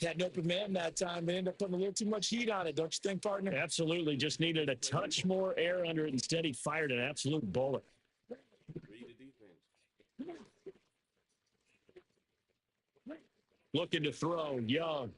Had an open man that time. They ended up putting a little too much heat on it, don't you think, partner? Absolutely. Just needed a touch more air under it. Instead, he fired an absolute bullet. Read the defense. Looking to throw, Young.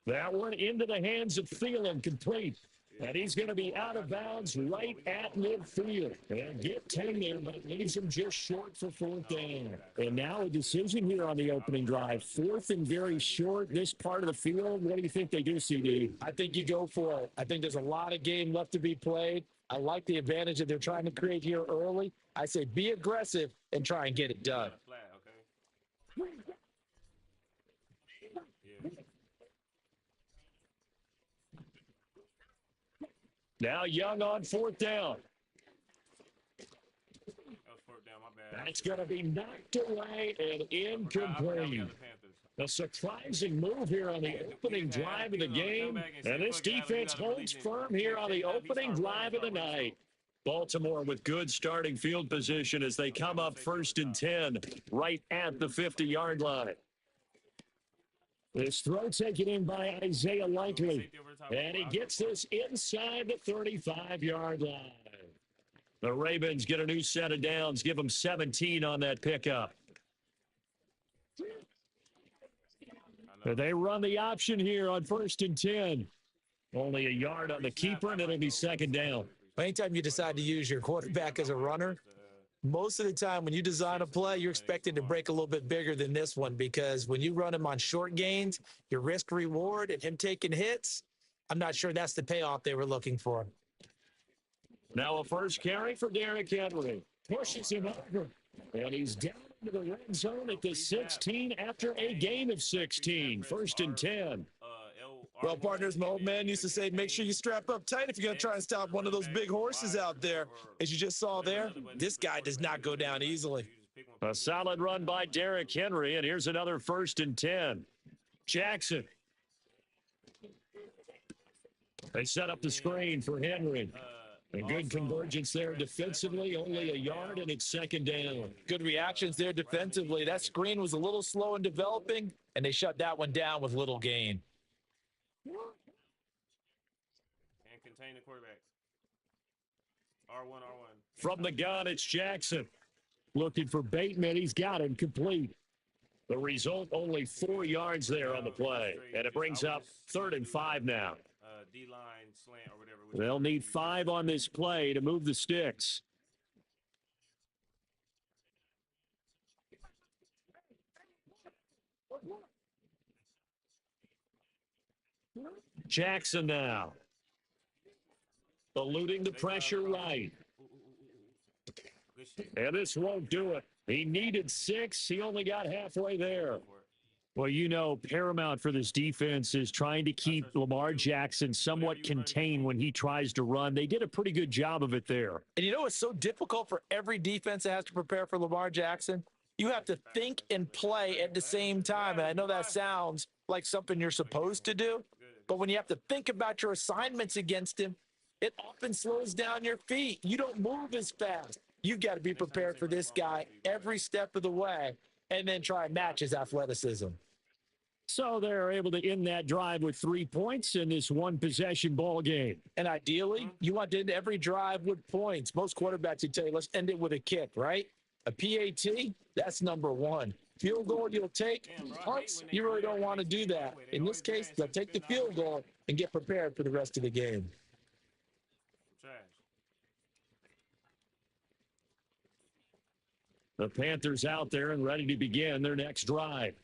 That one into the hands of Thielen, complete. And he's going to be out of bounds right at midfield. And get 10 there, but it leaves him just short for 4th down. And now a decision here on the opening drive. 4th and very short, this part of the field. What do you think they do, CD? I think you go for it. I think there's a lot of game left to be played. I like the advantage that they're trying to create here early. I say be aggressive and try and get it done. Now Young on 4th down. That was 4th down, my bad. That's going to be knocked away and incomplete. A surprising move here on the opening drive of the game. And this defense holds firm here on the opening drive of the night. Baltimore with good starting field position as they come up 1st and 10 right at the 50-yard line. This throw taken in by Isaiah Likely. And he gets this inside the 35-yard line. The Ravens get a new set of downs, give them 17 on that pickup. They run the option here on 1st and 10. Only a yard on the keeper, and it'll be 2nd down. Anytime you decide to use your quarterback as a runner, most of the time when you design a play, you're expecting to break a little bit bigger than this one, because when you run him on short gains, your risk reward and him taking hits, I'm not sure that's the payoff they were looking for. Now a first carry for Derrick Henry. Pushes him over. And he's down into the red zone at the 16 after a gain of 16. 1st and 10. Well, partners, my old man used to say, make sure you strap up tight if you're going to try and stop one of those big horses out there. As you just saw there, this guy does not go down easily. A solid run by Derrick Henry, and here's another 1st and 10. Jackson. They set up the screen for Henry. A good convergence there defensively, only a yard, and it's 2nd down. Good reactions there defensively. That screen was a little slow in developing, and they shut that one down with little gain. And contain the quarterback. R1. From the gun, it's Jackson. Looking for Bateman. He's got him complete. The result, only 4 yards there on the play. And it brings up 3rd and 5 now. D-line, slant, or whatever. They'll need 5 on this play to move the sticks. Jackson now. Eluding the pressure right. And this won't do it. He needed 6. He only got halfway there. Well, you know, paramount for this defense is trying to keep Lamar Jackson somewhat contained when he tries to run. They did a pretty good job of it there. And you know it's so difficult for every defense that has to prepare for Lamar Jackson? You have to think and play at the same time. And I know that sounds like something you're supposed to do, but when you have to think about your assignments against him, it often slows down your feet. You don't move as fast. You've got to be prepared for this guy every step of the way and then try and match his athleticism. So they're able to end that drive with 3 points in this one-possession ball game. And ideally, you want to end every drive with points. Most quarterbacks would tell you, let's end it with a kick, right? A PAT, that's number 1. Field goal you'll take. Punts, you really don't want to do that. In this case, they'll take the field goal and get prepared for the rest of the game. The Panthers out there and ready to begin their next drive.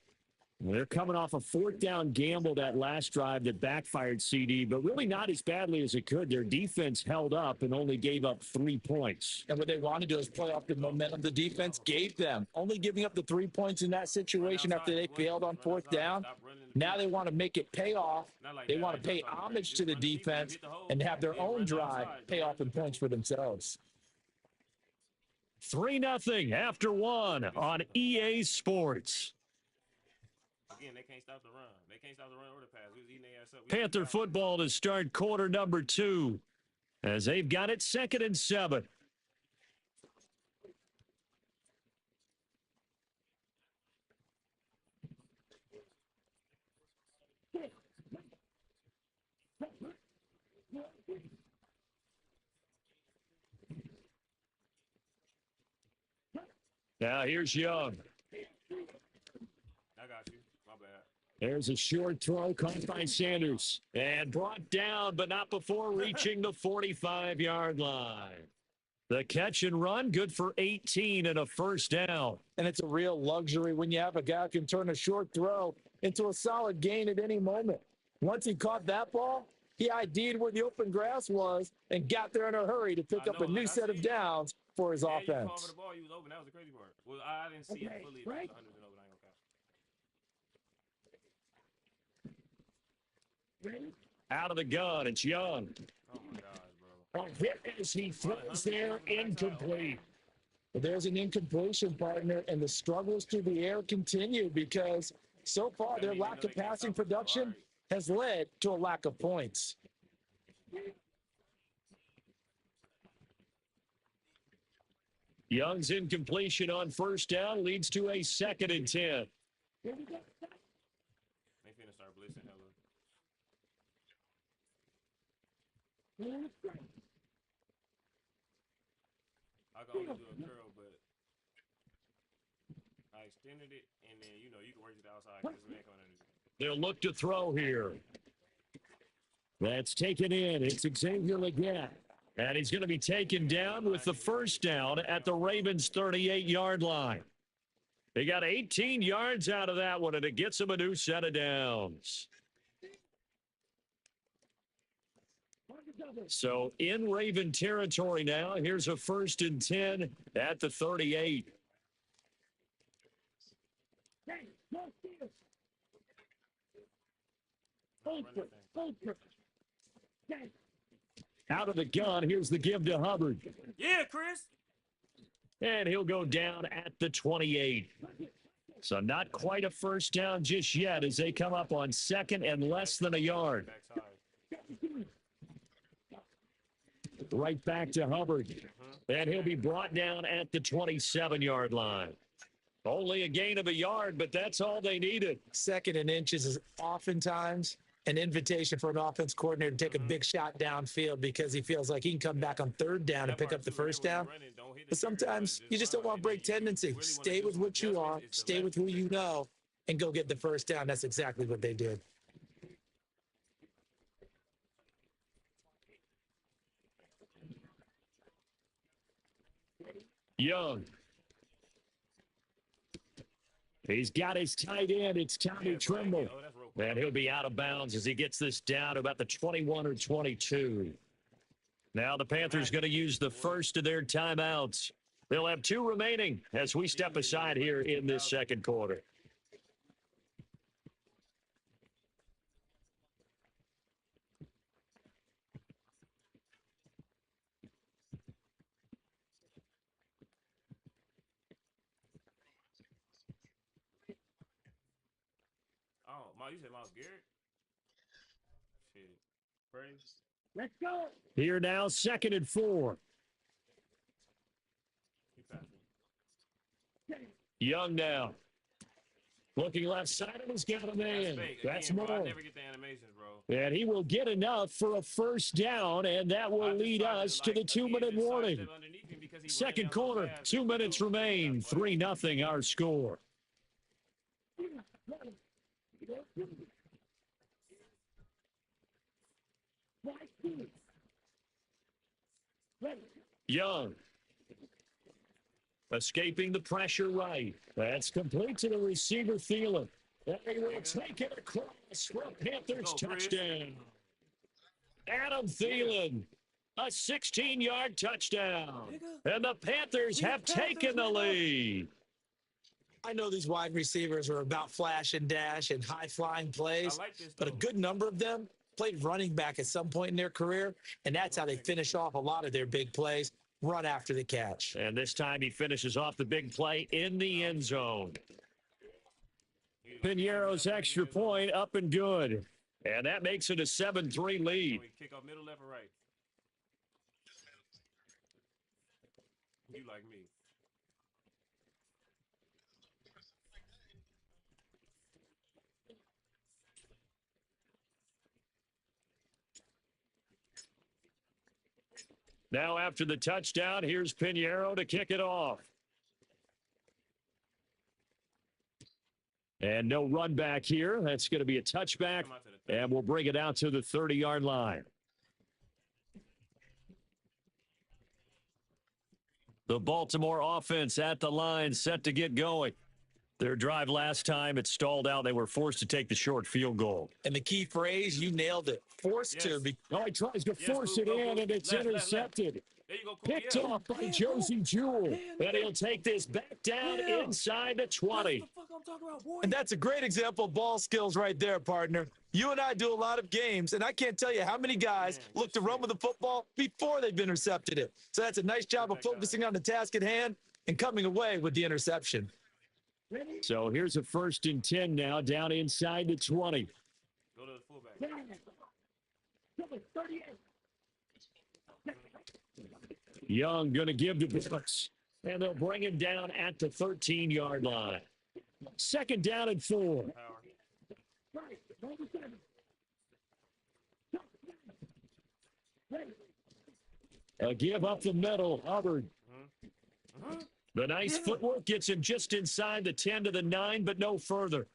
They're coming off a 4th down gamble that last drive that backfired, CD, but really not as badly as it could. Their defense held up and only gave up 3 points. And what they want to do is play off the momentum the defense gave them. Only giving up the 3 points in that situation after they failed on 4th down. Now they want to make it pay off. They want to pay homage to the defense and have their own drive pay off in points for themselves. 3-0 after 1 on EA Sports. Again, they can't stop the run. They can't stop the run or the pass. We was eating their ass up. Panther football to start quarter number 2 as they've got it 2nd and 7. Now here's Young. I got you. My bad. There's a short throw caught by Sanders and brought down, but not before reaching the 45-yard line. The catch and run, good for 18 and a 1st down. And it's a real luxury when you have a guy who can turn a short throw into a solid gain at any moment. Once he caught that ball, he ID'd where the open grass was and got there in a hurry to pick up a new set of downs for his offense. You called for the ball, you was open. That was the crazy part. Well, I didn't see it fully. Right. It was 100 and open. I ain't gonna count. Out of the gun, it's Young. Oh my God, bro. A hit as he throws there, incomplete. But there's an incompletion, partner, and the struggles through the air continue because so far their lack of passing production has led to a lack of points. Young's incompletion on 1st down leads to a 2nd and 10. They finna start blitzing hella. I can only do a curl, but I extended it, and then you know you can work it outside because this man coming underneath. They'll look to throw here. That's taken in. It's Xavier Legette. And he's going to be taken down with the first down at the Ravens' 38-yard line. They got 18 yards out of that one, and it gets them a new set of downs. So in Raven territory now, here's a 1st and 10 at the 38. Out of the gun, here's the give to Hubbard. Yeah, Chris. And he'll go down at the 28. So not quite a first down just yet as they come up on 2nd and less than a yard. Backside. Right back to Hubbard. And he'll be brought down at the 27-yard line. Only a gain of a yard, but that's all they needed. 2nd and inches is oftentimes an invitation for an offense coordinator to take a big shot downfield because he feels like he can come back on 3rd down and pick up the first down. But sometimes you just don't want to break tendency. Stay with what you are, stay with who you know, and go get the first down. That's exactly what they did. Young. He's got his tight end. It's Tommy Trimble. And he'll be out of bounds as he gets this down to about the 21 or 22. Now the Panthers going to use the first of their timeouts. They'll have 2 remaining as we step aside here in this 2nd quarter. Oh, you said Miles Garrett? Shit. Praise. Let's go. Here now, 2nd and 4. Keep passing. Young now. Looking left side, and he's got a man. Fake. That's Again, bro, more. I never get the animations, bro. And he will get enough for a first down, and that will lead us to the 2-minute warning. Second quarter, 2 minutes remain. 3-0 our score. Young. Escaping the pressure right. That's complete to the receiver, Thielen. And he will take it across for a Panthers touchdown. Adam Thielen, a 16-yard touchdown. And the Panthers have taken the lead. I know these wide receivers are about flash and dash and high-flying plays, but a good number of them played running back at some point in their career, and that's how they finish off a lot of their big plays, run after the catch. And this time he finishes off the big play in the end zone. Pinero's extra point up and good. And that makes it a 7-3 lead. Kick off middle, left, or right? You like me. Now after the touchdown, here's Pinheiro to kick it off. And no run back here. That's going to be a touchback, and we'll bring it out to the 30-yard line. The Baltimore offense at the line, set to get going. Their drive last time, it stalled out. They were forced to take the short field goal. And the key phrase, you nailed it. Forced to. Oh, he tries to force it in, and it's intercepted. There you go, Picked off by Josie Jewell. And he'll take this back down inside the 20. And that's a great example of ball skills right there, partner. You and I do a lot of games, and I can't tell you how many guys look to run with the football before they've intercepted it. So that's a nice job of focusing on the task at hand and coming away with the interception. So here's a 1st and 10 now, down inside the 20. Go to the fullback. Young going to give to Brooks, and they'll bring him down at the 13-yard line. 2nd down and 4. A give up the middle, Hubbard. The nice footwork gets him just inside the 10 to the 9, but no further.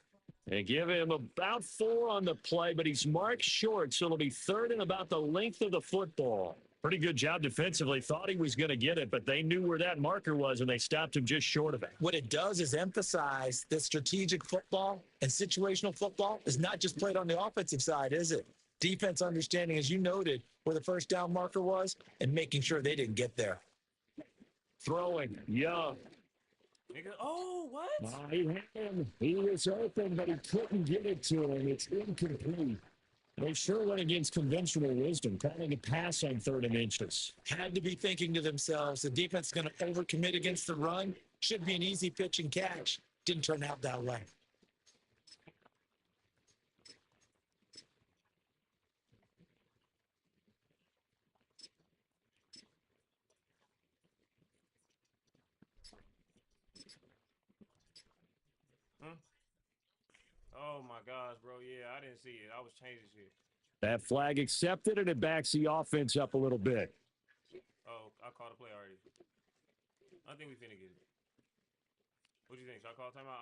They give him about 4 on the play, but he's marked short, so it'll be 3rd and about the length of the football. Pretty good job defensively. Thought he was going to get it, but they knew where that marker was, and they stopped him just short of it. What it does is emphasize that strategic football and situational football is not just played on the offensive side, is it? Defense understanding, as you noted, where the first down marker was and making sure they didn't get there. Throwing, Young. Nigga, oh, what? He was open, but he couldn't get it to him. It's incomplete. They sure went against conventional wisdom, calling a pass on 3rd and inches. Had to be thinking to themselves, the defense is going to overcommit against the run. Should be an easy pitch and catch. Didn't turn out that way. Oh my gosh, bro. Yeah, I didn't see it. I was changing shit. That flag accepted, and it backs the offense up a little bit. Oh, I called a play already. I think we finna get it. What do you think? Should I call timeout?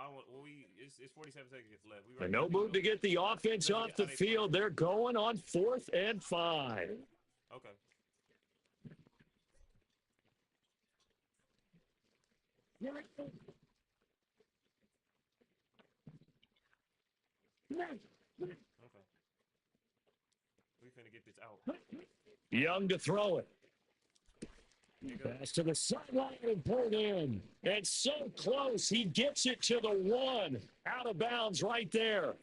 It's 47 seconds left. We And no move to get the offense off the field. They're going on 4th and 5. Okay. Okay. We finna get this out. Young to throw it. Pass to the sideline and pulled in. And so close. He gets it to the 1. Out of bounds right there.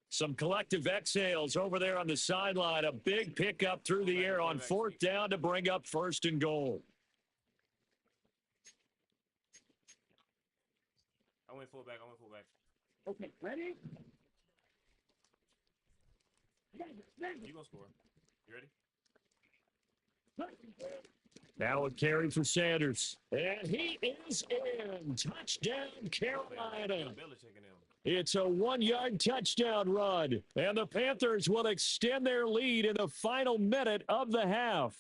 Some collective exhales over there on the sideline. A big pickup through the air on 4th down to bring up 1st and goal. I went fullback. Okay, ready? You gonna score. You ready? Now a carry for Sanders. And he is in. Touchdown, Carolina. It's a 1-yard touchdown run. And the Panthers will extend their lead in the final minute of the half.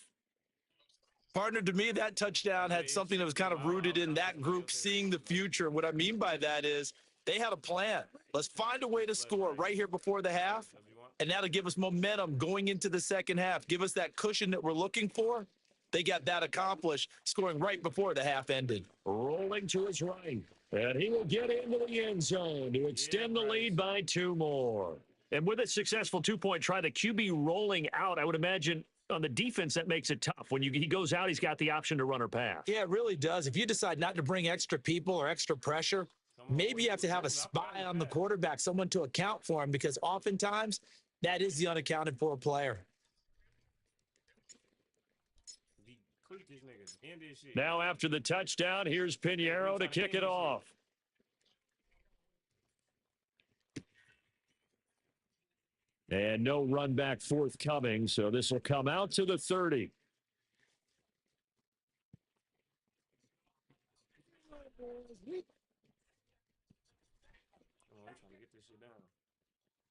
Partner, to me, that touchdown had something that was kind of rooted in that group seeing the future. And what I mean by that is they had a plan. Let's find a way to score right here before the half. And that'll give us momentum going into the second half. Give us that cushion that we're looking for. They got that accomplished, scoring right before the half ended. Rolling to his right. And he will get into the end zone to extend the lead by 2 more. And with a successful 2-point try, the QB rolling out, I would imagine on the defense that makes it tough. When he goes out, he's got the option to run or pass. Yeah, it really does. If you decide not to bring extra people or extra pressure, maybe you have to have a spy on the quarterback, someone to account for him, because oftentimes that is the unaccounted for player. Now after the touchdown, here's Pinheiro to kick it off. And no run back forthcoming, so this will come out to the 30.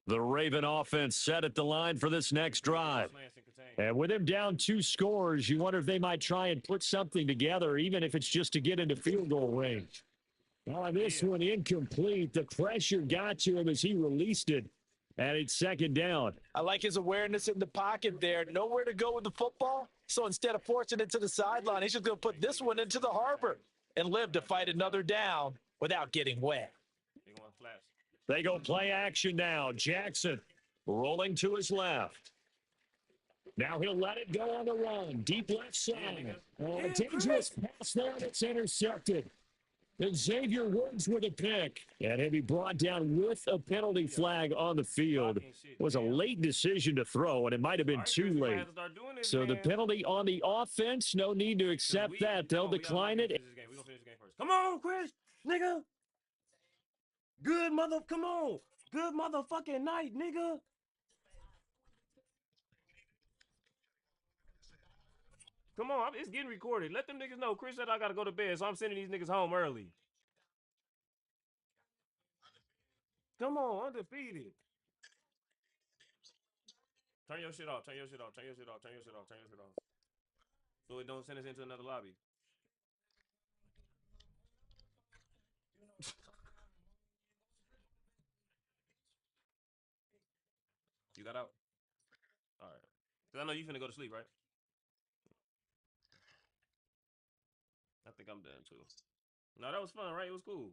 The Raven offense set at the line for this next drive. And with him down 2 scores, you wonder if they might try and put something together, even if it's just to get into field goal range. Well, this one incomplete. The pressure got to him as he released it. And it's 2nd down. I like his awareness in the pocket there. Nowhere to go with the football. So instead of forcing it to the sideline, he's just going to put this one into the harbor and live to fight another down without getting wet. They go play action now. Jackson rolling to his left. Now he'll let it go on the run. Deep left side. A dangerous pass there, and it's intercepted. And Xavier Woods with a pick. And he'll be brought down with a penalty flag on the field. It was a late decision to throw, and it might have been too late. So the penalty on the offense, no need to accept that. They'll decline it. Come on, Chris, nigga. Come on. Good motherfucking night, nigga. Come on, it's getting recorded. Let them niggas know. Chris said I gotta go to bed, so I'm sending these niggas home early. Come on, undefeated. Turn your shit off. So it don't send us into another lobby. You got out? All right. Cause I know you finna go to sleep, right? I think I'm done too. No, that was fun, right? It was cool.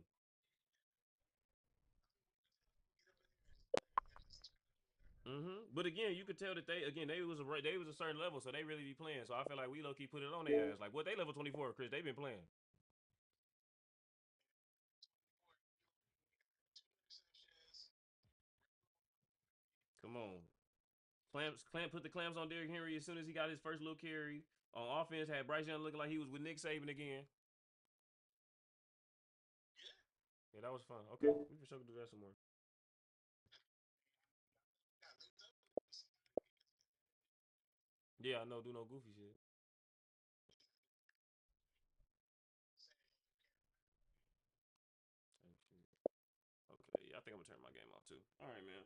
But again, you could tell that they was a certain level, so they really be playing. So I feel like we low key put it on their ass. Like what they level 24, Chris? They been playing. Come on, Clamp put the clamps on Derrick Henry as soon as he got his first little carry. On offense, had Bryce Young looking like he was with Nick Saban again. Yeah, that was fun. Okay, we for sure could do that some more. Yeah, I know. Do no goofy shit. Okay, yeah, I think I'm gonna turn my game off too. All right, man.